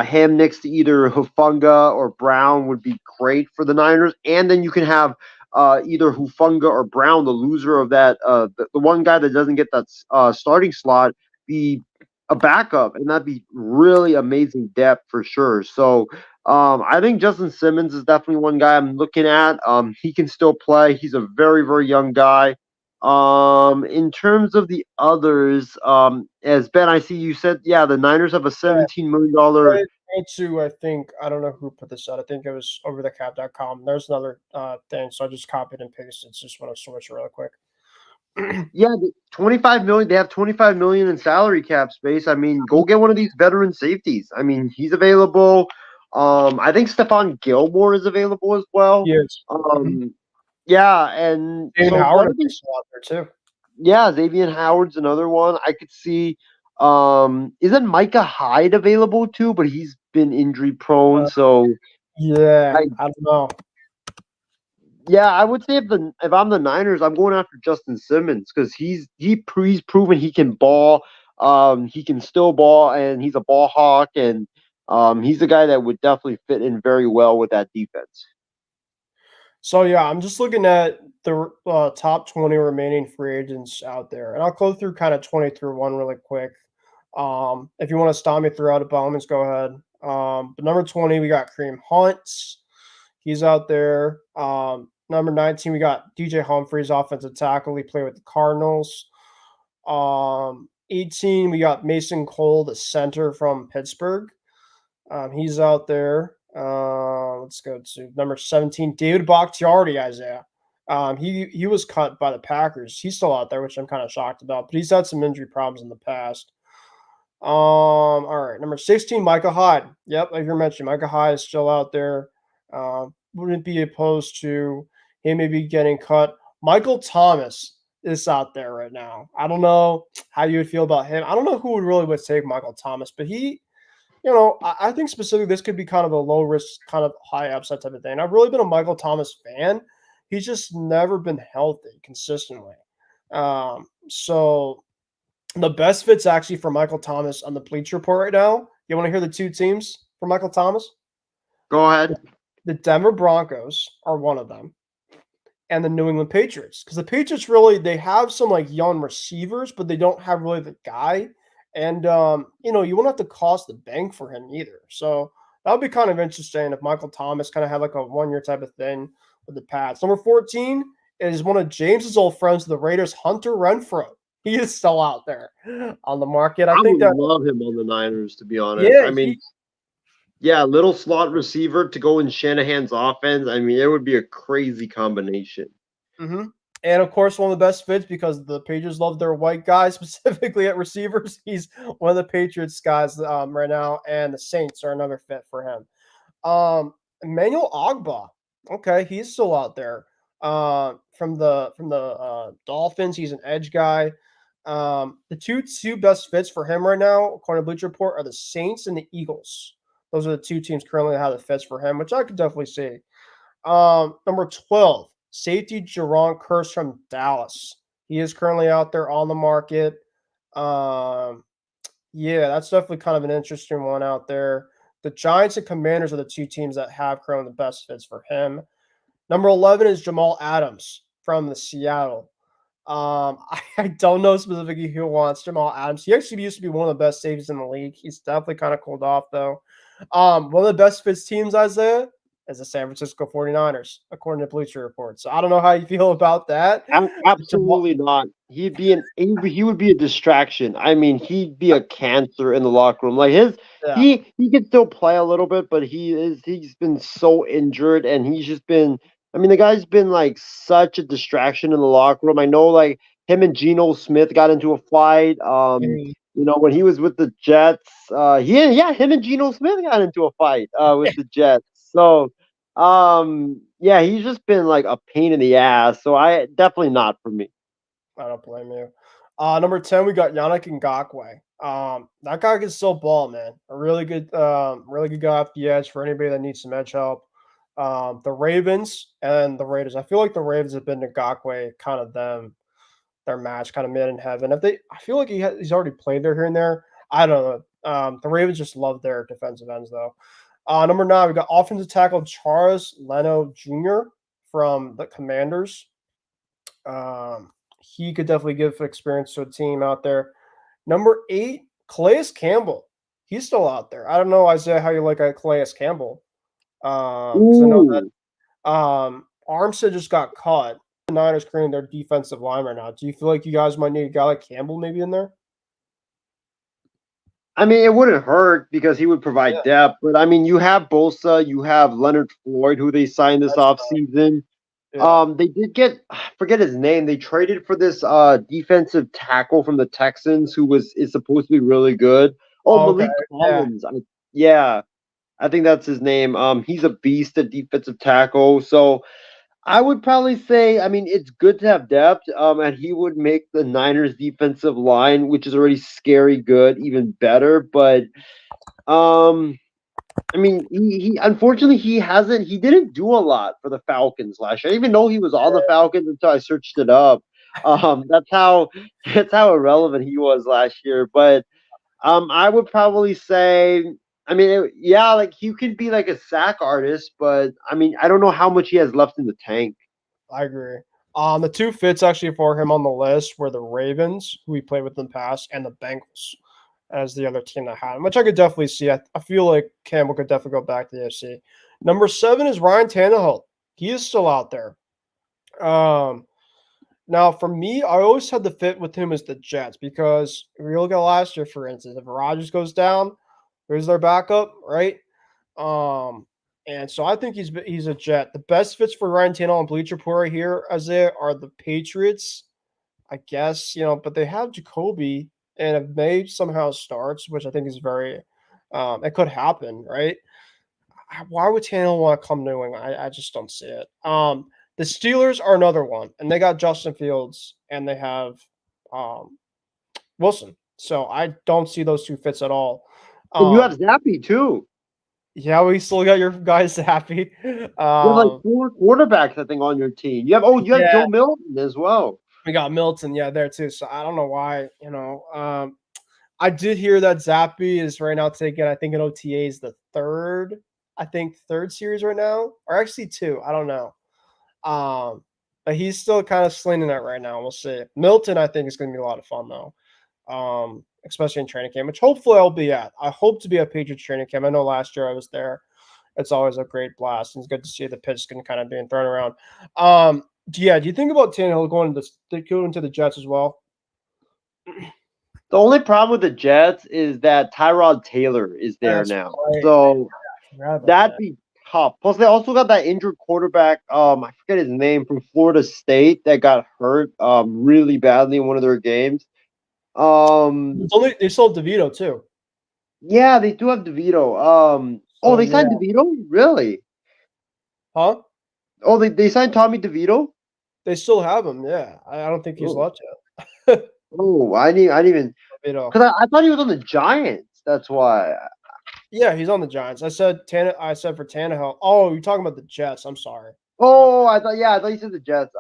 Him next to either Hufunga or Brown would be great for the Niners. And then you can have either Hufunga or Brown, the loser of that, the one guy that doesn't get that starting slot, be a backup. And that'd be really amazing depth for sure. So I think Justin Simmons is definitely one guy I'm looking at. He can still play. He's a very, very young guy. In terms of the others, as Ben, I see you said, yeah, the Niners have a $17 million. To, I think, I don't know who put this out. I think it was overthecap.com. There's another thing, so I just copied and pasted. Just want to switch really quick. Yeah, 25 million. They have 25 million in salary cap space. I mean, go get one of these veteran safeties. I mean, he's available. I think Stephon Gilmore is available as well. Yes. Yeah, and David so Howard is still out there too. yeah, Xavier Howard's another one. I could see. Isn't Micah Hyde available too? But he's been injury prone, so Yeah, I, I don't know. yeah, I would say if I'm the Niners, I'm going after Justin Simmons because he's proven he can ball. He can still ball, and he's a ball hawk, and he's a guy that would definitely fit in very well with that defense. So yeah, I'm just looking at the top 20 remaining free agents out there, and I'll go through kind of 20 through one really quick. If you want to stop me throughout it, by all means, go ahead. But number 20, we got Kareem Hunt. He's out there. Number 19, we got DJ Humphries, offensive tackle. He played with the Cardinals. 18, we got Mason Cole, the center from Pittsburgh. He's out there. Let's go to number 17, David Bakhtiari, Isaiah. He was cut by the Packers. He's still out there, which I'm kind of shocked about, but he's had some injury problems in the past. All right, number 16, Micah Hyde. Yep, like you mentioned, Micah Hyde is still out there. Wouldn't be opposed to him maybe getting cut. Michael Thomas is out there right now. I don't know how you would feel about him. I don't know who would take Michael Thomas, but he, I think specifically this could be kind of a low risk, kind of high upside type of thing. I've really been a Michael Thomas fan. He's just never been healthy consistently. So the best fits actually for Michael Thomas on the Bleach Report right now. You want to hear the two teams for Michael Thomas? Go ahead. The Denver Broncos are one of them, and the New England Patriots. Because the Patriots they have some like young receivers, but they don't have really the guy. And, you won't have to cost the bank for him either. So that would be kind of interesting if Michael Thomas kind of had like a 1-year type of thing with the Pats. Number 14 is one of James's old friends, the Raiders, Hunter Renfrow. He is still out there on the market. I think would love him on the Niners, to be honest. Yeah, I mean, little slot receiver to go in Shanahan's offense. I mean, it would be a crazy combination. Mm-hmm. And of course, one of the best fits because the Patriots love their white guys, specifically at receivers. He's one of the Patriots guys right now, and the Saints are another fit for him. Emmanuel Ogbah, okay, he's still out there. From the Dolphins, he's an edge guy. The two best fits for him right now, according to Bleacher Report, are the Saints and the Eagles. Those are the two teams currently that have the fits for him, which I could definitely see. Number 12, safety Jerron Kearse from Dallas. He is currently out there on the market. Yeah, that's definitely kind of an interesting one out there. The Giants and Commanders are the two teams that have currently the best fits for him. Number 11 is Jamal Adams from the Seattle. I don't know specifically who wants Jamal Adams. He actually used to be one of the best safeties in the league. He's definitely kind of cooled off, though. One of the best fits teams, Isaiah, is the San Francisco 49ers, according to Bleacher Report. So I don't know how you feel about that. Absolutely not. He would be a distraction. I mean, he'd be a cancer in the locker room. Like Yeah, he can still play a little bit, but he's been so injured, and he's just been. I mean, the guy's been like such a distraction in the locker room. I know, like him and Geno Smith got into a fight. mm, When he was with the Jets, him and Geno Smith got into a fight with the Jets. So yeah, he's just been like a pain in the ass. So I definitely not for me. I don't blame you. Number 10, we got Yannick Ngakoue. That guy can still ball, man. A really good guy off the edge for anybody that needs some edge help. The Ravens and the Raiders. I feel like the Ravens have been Ngakoue kind of their match, kind of mid in heaven. I feel like he's already played there here and there. I don't know. The Ravens just love their defensive ends though. Number 9, we got offensive tackle Charles Leno Jr. from the Commanders. He could definitely give experience to a team out there. Number 8, Calais Campbell. He's still out there. I don't know, Isaiah, how you like Calais Campbell. Because I know Ooh. that Armstead just got caught. The Niners creating their defensive line right now. Do you feel like you guys might need a guy like Campbell maybe in there? I mean, it wouldn't hurt because he would provide Yeah, depth. But I mean, you have Bosa, you have Leonard Floyd, who they signed this that's offseason. yeah. They did get I forget his name. They traded for this defensive tackle from the Texans who is supposed to be really good. Oh, Oh, okay. Malik Yeah, Collins. Yeah, I think that's his name. He's a beast at defensive tackle. So I would probably say, I mean, it's good to have depth. And he would make the Niners defensive line, which is already scary good, even better. But um I mean, he unfortunately he didn't do a lot for the Falcons last year. I didn't even know he was on the Falcons until I searched it up. That's how that's how irrelevant he was last year. But I would probably say, I mean, yeah, like he could be like a sack artist, but I mean, I don't know how much he has left in the tank. I agree. The 2 fits actually for him on the list were the Ravens, who he played with in the past, and the Bengals as the other team that had him, which I could definitely see. I feel like Campbell could definitely go back to the AFC. Number 7 is Ryan Tannehill. He is still out there. Um, Now, for me, I always had the fit with him as the Jets because if you look at last year, for instance, if Rodgers goes down, who's their backup, right? Um, and so I think he's a Jet. The best fits for Ryan Tannehill and Bleacher Report right here, Isaiah, are the Patriots, I guess, but they have Jacoby, and if May somehow starts, which I think is very, it could happen, right? Why would Tannehill want to come to New England? I just don't see it. The Steelers are another one, and they got Justin Fields and they have um, Wilson. So I don't see those 2 fits at all. And you have Um, Zappy too. yeah, we still got your guys happy. You have like 4 quarterbacks, I think, on your team. You have Yeah, Joe Milton as well. we got Milton, yeah, there too. So I don't know why, I did hear that Zappy is right now taking, I think, in OTAs third series right now, or actually 2. I don't know. But he's still kind of slinging it right now. We'll see. Milton, I think, is going to be a lot of fun though. Especially in training camp, which hopefully I'll be at. I hope to be at Patriots training camp. I know last year I was there. It's always a great blast, and it's good to see the pitch can kind of being thrown around. Do you think about Tannehill going to the Jets as well? The only problem with the Jets is that Tyrod Taylor is there That's now. right. So I forgot about that'd that. be tough. Plus, they also got that injured quarterback. I forget his name from Florida State that got hurt really badly in one of their games. They still have DeVito too. Yeah, they do have DeVito. So They yeah, signed DeVito? Really? huh? Oh, they signed Tommy DeVito? They still have him. Yeah, I don't think he's Oh, left yet. I didn't even DeVito. because I thought he was on the Giants. That's why. Yeah, he's on the Giants. I said for Tannehill. Oh, you're talking about the Jets. I'm sorry. Oh, I thought you said the Jets.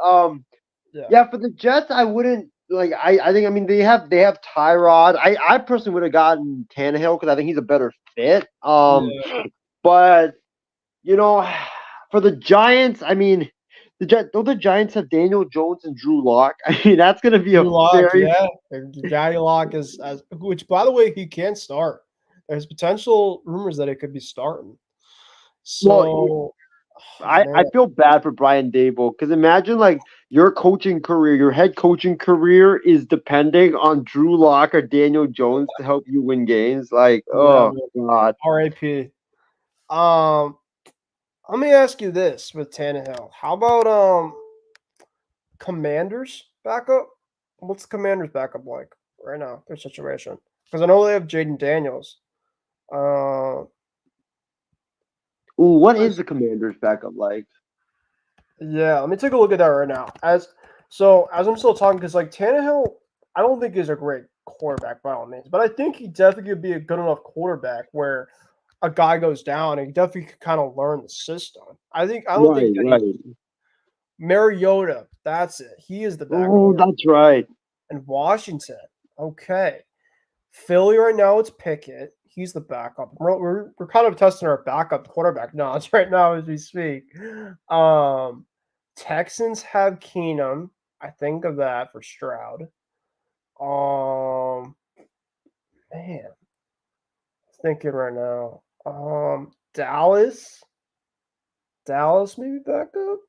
Yeah. Yeah, for the Jets, I wouldn't like. I think I mean they have Tyrod. I personally would have gotten Tannehill because I think he's a better fit. Yeah. But you know, for the Giants, I mean, don't the Giants have Daniel Jones and Drew Lock? I mean, that's gonna be a Drew Lock, very yeah. Gary Lock which by the way, he can start. There's potential rumors that it could be starting. Well, So, I man, feel bad for Brian Dable because imagine like your coaching career, your head coaching career is depending on Drew Lock or Daniel Jones to help you win games. Like, yeah, oh God. RAP. Um, Let me ask you this with Tannehill. How about Commanders backup? What's Commanders backup like right now? Their situation, because I know they have Jaden Daniels. Uh, Ooh, what is the Commanders backup like? yeah, let me take a look at that right now. As I'm still talking, because like Tannehill, I don't think he's a great quarterback by all means, but I think he definitely could be a good enough quarterback where a guy goes down and he definitely could kind of learn the system. I don't think Right, that right. Mariota, that's it. He is the backup. Oh, that's right. And Washington, okay. Philly right now, it's Pickett. He's the backup. We're kind of testing our backup quarterback knowledge right now as we speak. Um, Texans have Keenum. I think of that for Stroud. Um, man, thinking right now. Dallas maybe backup.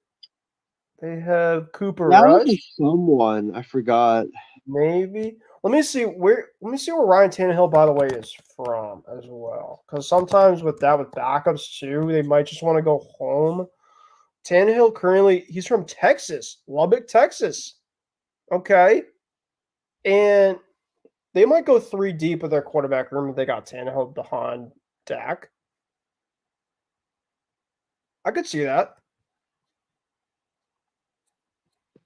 They have Cooper That was a Rush. someone. I forgot. Maybe. Let me see where Ryan Tannehill, by the way, is from as well. Because sometimes with backups too, they might just want to go home. Tannehill currently he's from Texas, Lubbock, Texas. Okay. And they might go 3 deep with their quarterback room if they got Tannehill behind Dak. I could see that.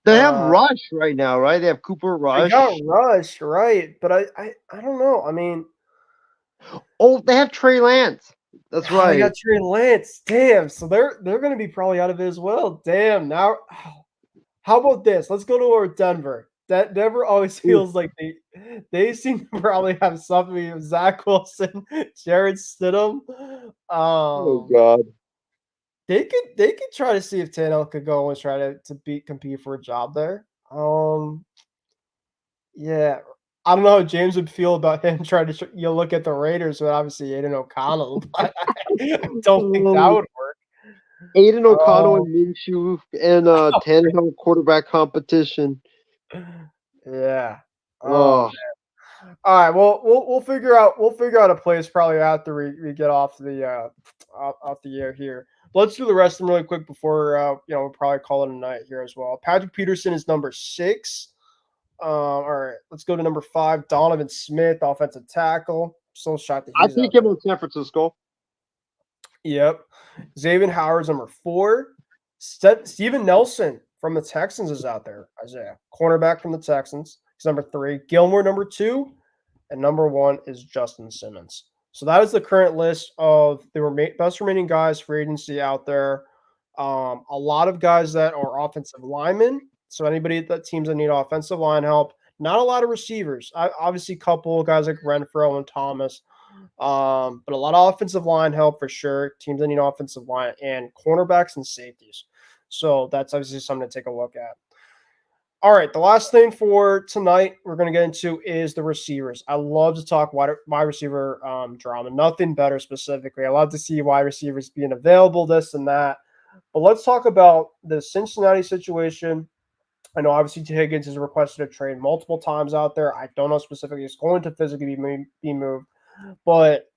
They have Uh Rush right now, right? They have Cooper they got Rush. Rush, right? But I don't know. I mean, Oh, they have Trey Lance. That's oh, they right. got Trey Lance. Damn. So they're going to be probably out of it as well. Damn. Now, how about this? Let's go to our Denver. That Denver always Ooh, feels like they seem to probably have something with Zach Wilson, Jared Stidham. oh Um, God. they could try to see if Tannehill could go and try to compete for a job there. Yeah. I don't know how James would feel about him trying to look at the Raiders with obviously Aiden O'Connell, but I don't think that Um, would work. Aiden O'Connell Oh, and Minshew and Tannehill quarterback competition. yeah. Oh, All right. Well, we'll figure out a place probably after we get off the air here. But let's do the rest of them really quick before we'll probably call it a night here as well. Patrick Peterson is number 6. All right, let's go to number 5. Donovan Smith, offensive tackle. So shocked that I he's think out him there. in San Francisco. Yep. Xavier Howard's number 4. Steven Nelson from the Texans is out there. Isaiah, cornerback from the Texans. He's number 3. Gilmore, number 2. And number 1 is Justin Simmons. So that is the current list of the best remaining guys for agency out there. A lot of guys that are offensive linemen. So anybody that teams that need offensive line help. Not a lot of receivers. Obviously, a couple of guys like Renfro and Thomas. But a lot of offensive line help for sure. Teams that need offensive line and cornerbacks and safeties. So that's obviously something to take a look at. All right, the last thing for tonight we're going to get into is the receivers. I love to talk wide receiver drama. Nothing better specifically. I love to see wide receivers being available, this and that. But let's talk about the Cincinnati situation. I know obviously T. Higgins has requested a trade multiple times out there. I don't know specifically it's going to physically be moved, but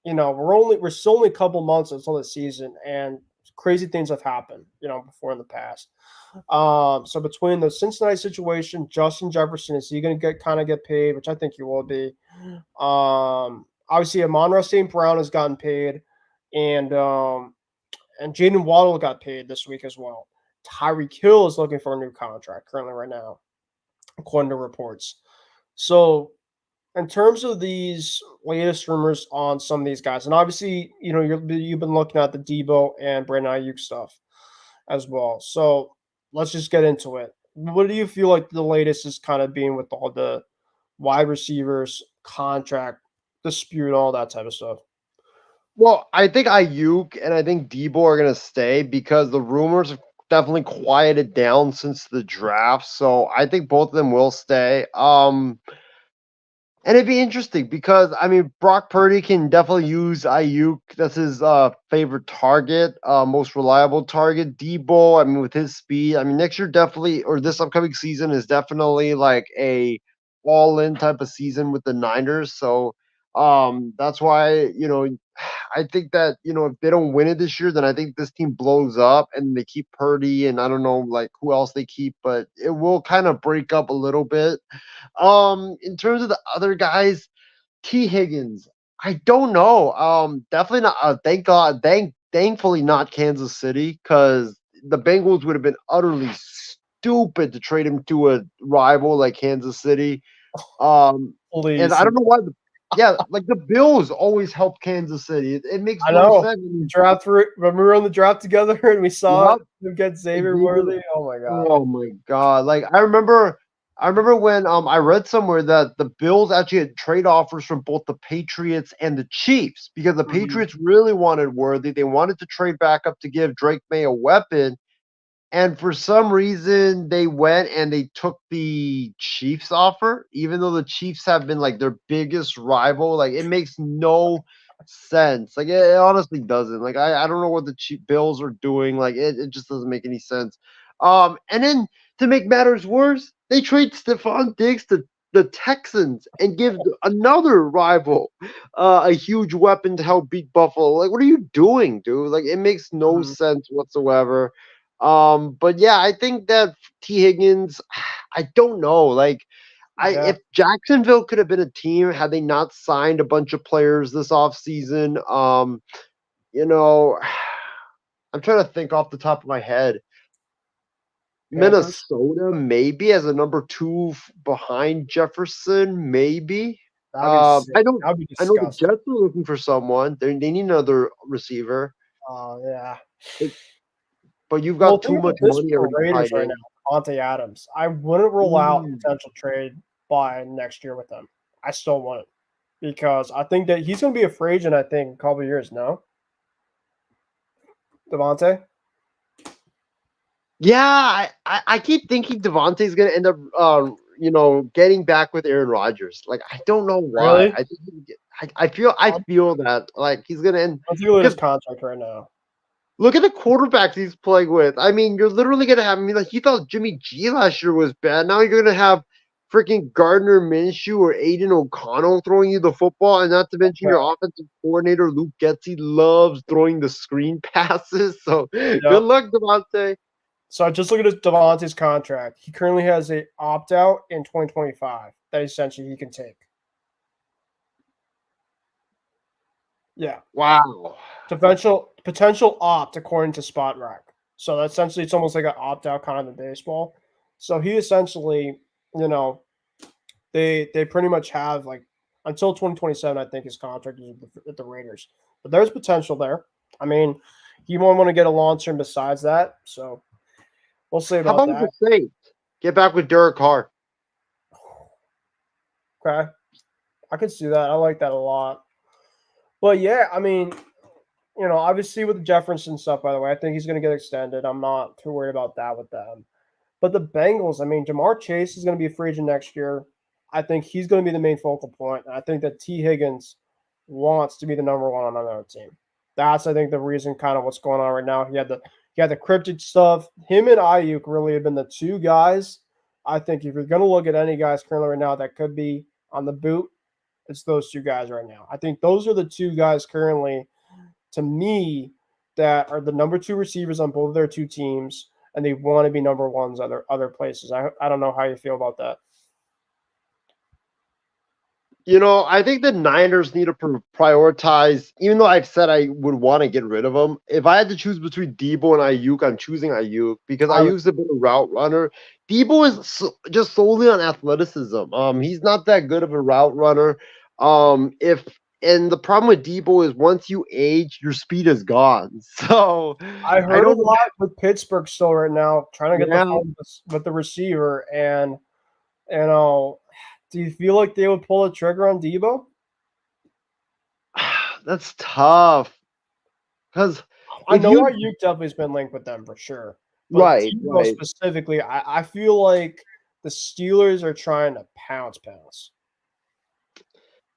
we're still only a couple months until the season, and crazy things have happened, before in the past. So between the Cincinnati situation, Justin Jefferson, is he going to get paid, which I think he will be. Obviously, Amon-Ra St. Brown has gotten paid, and Jaden Waddle got paid this week as well. Tyreek Hill is looking for a new contract currently right now, according to reports. So in terms of these latest rumors on some of these guys, and obviously, you've been looking at the Debo and Brandon Ayuk stuff as well. So let's just get into it. What do you feel like the latest is kind of being with all the wide receivers, contract dispute, all that type of stuff? Well, I think Ayuk and I think Debo are gonna stay because the rumors have definitely quieted down since the draft. So I think both of them will stay. And it'd be interesting because I mean Brock Purdy can definitely use Ayuk. That's his favorite target, most reliable target. Debo, I mean, with his speed, I mean next year definitely, or this upcoming season is definitely like a all-in type of season with the Niners. So that's why I think that if they don't win it this year, then I think this team blows up and they keep Purdy and I don't know like who else they keep, but it will kind of break up a little bit. In terms of the other guys, T. Higgins, I don't know. Definitely not. Thank God. Thankfully not Kansas City, because the Bengals would have been utterly stupid to trade him to a rival like Kansas City. And Please. I don't know why. Yeah, like the Bills always help Kansas City. It makes I no know. sense. When we were on the draft together and we saw Yup. him get Xavier Xavier- Worthy. Oh my god. Oh my god! Like I remember when I read somewhere that the Bills actually had trade offers from both the Patriots and the Chiefs because the Mhm. Patriots really wanted Worthy. They wanted to trade back up to give Drake May a weapon, and for some reason they went and they took the Chiefs offer, even though the Chiefs have been like their biggest rival. Like it makes no sense. Like it honestly doesn't. Like I don't know what the Bills are doing. Like it just doesn't make any sense. And then to make matters worse, they trade Stephon Diggs to the Texans and give another rival a huge weapon to help beat Buffalo. Like, what are you doing, dude? Like, it makes no Mhm. sense whatsoever. But yeah, I think that T. Higgins, I don't know. Like, Yeah. if Jacksonville could have been a team had they not signed a bunch of players this offseason, you know, I'm trying to think off the top of my head. Panthers. Minnesota, maybe as a number two behind Jefferson, maybe. That'd be sick. I don't. That'd be I know the disgusting. Jets are looking for someone. They need another receiver, Oh yeah. but you've Well, got think too much about this money for already Raiders tied right now. in. Monte Adams. I wouldn't rule out a Mm. potential trade by next year with them. I still want it because I think that he's going to be a free agent. I think in a couple of years. No, Devontae. Yeah, I keep thinking Devontae's gonna end up, getting back with Aaron Rodgers. Like I don't know why. Really? I think I feel that like he's gonna end Let's look at his because contract right now. look at the quarterbacks he's playing with. I mean, you're literally gonna have. I mean, like you thought Jimmy G last year was bad. Now you're gonna have freaking Gardner Minshew or Aiden O'Connell throwing you the football, and not to mention Okay. your offensive coordinator Luke Getzey loves throwing the screen passes. So Yep. good luck, Devontae. So I just look at his Devontae's contract. He currently has a opt out in 2025 that essentially he can take. Yeah. Wow. Potential opt according to Spot Rack. So that's essentially it's almost like an opt out kind of in baseball. So he essentially, you know, they pretty much have like until 2027. I think his contract is with the Raiders, but there's potential there. I mean, he won't want to get a long term besides that. So we'll see How about about with that. the Saints? Get back with Derek Carr. Okay, I could see that. I like that a lot. But yeah, I mean, obviously with the Jefferson stuff, by the way, I think he's going to get extended. I'm not too worried about that with them. But the Bengals, I mean, Jamar Chase is going to be a free agent next year. I think he's going to be the main focal point. And I think that T. Higgins wants to be the number one on another team. That's, I think, the reason kind of what's going on right now. He had the cryptic stuff. Him and Ayuk really have been the two guys. I think if you're going to look at any guys currently right now that could be on the boot, it's those two guys right now. I think those are the two guys currently, to me, that are the number two receivers on both of their two teams, and they want to be number ones other places. I don't know how you feel about that. I think the Niners need to prioritize, even though I've said I would want to get rid of them. If I had to choose between Debo and Ayuk, I'm choosing Ayuk because I would, Ayuk's a better route runner. Debo is just solely on athleticism. He's not that good of a route runner. And the problem with Debo is once you age, your speed is gone. So I I heard a don't. lot with Pittsburgh still right now, trying to get the Yeah, phone with the receiver, and do you feel like they would pull a trigger on Debo? that's tough because I if know you Ayuk definitely has been linked with them for sure, but right, Debo right. specifically, I feel like the Steelers are trying to pounce.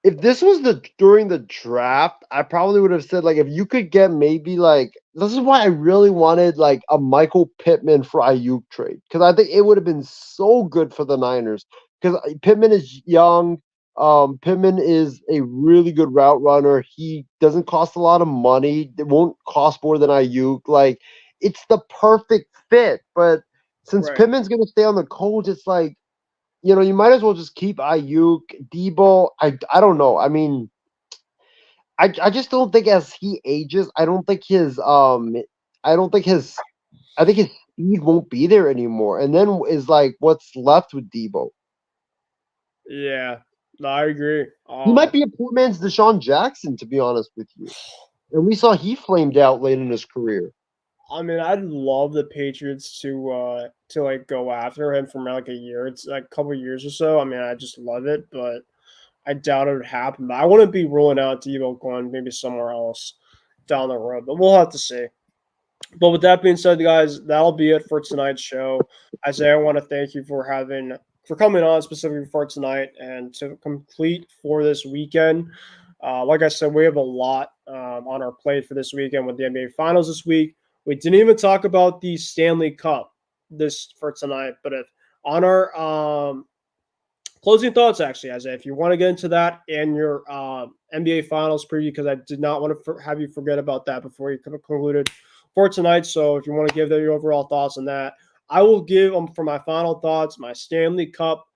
if this was during the draft, I probably would have said like if you could get maybe like this is why I really wanted like a Michael Pittman for Ayuk trade because I think it would have been so good for the Niners because Pittman is young. Pittman is a really good route runner. He doesn't cost a lot of money. It won't cost more than Ayuk. Like it's the perfect fit. But since Right. Pittman's gonna stay on the Colts, it's like you might as well just keep Ayuk, Debo. I don't know. I mean, I just don't think as he ages, I don't think his I think his speed won't be there anymore. And then is like what's left with Debo. Yeah. No, I agree. He might be a poor man's Deshaun Jackson, to be honest with you. And we saw he flamed out late in his career. I mean, I'd love the Patriots to like go after him for like a year. It's like a couple years or so. I mean, I just love it, but I doubt it would happen. But I wouldn't be ruling out Debo going maybe somewhere else down the road. But we'll have to see. But with that being said, guys, that'll be it for tonight's show. Isaiah, I want to thank you for coming on specifically for tonight and to complete for this weekend. Like I said, we have a lot on our plate for this weekend with the NBA Finals this week. We didn't even talk about the Stanley Cup this for tonight, but if on our closing thoughts, actually, Isaiah, if you want to get into that and your NBA Finals preview, because I did not want to have you forget about that before you concluded for tonight. So if you want to give your overall thoughts on that, I will give them for my final thoughts, my Stanley Cup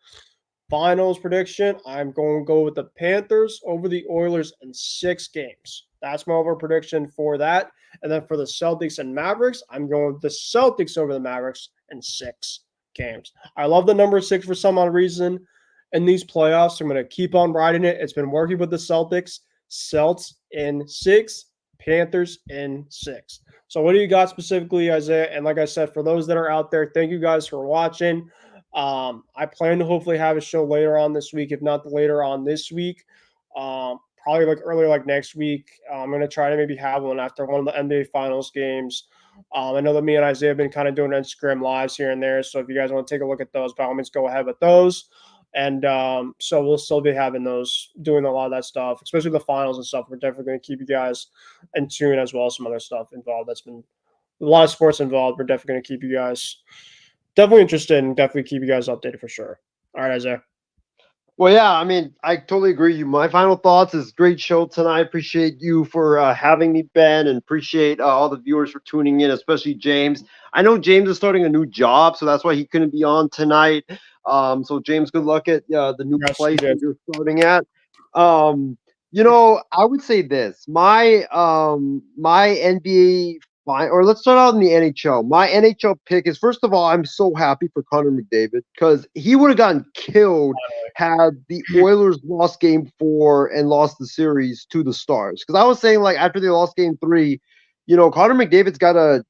Finals prediction. I'm going to go with the Panthers over the Oilers in 6 games. That's my overall prediction for that. And then for the Celtics and Mavericks, I'm going with the Celtics over the Mavericks in 6 games. I love the number 6 for some odd reason in these playoffs. I'm going to keep on riding it. It's been working with the Celtics. Celts in 6, Panthers in 6. So what do you got specifically, Isaiah? And like I said, for those that are out there, thank you guys for watching. I plan to hopefully have a show later on this week, if not later on this week. Probably like earlier, like next week. I'm going to try to maybe have one after one of the NBA Finals games. I know that me and Isaiah have been kind of doing Instagram lives here and there. So if you guys want to take a look at those, by all means, go ahead with those. And so we'll still be having those, doing a lot of that stuff, especially the finals and stuff. We're definitely going to keep you guys in tune as well as some other stuff involved. That's been a lot of sports involved. We're definitely going to keep you guys definitely interested and definitely keep you guys updated for sure. All right, Isaiah. Well, yeah, I mean, I totally agree with you. My final thoughts is great show tonight. Appreciate you for having me, Ben, and appreciate all the viewers for tuning in, especially James. I know James is starting a new job, so that's why he couldn't be on tonight. So James, good luck at the new Yes, place you that did. you're starting at. I would say this. My NBA or let's start out in the NHL. My NHL pick is first of all, I'm so happy for Connor McDavid because he would have gotten killed had the Oilers lost game 4 and lost the series to the Stars. Because I was saying like after they lost game 3, Connor McDavid's gotta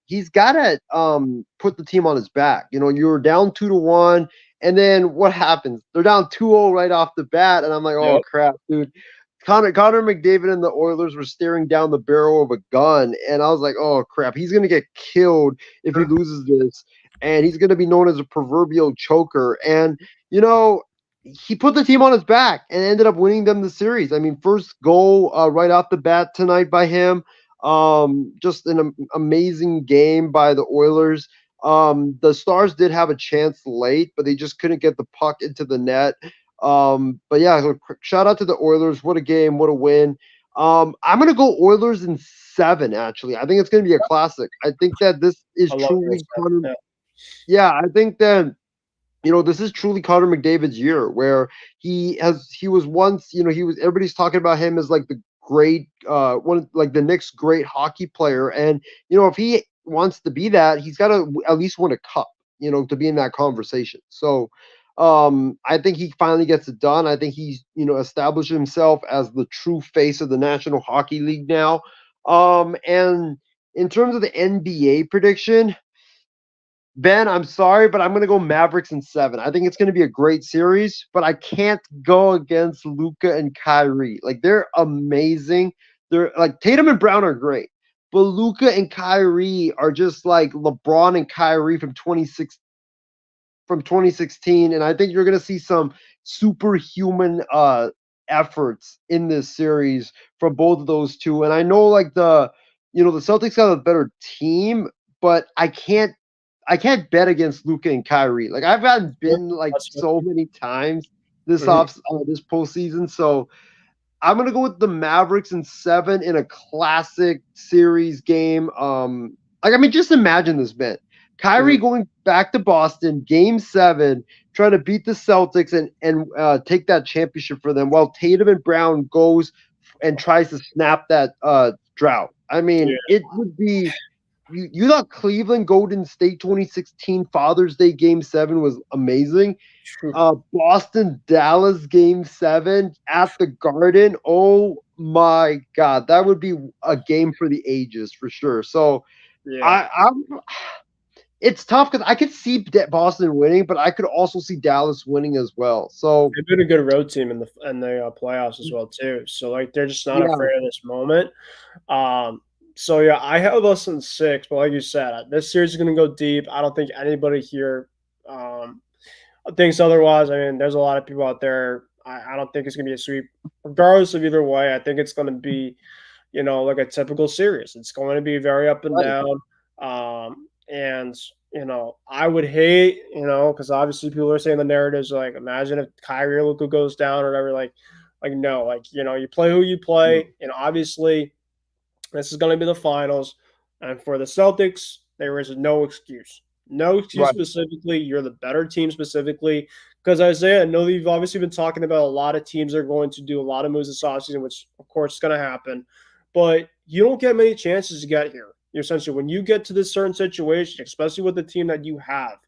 put the team on his back. You're down 2-1, and then what happens? They're down 2-0 right off the bat, and I'm like, oh Yep. crap, dude. Connor McDavid and the Oilers were staring down the barrel of a gun, and I was like, "Oh crap, he's gonna get killed if he loses this, and he's gonna be known as a proverbial choker." And he put the team on his back and ended up winning them the series. I mean, first goal right off the bat tonight by him. Just an amazing game by the Oilers. The Stars did have a chance late, but they just couldn't get the puck into the net. But yeah, so shout out to the Oilers. What a game, what a win. I'm gonna go Oilers in 7. Actually, I think it's gonna be a classic. I think that this is I love truly this. Connor. Yeah. Yeah, I think that this is truly Connor McDavid's year where he was once, everybody's talking about him as like the great one, like the next great hockey player. And if he wants to be that, he's got to at least win a cup, to be in that conversation. So I think he finally gets it done. I think he's, established himself as the true face of the National Hockey League now. And in terms of the NBA prediction, Ben, I'm sorry, but I'm going to go Mavericks in 7. I think it's going to be a great series, but I can't go against Luka and Kyrie. Like they're amazing. They're like Tatum and Brown are great, but Luka and Kyrie are just like LeBron and Kyrie from 2016, and I think you're going to see some superhuman efforts in this series from both of those two. And I know like the Celtics have a better team, but I can't bet against Luka and Kyrie. Like I've gotten been like That's so many times this Mhm. this postseason. So I'm gonna go with the Mavericks in 7 in a classic series game. Like I mean, just imagine this, man. Kyrie Mhm. going back to Boston, Game 7, trying to beat the Celtics and take that championship for them, while Tatum and Brown goes and tries to snap that drought. I Yeah, mean, it would be. You thought Cleveland Golden State 2016 Father's Day Game 7 was amazing. true. Boston Dallas Game 7 at the Garden. Oh my God, that would be a game for the ages for sure. So Yeah. I'm it's tough because I could see Boston winning, but I could also see Dallas winning as well. So They've been a good road team in the playoffs as well too. So like they're just not yeah, afraid of this moment. Um, so yeah, I have less than 6, but like you said, this series is going to go deep. I don't think anybody here um, thinks otherwise. I mean, there's a lot of people out there. I don't think it's going to be a sweep, regardless of either way. I think it's going to be, like a typical series. It's going to be very up and right, down. And I would hate, because obviously people are saying the narratives like, imagine if Kyrie or Luka goes down or whatever. Like no, like you play who you yeah, play, and obviously this is going to be the finals. And for the Celtics, there is no excuse. No excuse right, specifically. You're the better team specifically. Because Isaiah, I know that you've obviously been talking about a lot of teams are going to do a lot of moves this offseason, which of course is going to happen. But you don't get many chances to get here. You're essentially when you get to this certain situation, especially with the team that you have,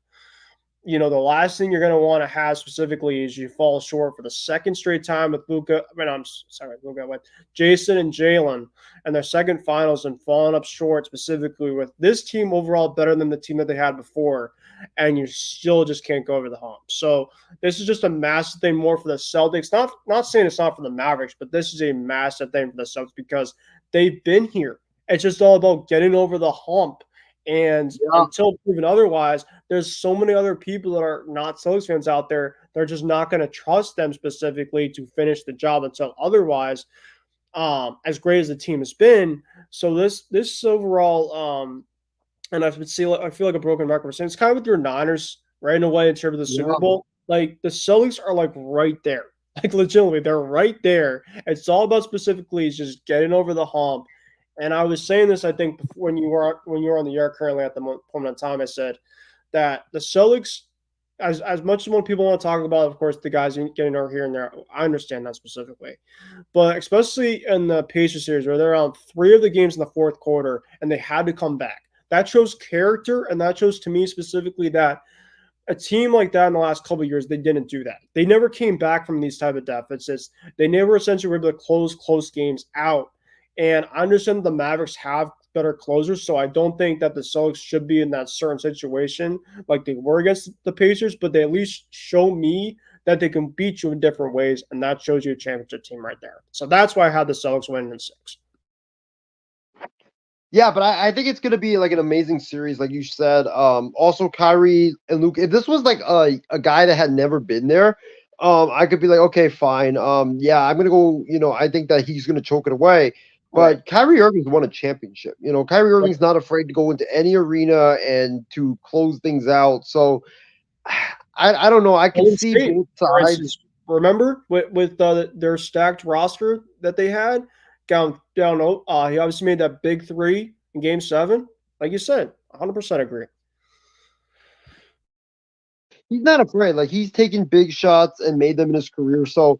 the last thing you're going to want to have specifically is you fall short for the second straight time with Luka. I mean, I'm sorry, Luka, with Jason and Jalen and their second finals and falling up short specifically with this team overall better than the team that they had before, and you still just can't go over the hump. So this is just a massive thing more for the Celtics. Not saying it's not for the Mavericks, but this is a massive thing for the Celtics because they've been here. It's just all about getting over the hump. And yeah, until proven otherwise, there's so many other people that are not Celtics fans out there. They're just not going to trust them specifically to finish the job until otherwise. As great as the team has been, so this overall, and I feel like a broken record. Saying it's kind of with your Niners, right in a way in terms of the Super yeah, Bowl. Like the Celtics are like right there, like legitimately they're right there. It's all about specifically is just getting over the hump. And I was saying this, I think, before when you were on the air currently at the moment in time. I said that the Celtics, as much as more people want to talk about, of course, the guys getting over here and there. I understand that specifically, but especially in the Pacers series where they're on 3 of the games in the fourth quarter and they had to come back. That shows character, and that shows to me specifically that a team like that in the last couple of years, they didn't do that. They never came back from these type of deficits. They never essentially were able to close games out. And I understand the Mavericks have better closers, so I don't think that the Celtics should be in that certain situation like they were against the Pacers, but they at least show me that they can beat you in different ways, and that shows you a championship team right there. So that's why I had the Celtics winning in 6. yeah. But I think it's gonna be like an amazing series, like you said. Also Kyrie and Luke. If this was like a guy that had never been there, I could be like, okay, fine. Yeah, I'm gonna go. I think that he's gonna choke it away. Right. But Kyrie Irving's won a championship. Kyrie Irving's not afraid to go into any arena and to close things out. So I don't know. I can Golden see State, both for sides. instance, remember with their stacked roster that they had down. He obviously made that big three in Game 7. Like you said, 100% agree. He's not afraid. Like he's taken big shots and made them in his career. So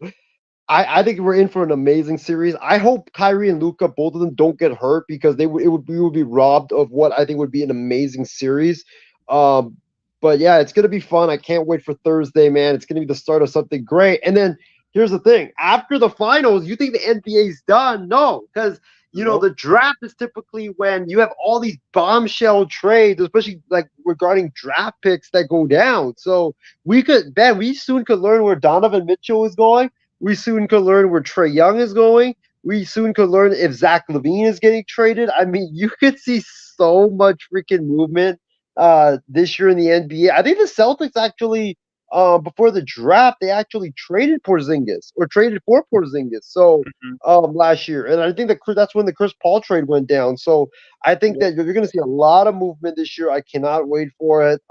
I think we're in for an amazing series. I hope Kyrie and Luca, both of them, don't get hurt because we would be robbed of what I think would be an amazing series. Um, but yeah, it's gonna be fun. I can't wait for Thursday, man. It's gonna be the start of something great. And then here's the thing: after the finals, you think the NBA's done? No, because Nope. the draft is typically when you have all these bombshell trades, especially like regarding draft picks that go down. So we soon could learn where Donovan Mitchell is going. We soon could learn where Trey Young is going. We soon could learn if Zach Levine is getting traded. I mean, you could see so much freaking movement this year in the NBA. I think the Celtics actually before the draft, they actually traded Porzingis or traded for Porzingis. So Mhm. last year, and I think that's when the Chris Paul trade went down. So I think Yeah. that you're going to see a lot of movement this year. I cannot wait for it.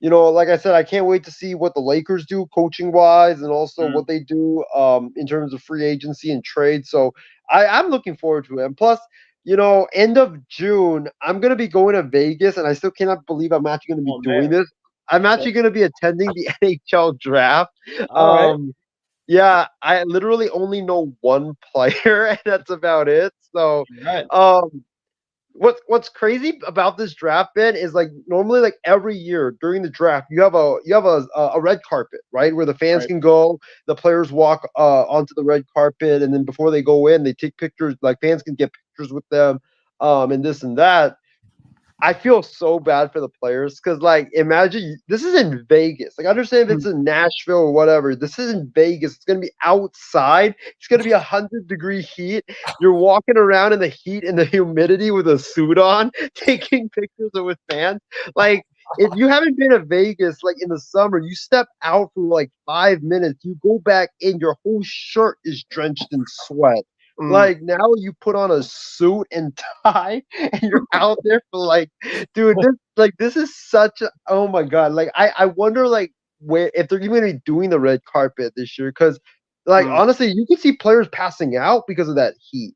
Like I said, I can't wait to see what the Lakers do coaching wise, and also Mhm. what they do in terms of free agency and trade. So I'm looking forward to it. And plus, end of June, I'm gonna be going to Vegas, and I still cannot believe I'm actually gonna be Oh doing man. this. I'm Yeah. actually gonna be attending the NHL draft. All right. Um, yeah, I literally only know one player, and that's about it. So, All right. um, what's crazy about this draft, Ben, is like normally like every year during the draft you have a red carpet, right, where the fans Right. can go, the players walk onto the red carpet, and then before they go in, they take pictures. Like fans can get pictures with them, and this and that. I feel so bad for the players because, like, imagine this is in Vegas. Like, I understand if Mhm. it's in Nashville or whatever. This is in Vegas. It's gonna be outside. It's gonna be 100-degree heat. You're walking around in the heat and the humidity with a suit on, taking pictures with fans. Like, if you haven't been to Vegas, like in the summer, you step out for like 5 minutes, you go back in, your whole shirt is drenched in sweat. Mm. Like now you put on a suit and tie and you're out there for like, dude, this is such a, oh my god. Like I wonder like where if they're even gonna be doing the red carpet this year because like Mm. honestly you can see players passing out because of that heat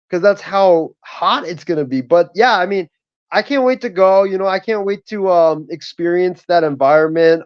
because that's how hot it's gonna be. But yeah, I mean, I can't wait to go. I can't wait to experience that environment.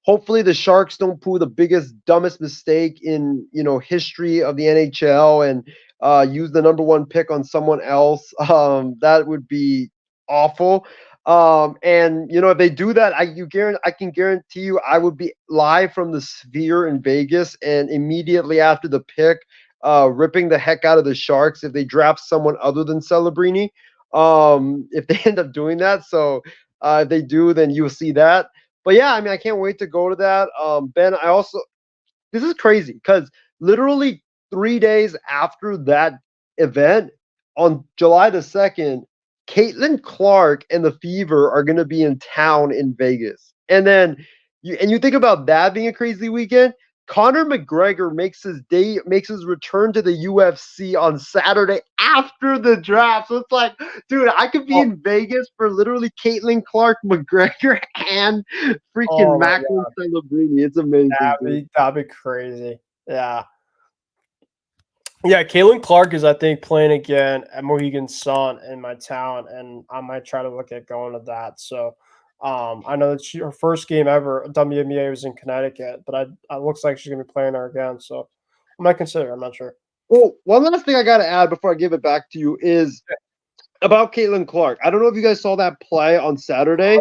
Hopefully the Sharks don't pull the biggest, dumbest mistake in history of the NHL and use the number one pick on someone else. That would be awful. And if they do that, I can guarantee you I would be live from the Sphere in Vegas, and immediately after the pick, ripping the heck out of the Sharks if they draft someone other than Celebrini. If they end up doing that, so if they do, then you'll see that. But yeah, I mean, I can't wait to go to that. Ben, this is crazy because literally 3 days after that event, on July the 2nd, Caitlin Clark and the Fever are going to be in town in Vegas. And then you think about that being a crazy weekend. Conor McGregor makes his return to the UFC on Saturday after the draft. So it's like, dude, I could be Oh, in Vegas for literally Caitlin Clark, McGregor, and freaking oh my Macklin god. Celebrini. It's amazing, dude. That'd be crazy. Yeah. Yeah, Caitlin Clark is, I think, playing again at Mohegan Sun in my town, and I might try to look at going to that. So, I know that her first game ever WNBA was in Connecticut, but it looks like she's gonna be playing there again. So, I might consider. I'm not sure. Well, one last thing I got to add before I give it back to you is about Caitlin Clark. I don't know if you guys saw that play on Saturday.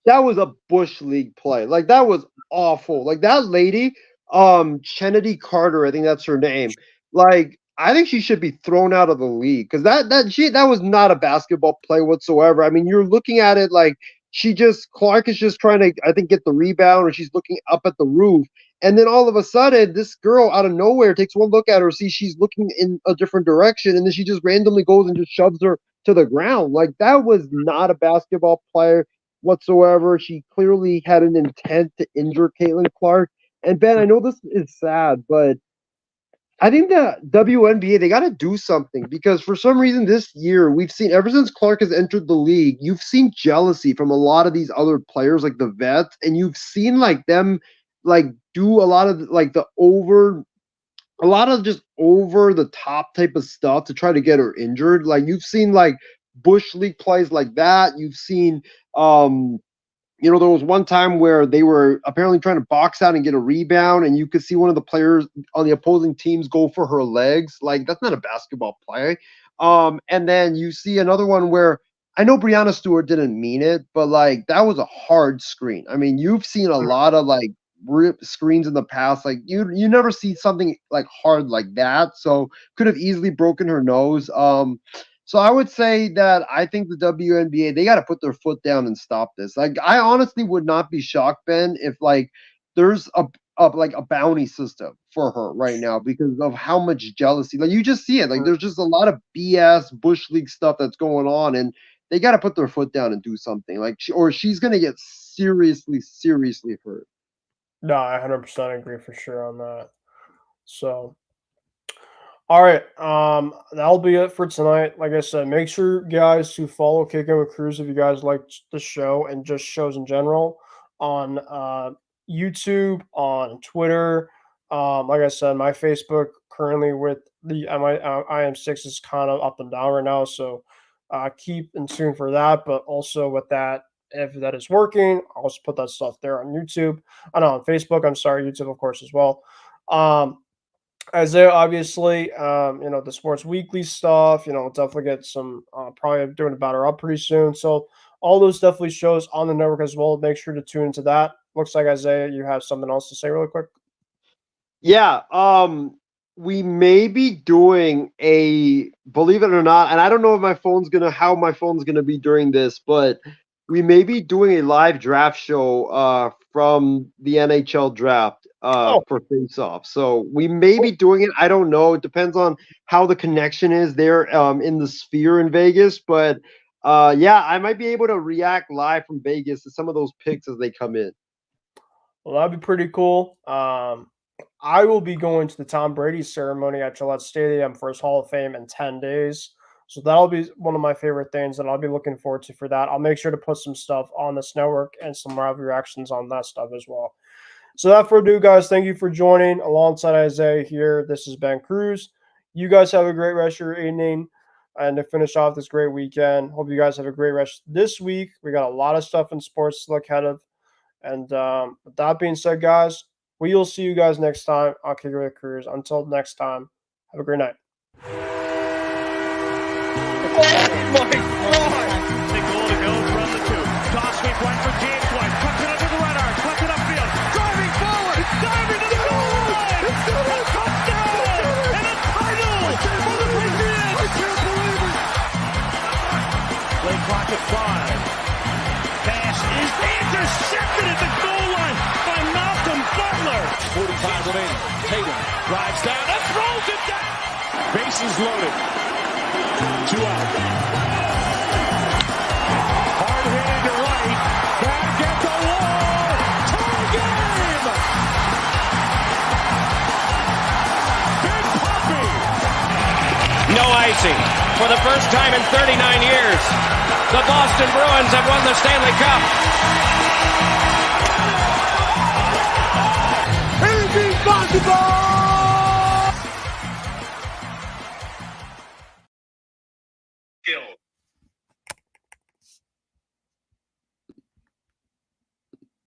That was a bush league play. Like that was awful. Like that lady, Kennedy Carter, I think that's her name. Like I think she should be thrown out of the league because that was not a basketball play whatsoever. I mean, you're looking at it like Clark is just trying to, I think, get the rebound, or she's looking up at the roof. And then all of a sudden, this girl out of nowhere takes one look at her, sees she's looking in a different direction, and then she just randomly goes and just shoves her to the ground. Like that was not a basketball player whatsoever. She clearly had an intent to injure Caitlin Clark. And Ben, I know this is sad, but I think the WNBA, they got to do something because for some reason this year we've seen, ever since Clark has entered the league, you've seen jealousy from a lot of these other players like the vets, and you've seen like them like do a lot of like a lot of just over the top type of stuff to try to get her injured. Like you've seen like bush league plays like that. You've seen um there was one time where they were apparently trying to box out and get a rebound, and you could see one of the players on the opposing teams go for her legs. Like that's not a basketball play. And then you see another one where I know Brianna Stewart didn't mean it, but like that was a hard screen. I mean, you've seen a lot of like rip screens in the past. Like you never see something like hard like that. So could have easily broken her nose. So I would say that I think the WNBA, they got to put their foot down and stop this. Like I honestly would not be shocked, Ben, if like there's a bounty system for her right now because of how much jealousy. Like you just see it. Like there's just a lot of BS bush league stuff that's going on, and they got to put their foot down and do something. Like, or she's gonna get seriously hurt. No, I 100% agree for sure on that. So, all right, that'll be it for tonight. Like I said, make sure guys to follow Kicking with Kruse if you guys like the show and just shows in general on YouTube, on Twitter. Like I said, my Facebook currently with the IM6 is kind of up and down right now, so keep in tune for that. But also with that, if that is working, I'll just put that stuff there on YouTube. I know on Facebook. I'm sorry, YouTube, of course, as well. Isaiah, obviously, the Sports Weekly stuff, definitely get some, probably doing a batter up pretty soon. So all those definitely shows on the network as well. Make sure to tune into that. Looks like, Isaiah, you have something else to say really quick. Yeah, we may be doing believe it or not, and I don't know if how my phone's gonna be during this, but we may be doing a live draft show from the NHL draft for Face Off. So we may be doing it. I don't know. It depends on how the connection is there in the Sphere in Vegas. But yeah, I might be able to react live from Vegas to some of those picks as they come in. Well, that'd be pretty cool. I will be going to the Tom Brady ceremony at Gillette Stadium for his Hall of Fame in 10 days. So that'll be one of my favorite things, and I'll be looking forward to for that. I'll make sure to put some stuff on this network and some live reactions on that stuff as well. So that for ado, guys, thank you for joining alongside Isaiah here. This has been Kruse. You guys have a great rest of your evening and to finish off this great weekend. Hope you guys have a great rest this week. We got a lot of stuff in sports to look ahead of. And with that being said, guys, we will see you guys next time on Kicking with Kruse. Until next time, have a great night. Oh my God! Take a little go from the two. Toss sweep one for James White. Cuts it under the right arm. Cuts it upfield. Driving forward. Diving to the goal line. A touchdown and a title for the Patriots. I can't believe it. Play clock at 5. Pass is intercepted at the goal line by Malcolm Butler. 45 remaining. Tatum drives down and throws it down. Bases loaded. 2 out. Hard hit into right. Back at the wall. Tie game. Big Puppy. No icing. For the first time in 39 years, the Boston Bruins have won the Stanley Cup. Anything's possible!